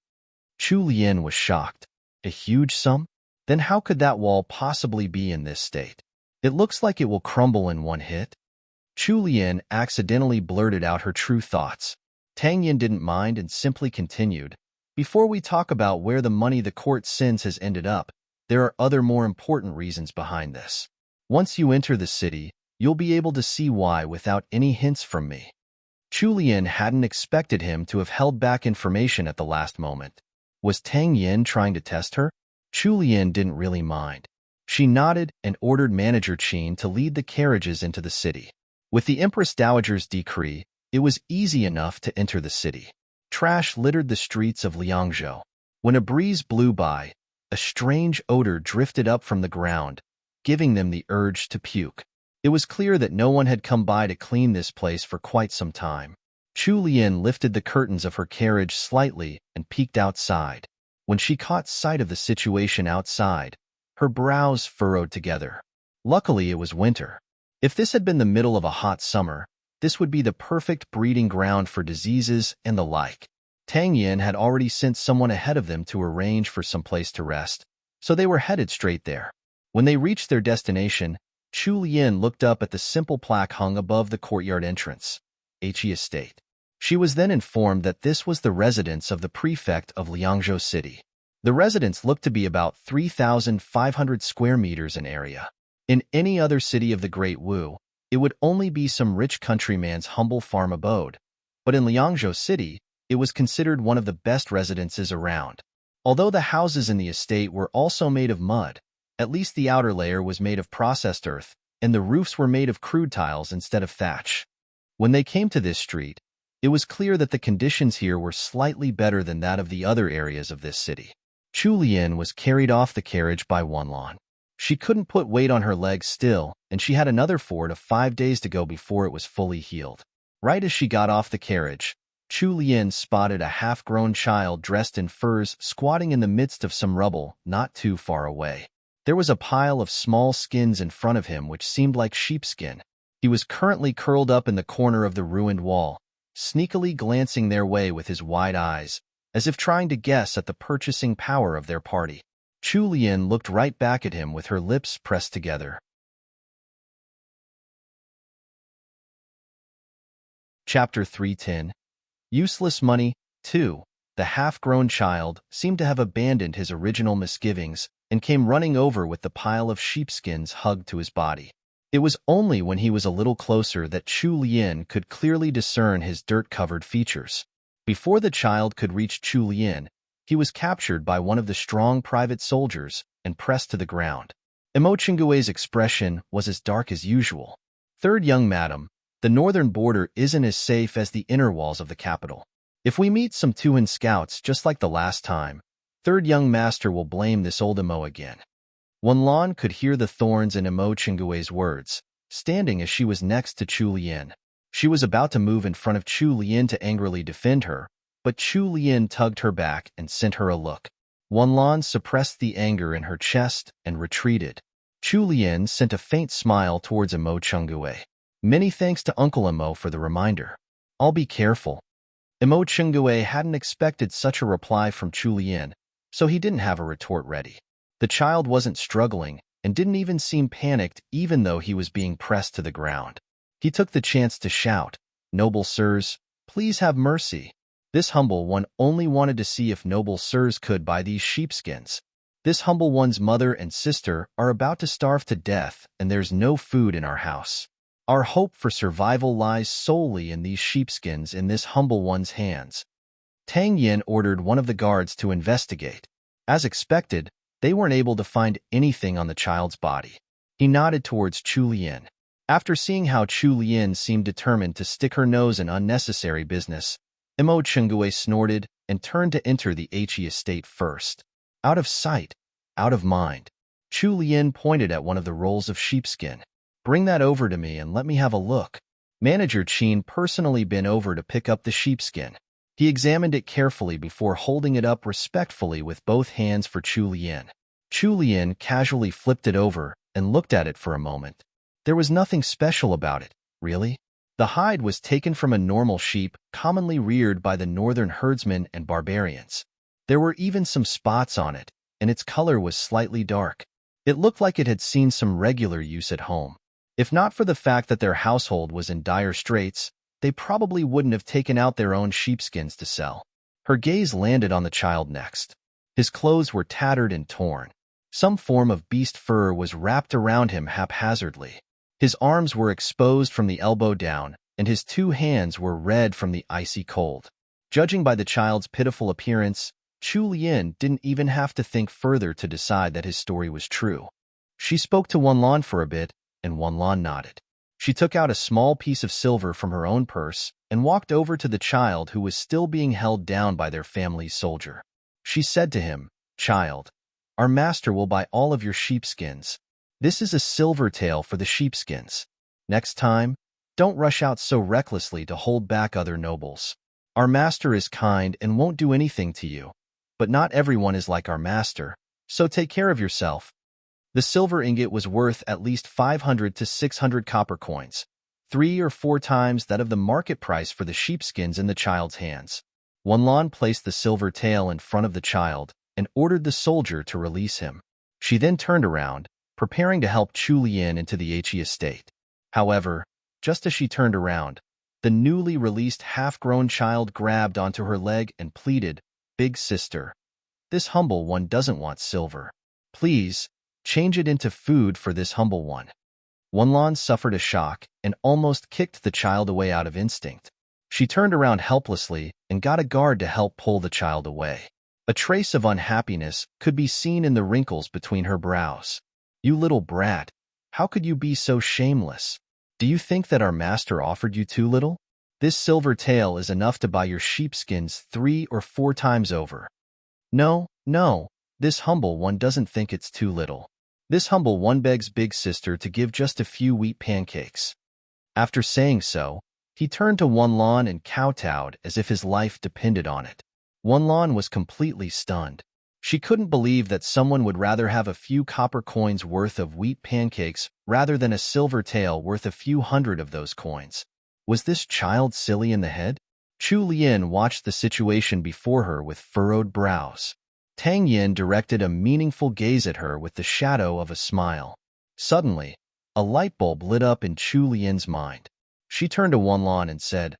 Chu Lian was shocked. A huge sum? Then how could that wall possibly be in this state? It looks like it will crumble in one hit. Chu Lian accidentally blurted out her true thoughts. Tang Yin didn't mind and simply continued. "Before we talk about where the money the court sends has ended up, there are other more important reasons behind this. Once you enter the city, you'll be able to see why without any hints from me." Chu Lian hadn't expected him to have held back information at the last moment. Was Tang Yin trying to test her? Chu Lian didn't really mind. She nodded and ordered Manager Qin to lead the carriages into the city. With the Empress Dowager's decree, It was easy enough to enter the city. Trash littered the streets of Liangzhou. When a breeze blew by, a strange odor drifted up from the ground, giving them the urge to puke. It was clear that no one had come by to clean this place for quite some time. Chu Lian lifted the curtains of her carriage slightly and peeked outside. When she caught sight of the situation outside, her brows furrowed together. Luckily, it was winter. If this had been the middle of a hot summer, this would be the perfect breeding ground for diseases and the like. Tang Yin had already sent someone ahead of them to arrange for some place to rest, so they were headed straight there. When they reached their destination, Chu Lian looked up at the simple plaque hung above the courtyard entrance, He Estate. She was then informed that this was the residence of the prefect of Liangzhou City. The residence looked to be about 3,500 square meters in area. In any other city of the Great Wu, it would only be some rich countryman's humble farm abode, but in Liangzhou City, it was considered one of the best residences around. Although the houses in the estate were also made of mud, at least the outer layer was made of processed earth, and the roofs were made of crude tiles instead of thatch. When they came to this street, it was clear that the conditions here were slightly better than that of the other areas of this city. Chu Lian was carried off the carriage by Wanlan. She couldn't put weight on her legs still, and she had another 4 to 5 days to go before it was fully healed. Right as she got off the carriage, Chu Lian spotted a half-grown child dressed in furs squatting in the midst of some rubble not too far away. There was a pile of small skins in front of him which seemed like sheepskin. He was currently curled up in the corner of the ruined wall, sneakily glancing their way with his wide eyes, as if trying to guess at the purchasing power of their party. Chu Lian looked right back at him with her lips pressed together. Chapter 310. Useless Money 2. The half-grown child seemed to have abandoned his original misgivings and came running over with the pile of sheepskins hugged to his body. It was only when he was a little closer that Chu Lian could clearly discern his dirt-covered features. Before the child could reach Chu Lian, he was captured by one of the strong private soldiers and pressed to the ground. Imo Chingue's expression was as dark as usual. Third young madam, the northern border isn't as safe as the inner walls of the capital. If we meet some Tuhan scouts just like the last time, third young master will blame this old Imo again. Wanlan could hear the thorns in Imo Chingue's words, standing as she was next to Chu Lian. She was about to move in front of Chu Lian to angrily defend her, but Chu Lian tugged her back and sent her a look. Wanlan suppressed the anger in her chest and retreated. Chu Lian sent a faint smile towards Imo Chingue. Many thanks to Uncle Imo for the reminder. I'll be careful. Imo Chingue hadn't expected such a reply from Chu Lian, so he didn't have a retort ready. The child wasn't struggling and didn't even seem panicked even though he was being pressed to the ground. He took the chance to shout, "Noble sirs, please have mercy." This humble one only wanted to see if noble sirs could buy these sheepskins. This humble one's mother and sister are about to starve to death and there's no food in our house. Our hope for survival lies solely in these sheepskins in this humble one's hands. Tang Yin ordered one of the guards to investigate. As expected, they weren't able to find anything on the child's body. He nodded towards Chu Lian. After seeing how Chu Lian seemed determined to stick her nose in unnecessary business, Imo Chingue snorted and turned to enter the He estate first. Out of sight, out of mind. Chu Lian pointed at one of the rolls of sheepskin. "Bring that over to me and let me have a look." Manager Qin personally bent over to pick up the sheepskin. He examined it carefully before holding it up respectfully with both hands for Chu Lian. Chu Lian casually flipped it over and looked at it for a moment. There was nothing special about it, really. The hide was taken from a normal sheep commonly reared by the northern herdsmen and barbarians. There were even some spots on it, and its color was slightly dark. It looked like it had seen some regular use at home. If not for the fact that their household was in dire straits, they probably wouldn't have taken out their own sheepskins to sell. Her gaze landed on the child next. His clothes were tattered and torn. Some form of beast fur was wrapped around him haphazardly. His arms were exposed from the elbow down, and his 2 hands were red from the icy cold. Judging by the child's pitiful appearance, Chu Lian didn't even have to think further to decide that his story was true. She spoke to Wanlan for a bit, and Wanlan nodded. She took out a small piece of silver from her own purse and walked over to the child who was still being held down by their family's soldier. She said to him, "Child, our master will buy all of your sheepskins. This is a silver tael for the sheepskins. Next time, don't rush out so recklessly to hold back other nobles. Our master is kind and won't do anything to you, but not everyone is like our master, so take care of yourself." The silver ingot was worth at least 500 to 600 copper coins, 3 or 4 times that of the market price for the sheepskins in the child's hands. Wanlan placed the silver tael in front of the child and ordered the soldier to release him. She then turned around, preparing to help Chu Lian into the He estate. However, just as she turned around, the newly released half-grown child grabbed onto her leg and pleaded, "Big sister, this humble one doesn't want silver. Please, change it into food for this humble one." Wanlan suffered a shock and almost kicked the child away out of instinct. She turned around helplessly and got a guard to help pull the child away. A trace of unhappiness could be seen in the wrinkles between her brows. "You little brat, how could you be so shameless? Do you think that our master offered you too little? This silver tael is enough to buy your sheepskins 3 or 4 times over." No, this humble one doesn't think it's too little. This humble one begs big sister to give just a few wheat pancakes. After saying so, he turned to Wanlan and kowtowed as if his life depended on it. Wanlan was completely stunned. She couldn't believe that someone would rather have a few copper coins worth of wheat pancakes rather than a silver tael worth a few hundred of those coins. Was this child silly in the head? Chu Lian watched the situation before her with furrowed brows. Tang Yin directed a meaningful gaze at her with the shadow of a smile. Suddenly, a light bulb lit up in Chu Lian's mind. She turned to Wanlan and said,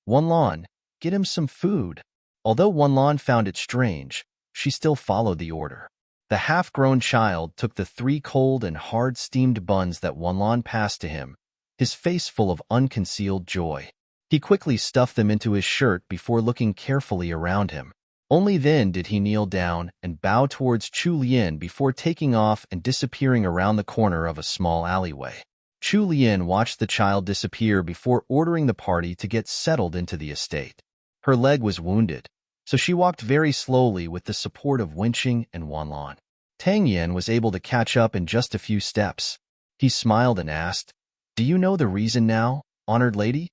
"Wanlan, get him some food." Although Wanlan found it strange, she still followed the order. The half-grown child took the 3 cold and hard steamed buns that Wanlan passed to him, his face full of unconcealed joy. He quickly stuffed them into his shirt before looking carefully around him. Only then did he kneel down and bow towards Chu Lian before taking off and disappearing around the corner of a small alleyway. Chu Lian watched the child disappear before ordering the party to get settled into the estate. Her leg was wounded, so she walked very slowly with the support of Wenqing and Wanlan. Tang Yin was able to catch up in just a few steps. He smiled and asked, "Do you know the reason now, honored lady?"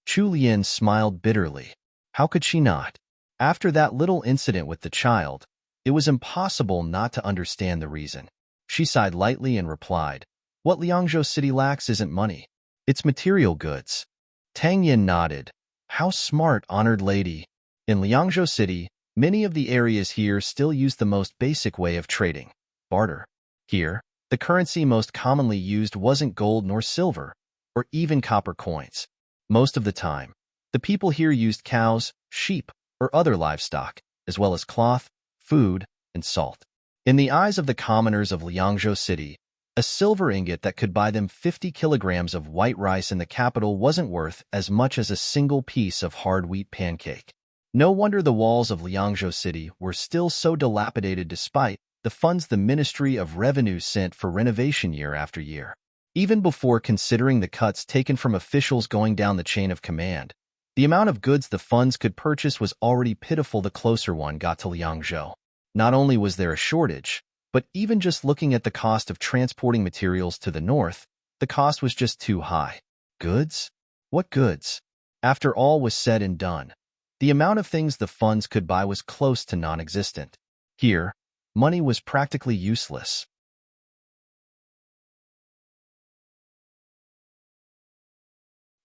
Chu Lian smiled bitterly. How could she not? After that little incident with the child, it was impossible not to understand the reason. She sighed lightly and replied, "What Liangzhou City lacks isn't money. It's material goods." Tang Yin nodded. How smart, honored lady. In Liangzhou City, many of the areas here still use the most basic way of trading, barter. Here, the currency most commonly used wasn't gold nor silver, or even copper coins. Most of the time, the people here used cows, sheep, or other livestock, as well as cloth, food, and salt. In the eyes of the commoners of Liangzhou City, a silver ingot that could buy them 50 kilograms of white rice in the capital wasn't worth as much as a single piece of hard wheat pancake. No wonder the walls of Liangzhou City were still so dilapidated despite the funds the Ministry of Revenue sent for renovation year after year. Even before considering the cuts taken from officials going down the chain of command, the amount of goods the funds could purchase was already pitiful the closer one got to Liangzhou. Not only was there a shortage, but even just looking at the cost of transporting materials to the north, the cost was just too high. Goods? What goods? After all was said and done, the amount of things the funds could buy was close to non-existent. Here, money was practically useless.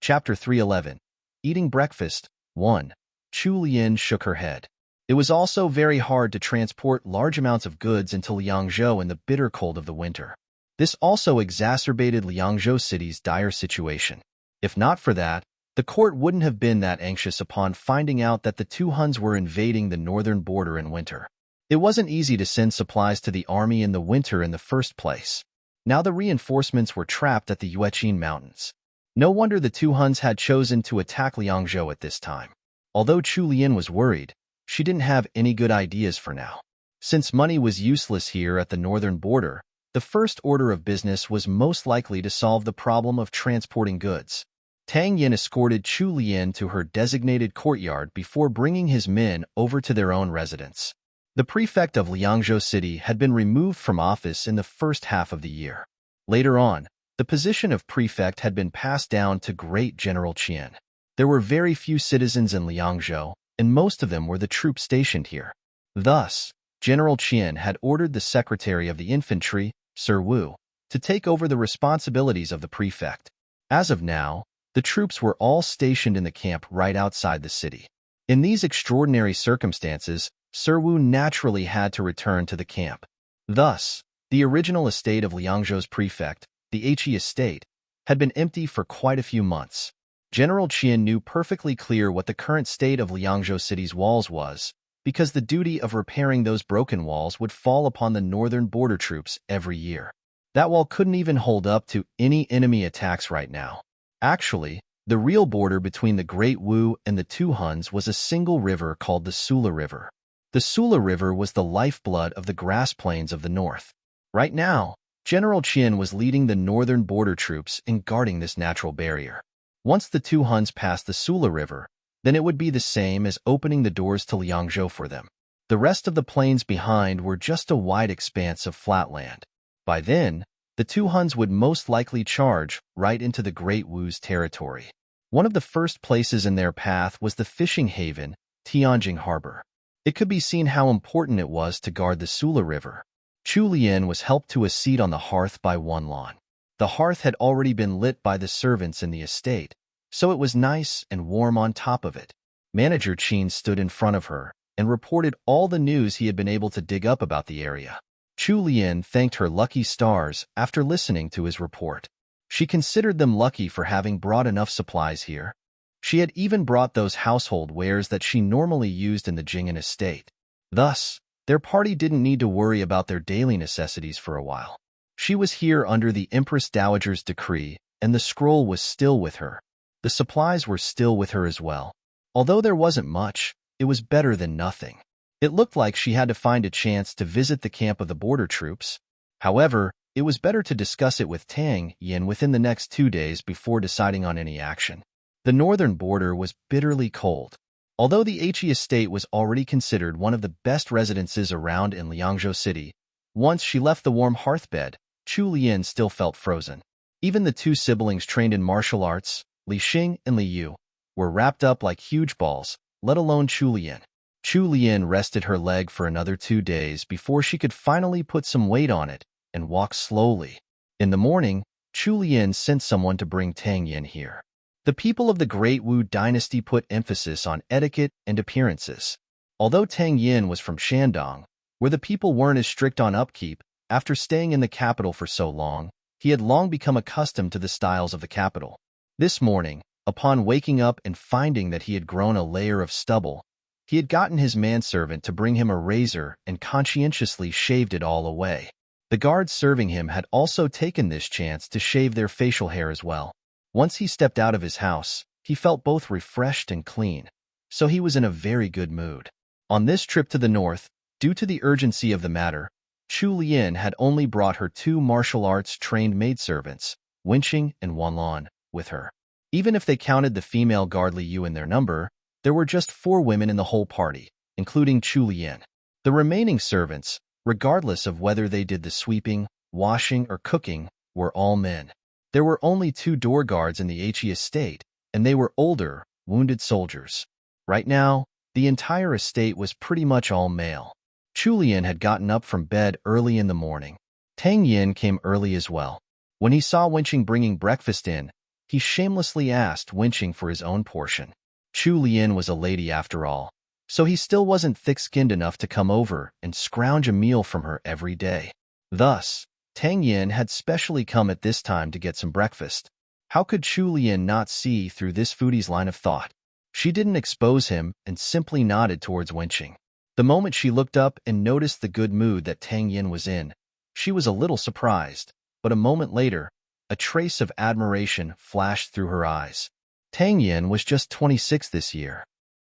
Chapter 311. Eating Breakfast 1. Chu Lian shook her head. It was also very hard to transport large amounts of goods into Liangzhou in the bitter cold of the winter. This also exacerbated Liangzhou City's dire situation. If not for that, the court wouldn't have been that anxious upon finding out that the two Huns were invading the northern border in winter. It wasn't easy to send supplies to the army in the winter in the first place. Now the reinforcements were trapped at the Yueqin Mountains. No wonder the two Huns had chosen to attack Liangzhou at this time. Although Chu Lian was worried, she didn't have any good ideas for now. Since money was useless here at the northern border, The first order of business was most likely to solve the problem of transporting goods. Tang Yin escorted Chu Lian to her designated courtyard before bringing his men over to their own residence. The prefect of Liangzhou City had been removed from office in the first half of the year. Later on, the position of prefect had been passed down to Great General Qian. There were very few citizens in Liangzhou, and most of them were the troops stationed here. Thus, General Qian had ordered the secretary of the infantry, Sir Wu, to take over the responsibilities of the prefect. As of now, the troops were all stationed in the camp right outside the city. In these extraordinary circumstances, Sir Wu naturally had to return to the camp. Thus, the original estate of Liangzhou's prefect, the He estate, had been empty for quite a few months. General Qian knew perfectly clear what the current state of Liangzhou City's walls was, because the duty of repairing those broken walls would fall upon the northern border troops every year. That wall couldn't even hold up to any enemy attacks right now. Actually, the real border between the Great Wu and the two Huns was a single river called the Sula River. The Sula River was the lifeblood of the grass plains of the north. Right now, General Qian was leading the northern border troops in guarding this natural barrier. Once the two Huns passed the Sula River, then it would be the same as opening the doors to Liangzhou for them. The rest of the plains behind were just a wide expanse of flat land. By then, the two Huns would most likely charge right into the Great Wu's territory. One of the first places in their path was the fishing haven, Tianjing Harbor. It could be seen how important it was to guard the Sula River. Chu Lian was helped to a seat on the hearth by Wan Lan. The hearth had already been lit by the servants in the estate, so it was nice and warm on top of it. Manager Qin stood in front of her and reported all the news he had been able to dig up about the area. Chu Lian thanked her lucky stars after listening to his report. She considered them lucky for having brought enough supplies here. She had even brought those household wares that she normally used in the Jing'an estate. Thus, their party didn't need to worry about their daily necessities for a while. She was here under the Empress Dowager's decree, and the scroll was still with her. The supplies were still with her as well. Although there wasn't much, it was better than nothing. It looked like she had to find a chance to visit the camp of the border troops. However, it was better to discuss it with Tang Yin within the next 2 days before deciding on any action. The northern border was bitterly cold. Although the He estate was already considered one of the best residences around in Liangzhou City, once she left the warm hearthbed, Chu Lian still felt frozen. Even the two siblings trained in martial arts, Li Xing and Li Yu, were wrapped up like huge balls, let alone Chu Lian. Chu Lian rested her leg for another 2 days before she could finally put some weight on it and walk slowly. In the morning, Chu Lian sent someone to bring Tang Yin here. The people of the Great Wu dynasty put emphasis on etiquette and appearances. Although Tang Yin was from Shandong, where the people weren't as strict on upkeep, after staying in the capital for so long, he had long become accustomed to the styles of the capital. This morning, upon waking up and finding that he had grown a layer of stubble, he had gotten his manservant to bring him a razor and conscientiously shaved it all away. The guards serving him had also taken this chance to shave their facial hair as well. Once he stepped out of his house, he felt both refreshed and clean, so he was in a very good mood. On this trip to the north, due to the urgency of the matter, Chu Lian had only brought her 2 martial arts-trained maidservants, Wenqing and Wan Lan, with her. Even if they counted the female guard Li Yu in their number, there were just 4 women in the whole party, including Chu Lian. The remaining servants, regardless of whether they did the sweeping, washing, or cooking, were all men. There were only 2 door guards in the He estate, and they were older, wounded soldiers. Right now, the entire estate was pretty much all male. Chu Lian had gotten up from bed early in the morning. Tang Yin came early as well. When he saw Wenqing bringing breakfast in, he shamelessly asked Wenqing for his own portion. Chu Lian was a lady after all, so he still wasn't thick-skinned enough to come over and scrounge a meal from her every day. Thus, Tang Yin had specially come at this time to get some breakfast. How could Chu Lian not see through this foodie's line of thought? She didn't expose him and simply nodded towards Wenqing. The moment she looked up and noticed the good mood that Tang Yin was in, she was a little surprised, but a moment later, a trace of admiration flashed through her eyes. Tang Yin was just 26 this year.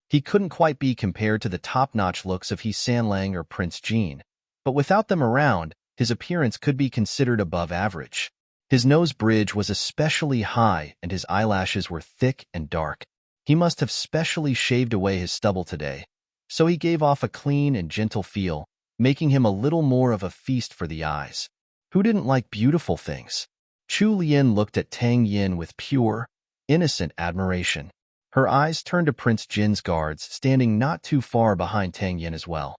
He couldn't quite be compared to the top-notch looks of He Sanlang or Prince Jean, but without them around, his appearance could be considered above average. His nose bridge was especially high and his eyelashes were thick and dark. He must have specially shaved away his stubble today, so he gave off a clean and gentle feel, making him a little more of a feast for the eyes. Who didn't like beautiful things? Chu Lian looked at Tang Yin with pure, innocent admiration. Her eyes turned to Prince Jin's guards, standing not too far behind Tang Yin as well.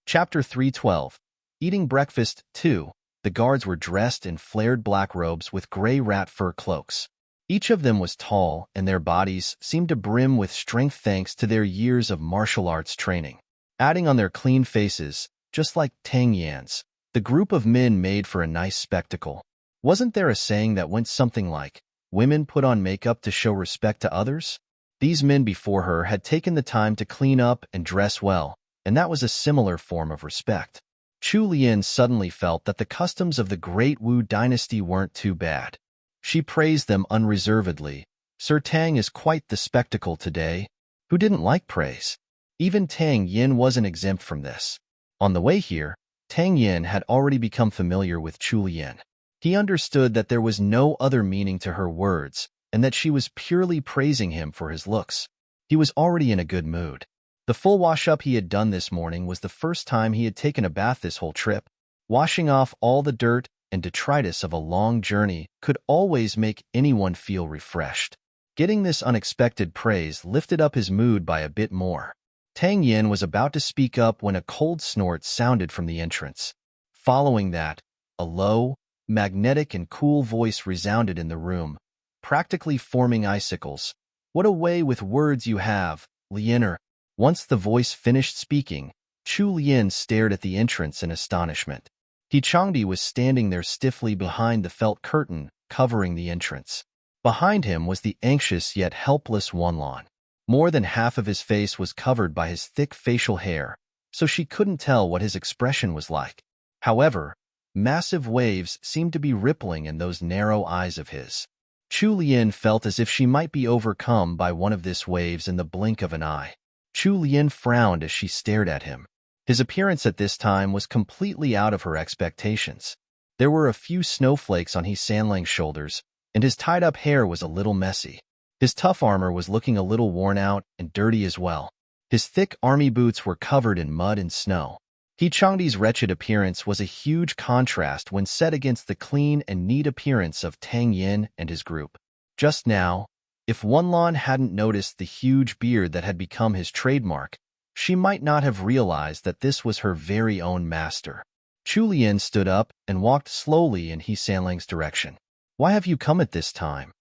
Chapter 312. Eating Breakfast 2. The guards were dressed in flared black robes with gray rat fur cloaks. Each of them was tall, and their bodies seemed to brim with strength thanks to their years of martial arts training. Adding on their clean faces, just like Tang Yan's, the group of men made for a nice spectacle. Wasn't there a saying that went something like, "Women put on makeup to show respect to others"? These men before her had taken the time to clean up and dress well, and that was a similar form of respect. Chu Lian suddenly felt that the customs of the Great Wu dynasty weren't too bad. She praised them unreservedly. Sir Tang is quite the spectacle today. Who didn't like praise? Even Tang Yin wasn't exempt from this. On the way here, Tang Yin had already become familiar with Chu Lian. He understood that there was no other meaning to her words, and that she was purely praising him for his looks. He was already in a good mood. The full wash-up he had done this morning was the first time he had taken a bath this whole trip. Washing off all the dirt and detritus of a long journey could always make anyone feel refreshed. Getting this unexpected praise lifted up his mood by a bit more. Tang Yin was about to speak up when a cold snort sounded from the entrance. Following that, a low, magnetic and cool voice resounded in the room, practically forming icicles. "What a way with words you have, Lianer." Once the voice finished speaking, Chu Lian stared at the entrance in astonishment. He Changdi was standing there stiffly behind the felt curtain covering the entrance. Behind him was the anxious yet helpless Wanlan. More than half of his face was covered by his thick facial hair, so she couldn't tell what his expression was like. However, massive waves seemed to be rippling in those narrow eyes of his. Chu Lian felt as if she might be overcome by one of these waves in the blink of an eye. Chu Lian frowned as she stared at him. His appearance at this time was completely out of her expectations. There were a few snowflakes on He Sanlang's shoulders, and his tied-up hair was a little messy. His tough armor was looking a little worn out and dirty as well. His thick army boots were covered in mud and snow. He Changdi's wretched appearance was a huge contrast when set against the clean and neat appearance of Tang Yin and his group. Just now, if Wanlan hadn't noticed the huge beard that had become his trademark, she might not have realized that this was her very own master. Chu Lian stood up and walked slowly in He Sanlang's direction. "Why have you come at this time?"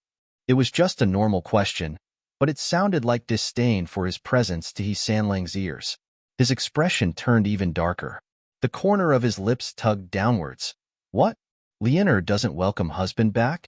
It was just a normal question, but it sounded like disdain for his presence to He Sanlang's ears. His expression turned even darker. The corner of his lips tugged downwards. "What? Lianer doesn't welcome husband back?"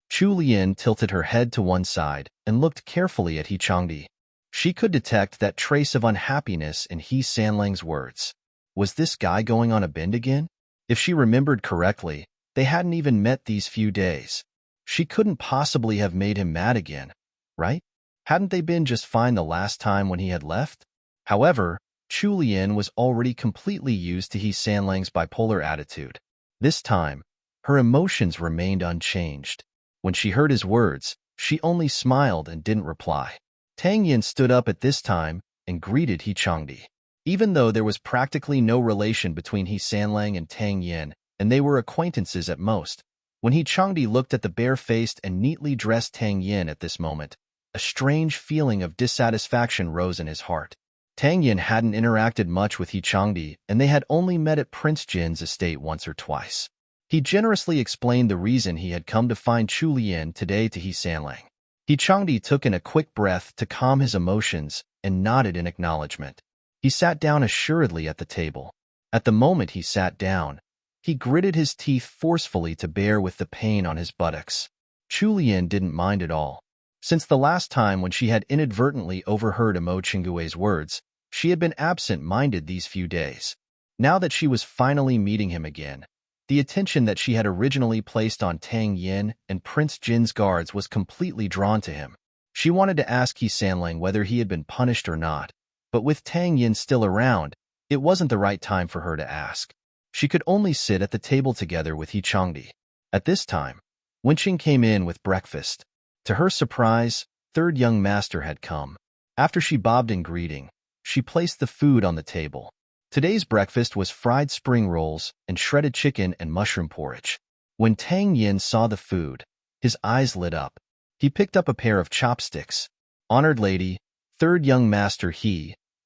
Chu Lian tilted her head to one side and looked carefully at He Changdi. She could detect that trace of unhappiness in He Sanlang's words. Was this guy going on a bend again? If she remembered correctly, they hadn't even met these few days. She couldn't possibly have made him mad again, right? Hadn't they been just fine the last time when he had left? However, Chu Lian was already completely used to He Sanlang's bipolar attitude. This time, her emotions remained unchanged. When she heard his words, she only smiled and didn't reply. Tang Yin stood up at this time and greeted He Changdi. Even though there was practically no relation between He Sanlang and Tang Yin, and they were acquaintances at most, when He Changdi looked at the bare-faced and neatly dressed Tang Yin at this moment, a strange feeling of dissatisfaction rose in his heart. Tang Yin hadn't interacted much with He Changdi, and they had only met at Prince Jin's estate once or twice. He generously explained the reason he had come to find Chu Lian today to He Sanlang. He Changdi took in a quick breath to calm his emotions and nodded in acknowledgement. He sat down assuredly at the table. At the moment he sat down, he gritted his teeth forcefully to bear with the pain on his buttocks. Chu Lian didn't mind at all. Since the last time when she had inadvertently overheard Imo Chingue's words, she had been absent-minded these few days. Now that she was finally meeting him again, the attention that she had originally placed on Tang Yin and Prince Jin's guards was completely drawn to him. She wanted to ask He Sanlang whether he had been punished or not, But with Tang Yin still around, it wasn't the right time for her to ask. She could only sit at the table together with He Changdi. At this time, Wenqing came in with breakfast. To her surprise, third young master had come. After she bobbed in greeting, she placed the food on the table. Today's breakfast was fried spring rolls and shredded chicken and mushroom porridge. When Tang Yin saw the food, his eyes lit up. He picked up a pair of chopsticks. Honored lady, third young master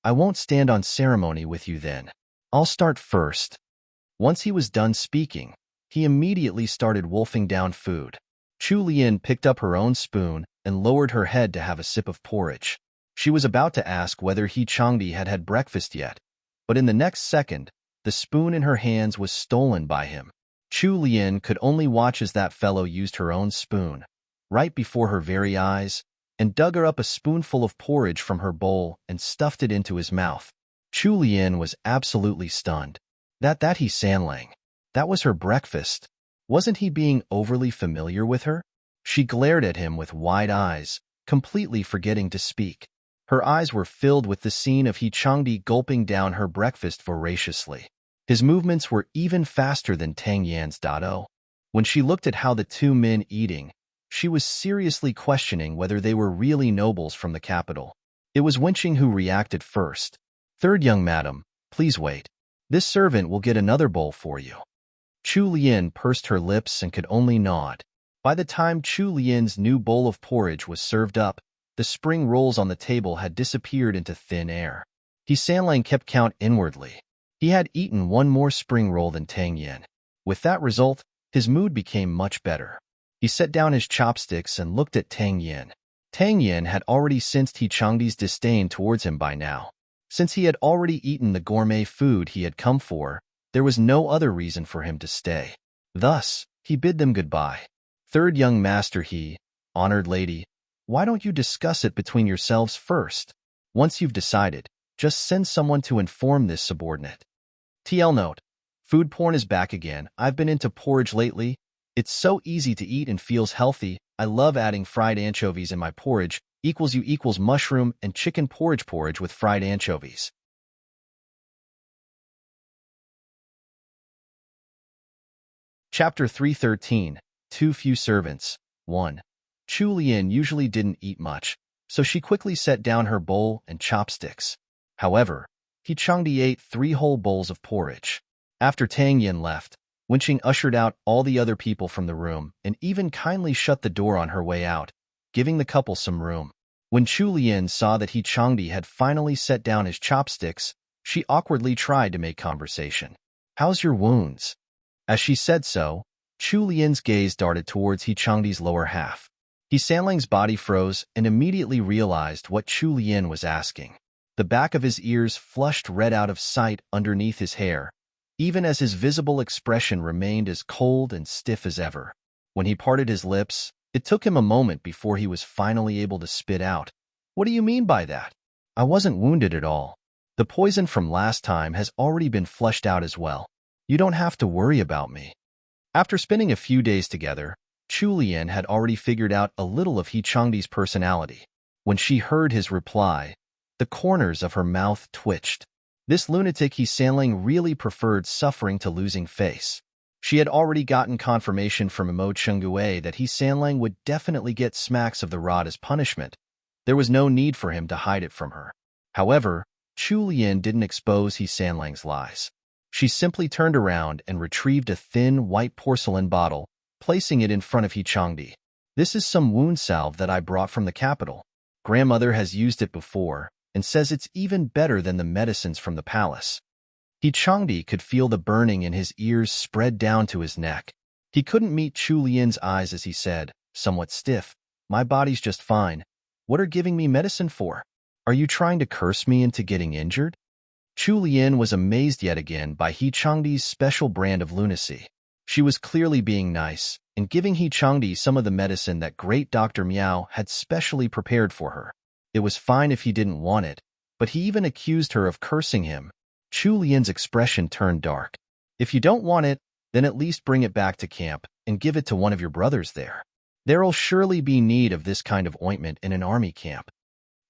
I won't stand on ceremony with you then. I'll start first. Once he was done speaking, he immediately started wolfing down food. Chu Lian picked up her own spoon and lowered her head to have a sip of porridge. She was about to ask whether He Changdi had had breakfast yet, but in the next second, the spoon in her hands was stolen by him. Chu Lian could only watch as that fellow used her own spoon, right before her very eyes, and dug her up a spoonful of porridge from her bowl and stuffed it into his mouth. Chu Lian was absolutely stunned. That He Sanlang. That was her breakfast. Wasn't he being overly familiar with her? She glared at him with wide eyes, completely forgetting to speak. Her eyes were filled with the scene of He Changdi gulping down her breakfast voraciously. His movements were even faster than Tang Yan's Dado. When she looked at how the two men eating, she was seriously questioning whether they were really nobles from the capital. It was Wenqing who reacted first. Third young madam, please wait. This servant will get another bowl for you. Chu Lian pursed her lips and could only nod. By the time Chu Lian's new bowl of porridge was served up, the spring rolls on the table had disappeared into thin air. He Sanlang kept count inwardly. He had eaten one more spring roll than Tang Yin. With that result, his mood became much better. He set down his chopsticks and looked at Tang Yin. Tang Yin had already sensed He Changdi's disdain towards him by now. Since he had already eaten the gourmet food he had come for, there was no other reason for him to stay. Thus, he bid them goodbye. Third young master honored lady, why don't you discuss it between yourselves first? Once you've decided, just send someone to inform this subordinate. TL note, food porn is back again. I've been into porridge lately. It's so easy to eat and feels healthy. I love adding fried anchovies in my porridge. == mushroom and chicken porridge with fried anchovies. Chapter 313, Too Few Servants. 1. Chu Lian usually didn't eat much, so she quickly set down her bowl and chopsticks. However, He Changdi ate 3 whole bowls of porridge. After Tang Yin left, Wenqing ushered out all the other people from the room and even kindly shut the door on her way out, giving the couple some room. When Chu Lian saw that He Changdi had finally set down his chopsticks, she awkwardly tried to make conversation. How's your wounds? As she said so, Chu Lian's gaze darted towards He Changdi's lower half. He Sanlang's body froze and immediately realized what Chu Lian was asking. The back of his ears flushed red out of sight underneath his hair, even as his visible expression remained as cold and stiff as ever. When he parted his lips, it took him a moment before he was finally able to spit out. What do you mean by that? I wasn't wounded at all. The poison from last time has already been flushed out as well. You don't have to worry about me. After spending a few days together, Chu Lian had already figured out a little of He Changdi's personality. When she heard his reply, the corners of her mouth twitched. This lunatic He Sanlang really preferred suffering to losing face. She had already gotten confirmation from Mo Chenggue that He Sanlang would definitely get smacks of the rod as punishment. There was no need for him to hide it from her. However, Chu Lian didn't expose He Sanlang's lies. She simply turned around and retrieved a thin white porcelain bottle, placing it in front of He Changdi. This is some wound salve that I brought from the capital. Grandmother has used it before and says it's even better than the medicines from the palace. He Changdi could feel the burning in his ears spread down to his neck. He couldn't meet Chu Lian's eyes as he said, somewhat stiff, my body's just fine. What are giving me medicine for? Are you trying to curse me into getting injured? Chu Lian was amazed yet again by He Changdi's special brand of lunacy. She was clearly being nice and giving He Changdi some of the medicine that great Dr. Miao had specially prepared for her. It was fine if he didn't want it, but he even accused her of cursing him. Chu Lian's expression turned dark. If you don't want it, then at least bring it back to camp and give it to one of your brothers there. There'll surely be need of this kind of ointment in an army camp.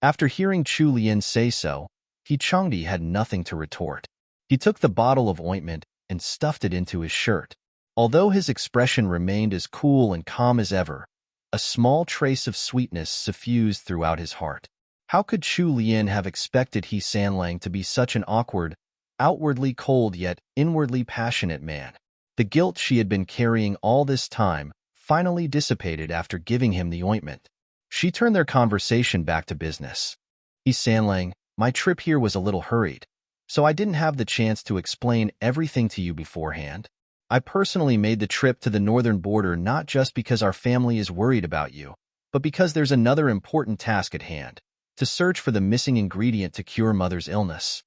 After hearing Chu Lian say so, He Changdi had nothing to retort. He took the bottle of ointment and stuffed it into his shirt. Although his expression remained as cool and calm as ever, a small trace of sweetness suffused throughout his heart. How could Chu Lian have expected He Sanlang to be such an awkward, outwardly cold yet inwardly passionate man? The guilt she had been carrying all this time finally dissipated after giving him the ointment. She turned their conversation back to business. He Sanlang, my trip here was a little hurried, so I didn't have the chance to explain everything to you beforehand. I personally made the trip to the northern border not just because our family is worried about you, but because there's another important task at hand, to search for the missing ingredient to cure Mother's illness.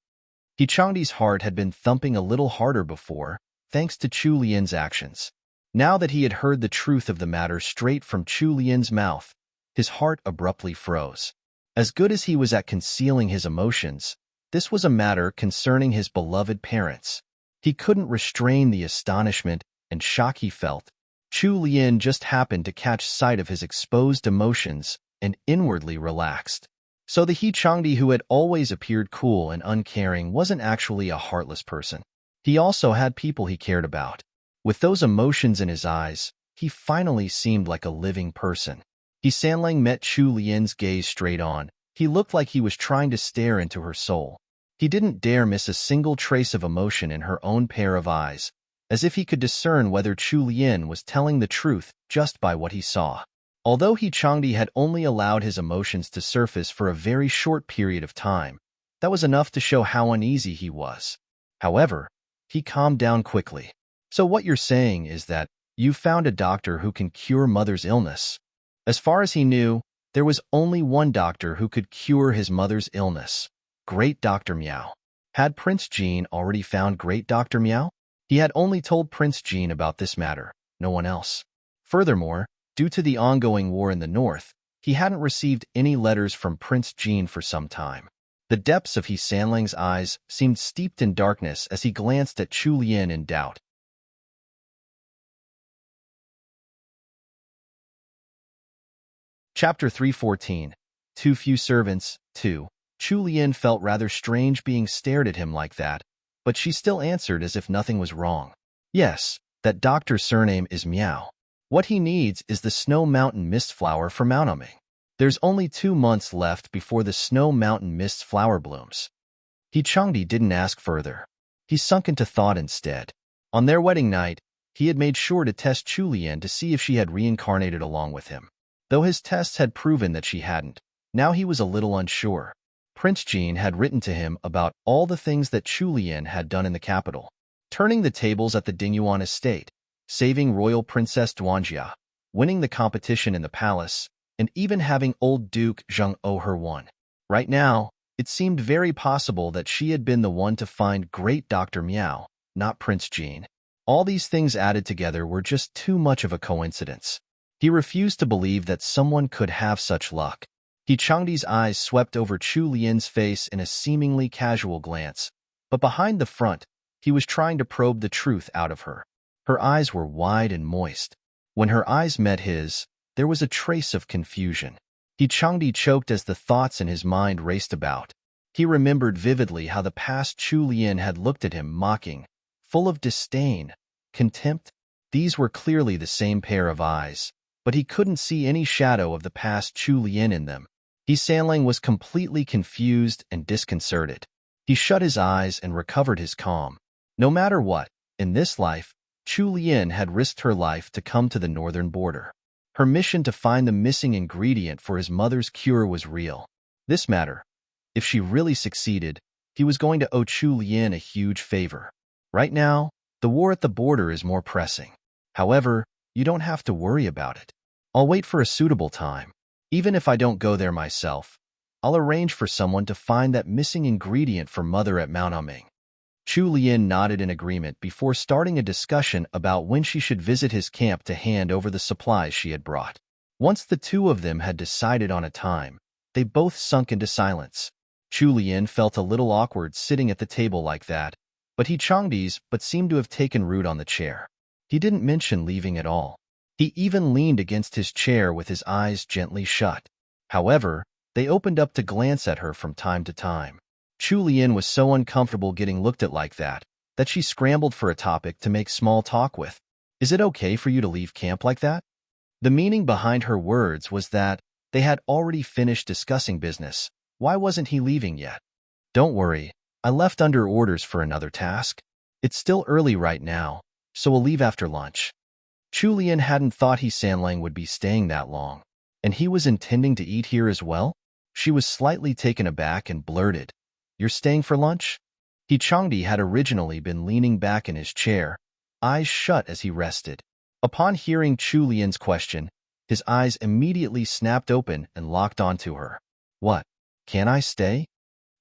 He Changdi's heart had been thumping a little harder before, thanks to Chu Lian's actions. Now that he had heard the truth of the matter straight from Chu Lian's mouth, his heart abruptly froze. As good as he was at concealing his emotions, this was a matter concerning his beloved parents. He couldn't restrain the astonishment and shock he felt. Chu Lian just happened to catch sight of his exposed emotions and inwardly relaxed. So the He Changdi who had always appeared cool and uncaring wasn't actually a heartless person. He also had people he cared about. With those emotions in his eyes, he finally seemed like a living person. He Sanlang met Chu Lian's gaze straight on. He looked like he was trying to stare into her soul. He didn't dare miss a single trace of emotion in her own pair of eyes, as if he could discern whether Chu Lian was telling the truth just by what he saw. Although He Changdi had only allowed his emotions to surface for a very short period of time, that was enough to show how uneasy he was. However, he calmed down quickly. So what you're saying is that you found a doctor who can cure Mother's illness. As far as he knew, there was only one doctor who could cure his mother's illness. Great Dr. Miao. Had Prince Jean already found Great Dr. Miao? He had only told Prince Jean about this matter, no one else. Furthermore, due to the ongoing war in the north, he hadn't received any letters from Prince Jean for some time. The depths of He Sanlang's eyes seemed steeped in darkness as he glanced at Chu Lian in doubt. Chapter 314. Too Few Servants, 2. Chu Lian felt rather strange being stared at him like that, but she still answered as if nothing was wrong. Yes, that doctor's surname is Miao. What he needs is the Snow Mountain Mist Flower for Maunaming. There's only 2 months left before the Snow Mountain Mist Flower blooms. He Changdi didn't ask further. He sunk into thought instead. On their wedding night, he had made sure to test Chu Lian to see if she had reincarnated along with him. Though his tests had proven that she hadn't, now he was a little unsure. Prince Jean had written to him about all the things that Chu Lian had done in the capital. Turning the tables at the Dingyuan estate, saving royal Princess Duanjia, winning the competition in the palace, and even having old Duke Zheng owe her one. Right now, it seemed very possible that she had been the one to find Great Dr. Miao, not Prince Jean. All these things added together were just too much of a coincidence. He refused to believe that someone could have such luck. He Changdi's eyes swept over Chu Lian's face in a seemingly casual glance, but behind the front, he was trying to probe the truth out of her. Her eyes were wide and moist. When her eyes met his, there was a trace of confusion. He Changdi choked as the thoughts in his mind raced about. He remembered vividly how the past Chu Lian had looked at him mocking, full of disdain, contempt. These were clearly the same pair of eyes, but he couldn't see any shadow of the past Chu Lian in them. He Sanlang was completely confused and disconcerted. He shut his eyes and recovered his calm. No matter what, in this life, Chu Lian had risked her life to come to the northern border. Her mission to find the missing ingredient for his mother's cure was real. This matter, if she really succeeded, he was going to owe Chu Lian a huge favor. Right now, the war at the border is more pressing. However, you don't have to worry about it. I'll wait for a suitable time. Even if I don't go there myself, I'll arrange for someone to find that missing ingredient for Mother at Maunaming. Chu Lian nodded in agreement before starting a discussion about when she should visit his camp to hand over the supplies she had brought. Once the two of them had decided on a time, they both sunk into silence. Chu Lian felt a little awkward sitting at the table like that, but He Changdi's but seemed to have taken root on the chair. He didn't mention leaving at all. He even leaned against his chair with his eyes gently shut. However, they opened up to glance at her from time to time. Chu Lian was so uncomfortable getting looked at like that she scrambled for a topic to make small talk with. Is it okay for you to leave camp like that? The meaning behind her words was that they had already finished discussing business. Why wasn't he leaving yet? Don't worry, I left under orders for another task. It's still early right now, so we'll leave after lunch. Chu Lian hadn't thought He Sanlang would be staying that long, and he was intending to eat here as well? She was slightly taken aback and blurted, "You're staying for lunch?" He Changdi had originally been leaning back in his chair, eyes shut as he rested. Upon hearing Chu Lian's question, his eyes immediately snapped open and locked onto her. What? Can I stay?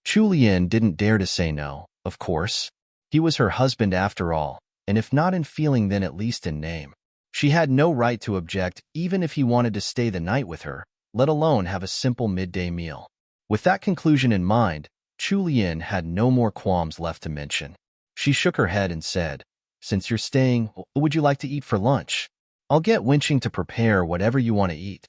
Chu Lian didn't dare to say no, of course. He was her husband after all, and if not in feeling then at least in name. She had no right to object even if he wanted to stay the night with her, let alone have a simple midday meal. With that conclusion in mind, Chu Lian had no more qualms left to mention. She shook her head and said, "Since you're staying, what would you like to eat for lunch? I'll get Winching to prepare whatever you want to eat."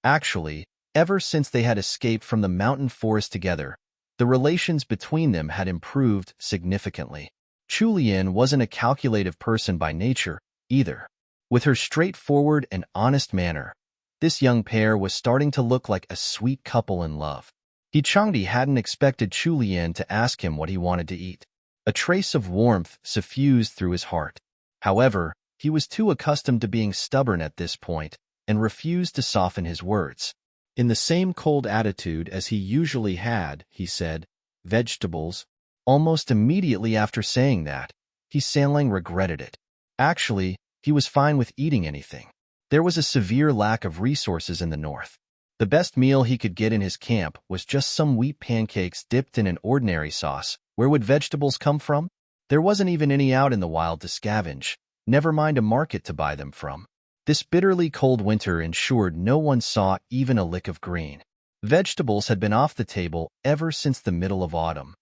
Actually, ever since they had escaped from the mountain forest together, the relations between them had improved significantly. Chu Lian wasn't a calculative person by nature, either. With her straightforward and honest manner, this young pair was starting to look like a sweet couple in love. He Changdi hadn't expected Chu Lian to ask him what he wanted to eat. A trace of warmth suffused through his heart. However, he was too accustomed to being stubborn at this point and refused to soften his words. In the same cold attitude as he usually had, he said, "Vegetables." Almost immediately after saying that, He Sanlang regretted it. Actually, he was fine with eating anything. There was a severe lack of resources in the north. The best meal he could get in his camp was just some wheat pancakes dipped in an ordinary sauce. Where would vegetables come from? There wasn't even any out in the wild to scavenge, never mind a market to buy them from. This bitterly cold winter ensured no one saw even a lick of green. Vegetables had been off the table ever since the middle of autumn.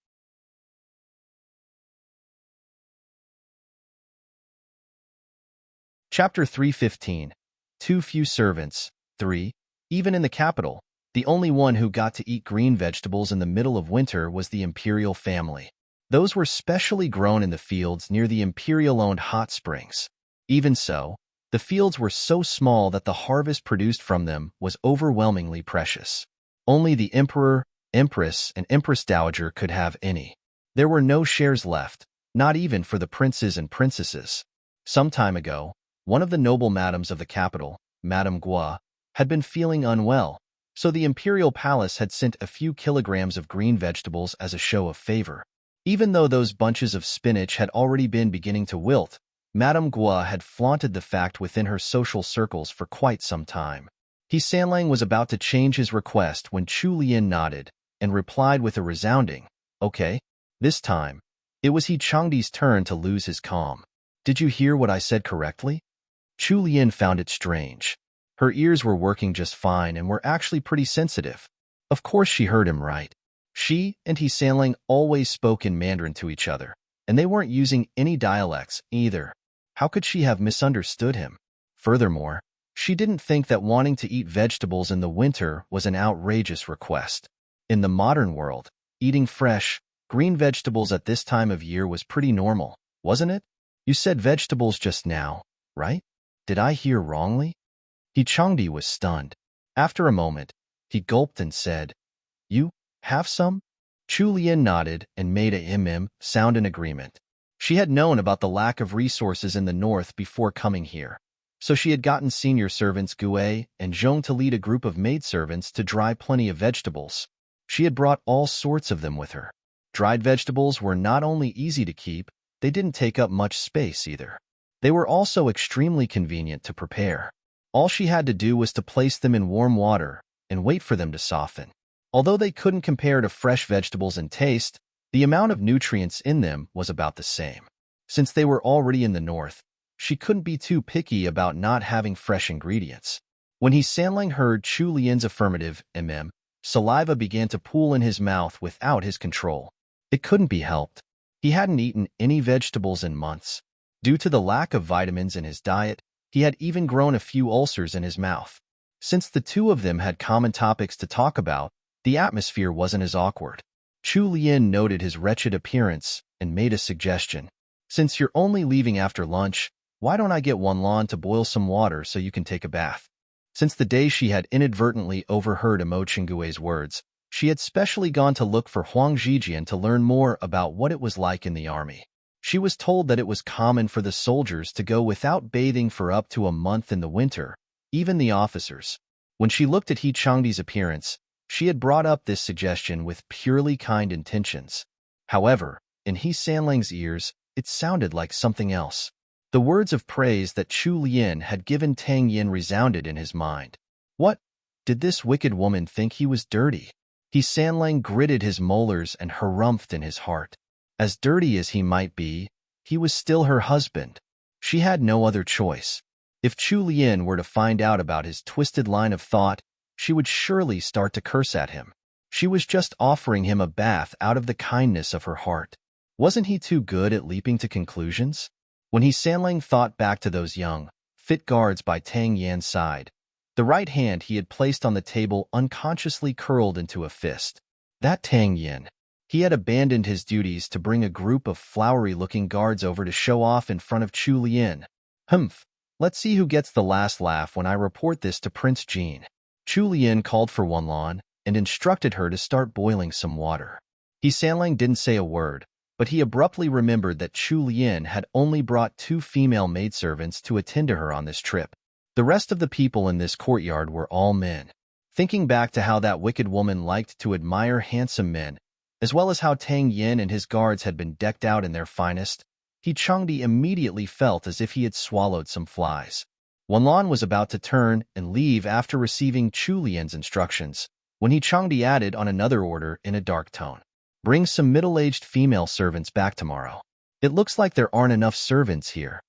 Chapter 315. Too Few Servants. 3. Even in the capital, the only one who got to eat green vegetables in the middle of winter was the imperial family. Those were specially grown in the fields near the imperial-owned hot springs. Even so, the fields were so small that the harvest produced from them was overwhelmingly precious. Only the emperor, empress, and empress dowager could have any. There were no shares left, not even for the princes and princesses. Some time ago, one of the noble madams of the capital, Madame Gua, had been feeling unwell, so the imperial palace had sent a few kilograms of green vegetables as a show of favor. Even though those bunches of spinach had already been beginning to wilt, Madame Gua had flaunted the fact within her social circles for quite some time. He Sanlang was about to change his request when Chu Lian nodded and replied with a resounding, "Okay." This time, it was He Changdi's turn to lose his calm. "Did you hear what I said correctly?" Chu Lian found it strange. Her ears were working just fine and were actually pretty sensitive. Of course she heard him right. She and He Sanlang always spoke in Mandarin to each other, and they weren't using any dialects either. How could she have misunderstood him? Furthermore, she didn't think that wanting to eat vegetables in the winter was an outrageous request. In the modern world, eating fresh, green vegetables at this time of year was pretty normal, wasn't it? You said vegetables just now, right? Did I hear wrongly? He Changdi was stunned. After a moment, he gulped and said, "You have some?" Chu Lian nodded and made a sound in agreement. She had known about the lack of resources in the north before coming here, so she had gotten senior servants Gue and Zhong to lead a group of maidservants to dry plenty of vegetables. She had brought all sorts of them with her. Dried vegetables were not only easy to keep, they didn't take up much space either. They were also extremely convenient to prepare. All she had to do was to place them in warm water and wait for them to soften. Although they couldn't compare to fresh vegetables in taste, the amount of nutrients in them was about the same. Since they were already in the north, she couldn't be too picky about not having fresh ingredients. When He Sanlang heard Chu Lian's affirmative, saliva began to pool in his mouth without his control. It couldn't be helped. He hadn't eaten any vegetables in months. Due to the lack of vitamins in his diet, he had even grown a few ulcers in his mouth. Since the two of them had common topics to talk about, the atmosphere wasn't as awkward. Chu Lian noted his wretched appearance and made a suggestion. Since you're only leaving after lunch, why don't I get Wanlan to boil some water so you can take a bath? Since the day she had inadvertently overheard Imo Chingue's words, she had specially gone to look for Huang Zhijian to learn more about what it was like in the army. She was told that it was common for the soldiers to go without bathing for up to a month in the winter, even the officers. When she looked at He Changdi's appearance, she had brought up this suggestion with purely kind intentions. However, in He Sanlang's ears, it sounded like something else. The words of praise that Chu Lian had given Tang Yin resounded in his mind. What? Did this wicked woman think he was dirty? He Sanlang gritted his molars and harumphed in his heart. As dirty as he might be, he was still her husband. She had no other choice. If Chu Lian were to find out about his twisted line of thought, she would surely start to curse at him. She was just offering him a bath out of the kindness of her heart. Wasn't he too good at leaping to conclusions? When He Sanlang thought back to those young, fit guards by Tang Yan's side, the right hand he had placed on the table unconsciously curled into a fist. That Tang Yin. He had abandoned his duties to bring a group of flowery-looking guards over to show off in front of Chu Lian. Humph, let's see who gets the last laugh when I report this to Prince Jean. Chu Lian called for Wanlan and instructed her to start boiling some water. He Sanlang didn't say a word, but he abruptly remembered that Chu Lian had only brought 2 female maidservants to attend to her on this trip. The rest of the people in this courtyard were all men. Thinking back to how that wicked woman liked to admire handsome men, as well as how Tang Yin and his guards had been decked out in their finest, He Changdi immediately felt as if he had swallowed some flies. Wanlan was about to turn and leave after receiving Chu Lian's instructions, when He Changdi added on another order in a dark tone. Bring some middle-aged female servants back tomorrow. It looks like there aren't enough servants here.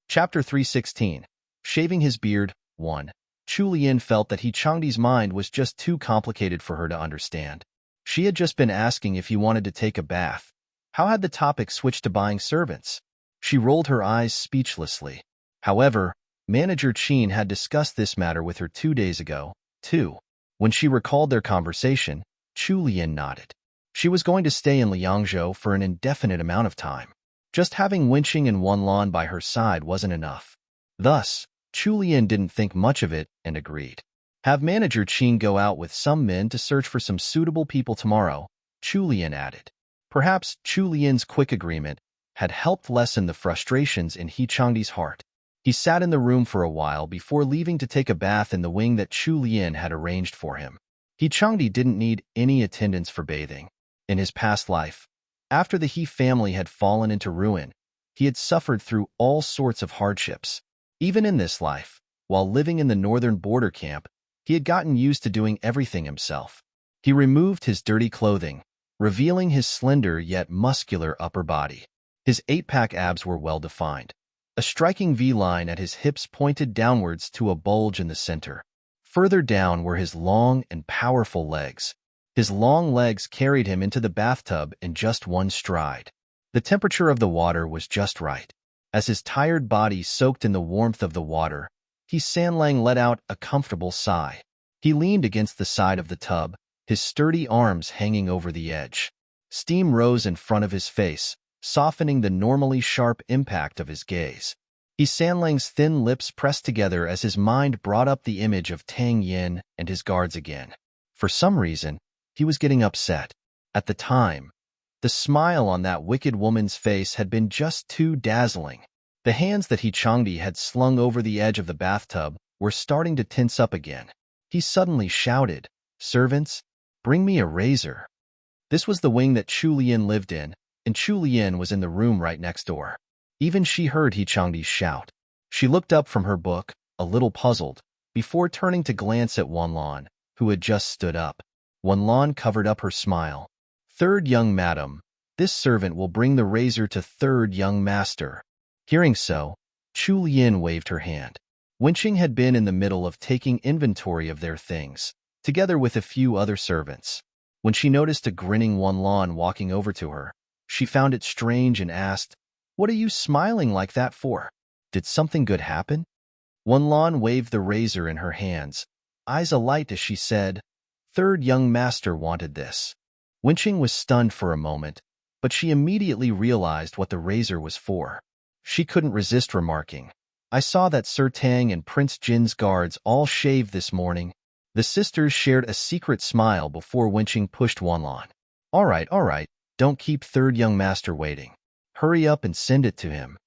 Chapter 316. Shaving his beard. 1. Chu Lian felt that He Changdi's mind was just too complicated for her to understand. She had just been asking if he wanted to take a bath. How had the topic switched to buying servants? She rolled her eyes speechlessly. However, Manager Qin had discussed this matter with her 2 days ago, too. When she recalled their conversation, Chu Lian nodded. She was going to stay in Liangzhou for an indefinite amount of time. Just having Wenqing and Wanlan by her side wasn't enough. Thus, Chu Lian didn't think much of it and agreed. Have Manager Qin go out with some men to search for some suitable people tomorrow, Chu Lian added. Perhaps Chu Lian's quick agreement had helped lessen the frustrations in He Changdi's heart. He sat in the room for a while before leaving to take a bath in the wing that Chu Lian had arranged for him. He Changdi didn't need any attendance for bathing. In his past life, after the He family had fallen into ruin, he had suffered through all sorts of hardships. Even in this life, while living in the northern border camp, he had gotten used to doing everything himself. He removed his dirty clothing, revealing his slender yet muscular upper body. His 8-pack abs were well-defined. A striking V-line at his hips pointed downwards to a bulge in the center. Further down were his long and powerful legs. His long legs carried him into the bathtub in just one stride. The temperature of the water was just right. As his tired body soaked in the warmth of the water, He Sanlang let out a comfortable sigh. He leaned against the side of the tub, his sturdy arms hanging over the edge. Steam rose in front of his face, softening the normally sharp impact of his gaze. He Sanlang's thin lips pressed together as his mind brought up the image of Tang Yin and his guards again. For some reason, he was getting upset. At the time, the smile on that wicked woman's face had been just too dazzling. The hands that He Changdi had slung over the edge of the bathtub were starting to tense up again. He suddenly shouted, "Servants, bring me a razor." This was the wing that Chu Lian lived in, and Chu Lian was in the room right next door. Even she heard He Changdi's shout. She looked up from her book, a little puzzled, before turning to glance at Wanlan, who had just stood up. Wanlan covered up her smile. "Third young madam, this servant will bring the razor to third young master." Hearing so, Chu Lian waved her hand. Wenqing had been in the middle of taking inventory of their things, together with a few other servants. When she noticed a grinning Wanlan walking over to her, she found it strange and asked, "What are you smiling like that for? Did something good happen?" Wanlan waved the razor in her hands, eyes alight as she said, "Third young master wanted this." Winching was stunned for a moment, but she immediately realized what the razor was for. She couldn't resist remarking, "I saw that Sir Tang and Prince Jin's guards all shaved this morning." The sisters shared a secret smile before Winching pushed Wanlan. All right, don't keep third young master waiting. Hurry up and send it to him."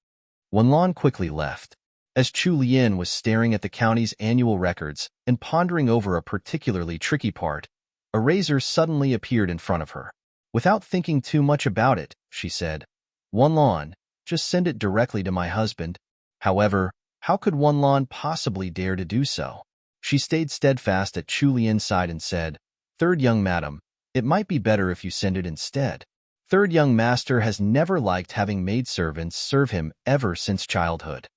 Wanlan quickly left. As Chu Lian was staring at the county's annual records and pondering over a particularly tricky part, a razor suddenly appeared in front of her. Without thinking too much about it, she said, "Wanlan, just send it directly to my husband." However, how could Wanlan possibly dare to do so? She stayed steadfast at Chu Lian's side and said, "Third young madam, it might be better if you send it instead. Third young master has never liked having maidservants serve him ever since childhood."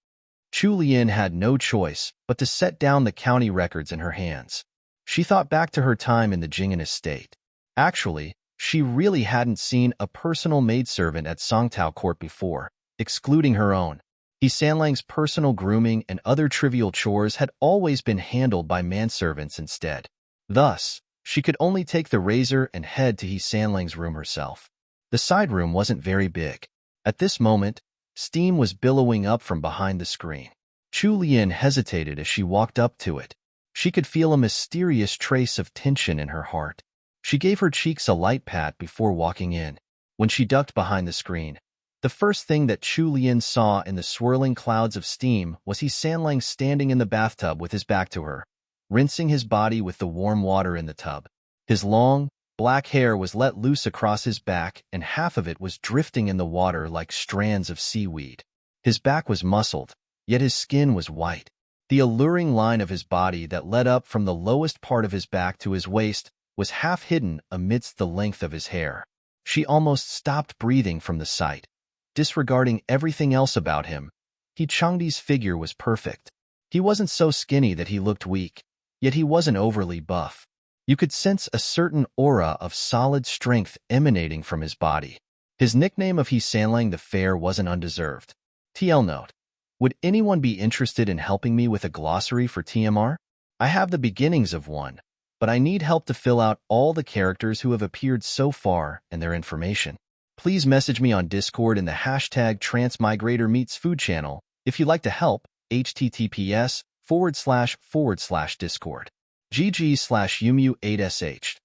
Chu Lian had no choice but to set down the county records in her hands. She thought back to her time in the Jing'an estate. Actually, she really hadn't seen a personal maidservant at Songtao court before, excluding her own. He Sanlang's personal grooming and other trivial chores had always been handled by manservants instead. Thus, she could only take the razor and head to He Sanlang's room herself. The side room wasn't very big. At this moment, steam was billowing up from behind the screen. Chu Lian hesitated as she walked up to it. She could feel a mysterious trace of tension in her heart. She gave her cheeks a light pat before walking in. When she ducked behind the screen, the first thing that Chu Lian saw in the swirling clouds of steam was He Sanlang standing in the bathtub with his back to her, rinsing his body with the warm water in the tub. His long, black hair was let loose across his back, and half of it was drifting in the water like strands of seaweed. His back was muscled, yet his skin was white. The alluring line of his body that led up from the lowest part of his back to his waist was half hidden amidst the length of his hair. She almost stopped breathing from the sight. Disregarding everything else about him, He Changdi's figure was perfect. He wasn't so skinny that he looked weak, yet he wasn't overly buff. You could sense a certain aura of solid strength emanating from his body. His nickname of He Sanlang the Fair wasn't undeserved. TL note: would anyone be interested in helping me with a glossary for TMR? I have the beginnings of one, but I need help to fill out all the characters who have appeared so far and their information. Please message me on Discord in the hashtag Transmigrator Meets Food channel if you'd like to help. https://discord. GG/UMU8SH.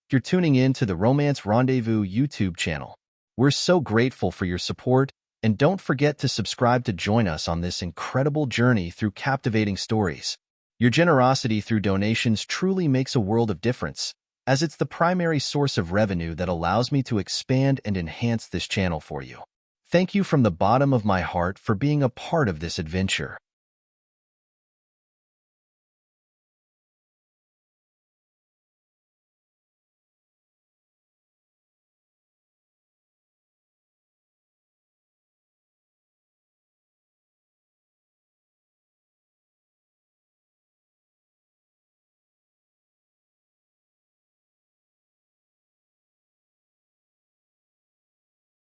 You're tuning in to the Romance Rendezvous YouTube channel. We're so grateful for your support, and don't forget to subscribe to join us on this incredible journey through captivating stories. Your generosity through donations truly makes a world of difference, as it's the primary source of revenue that allows me to expand and enhance this channel for you. Thank you from the bottom of my heart for being a part of this adventure.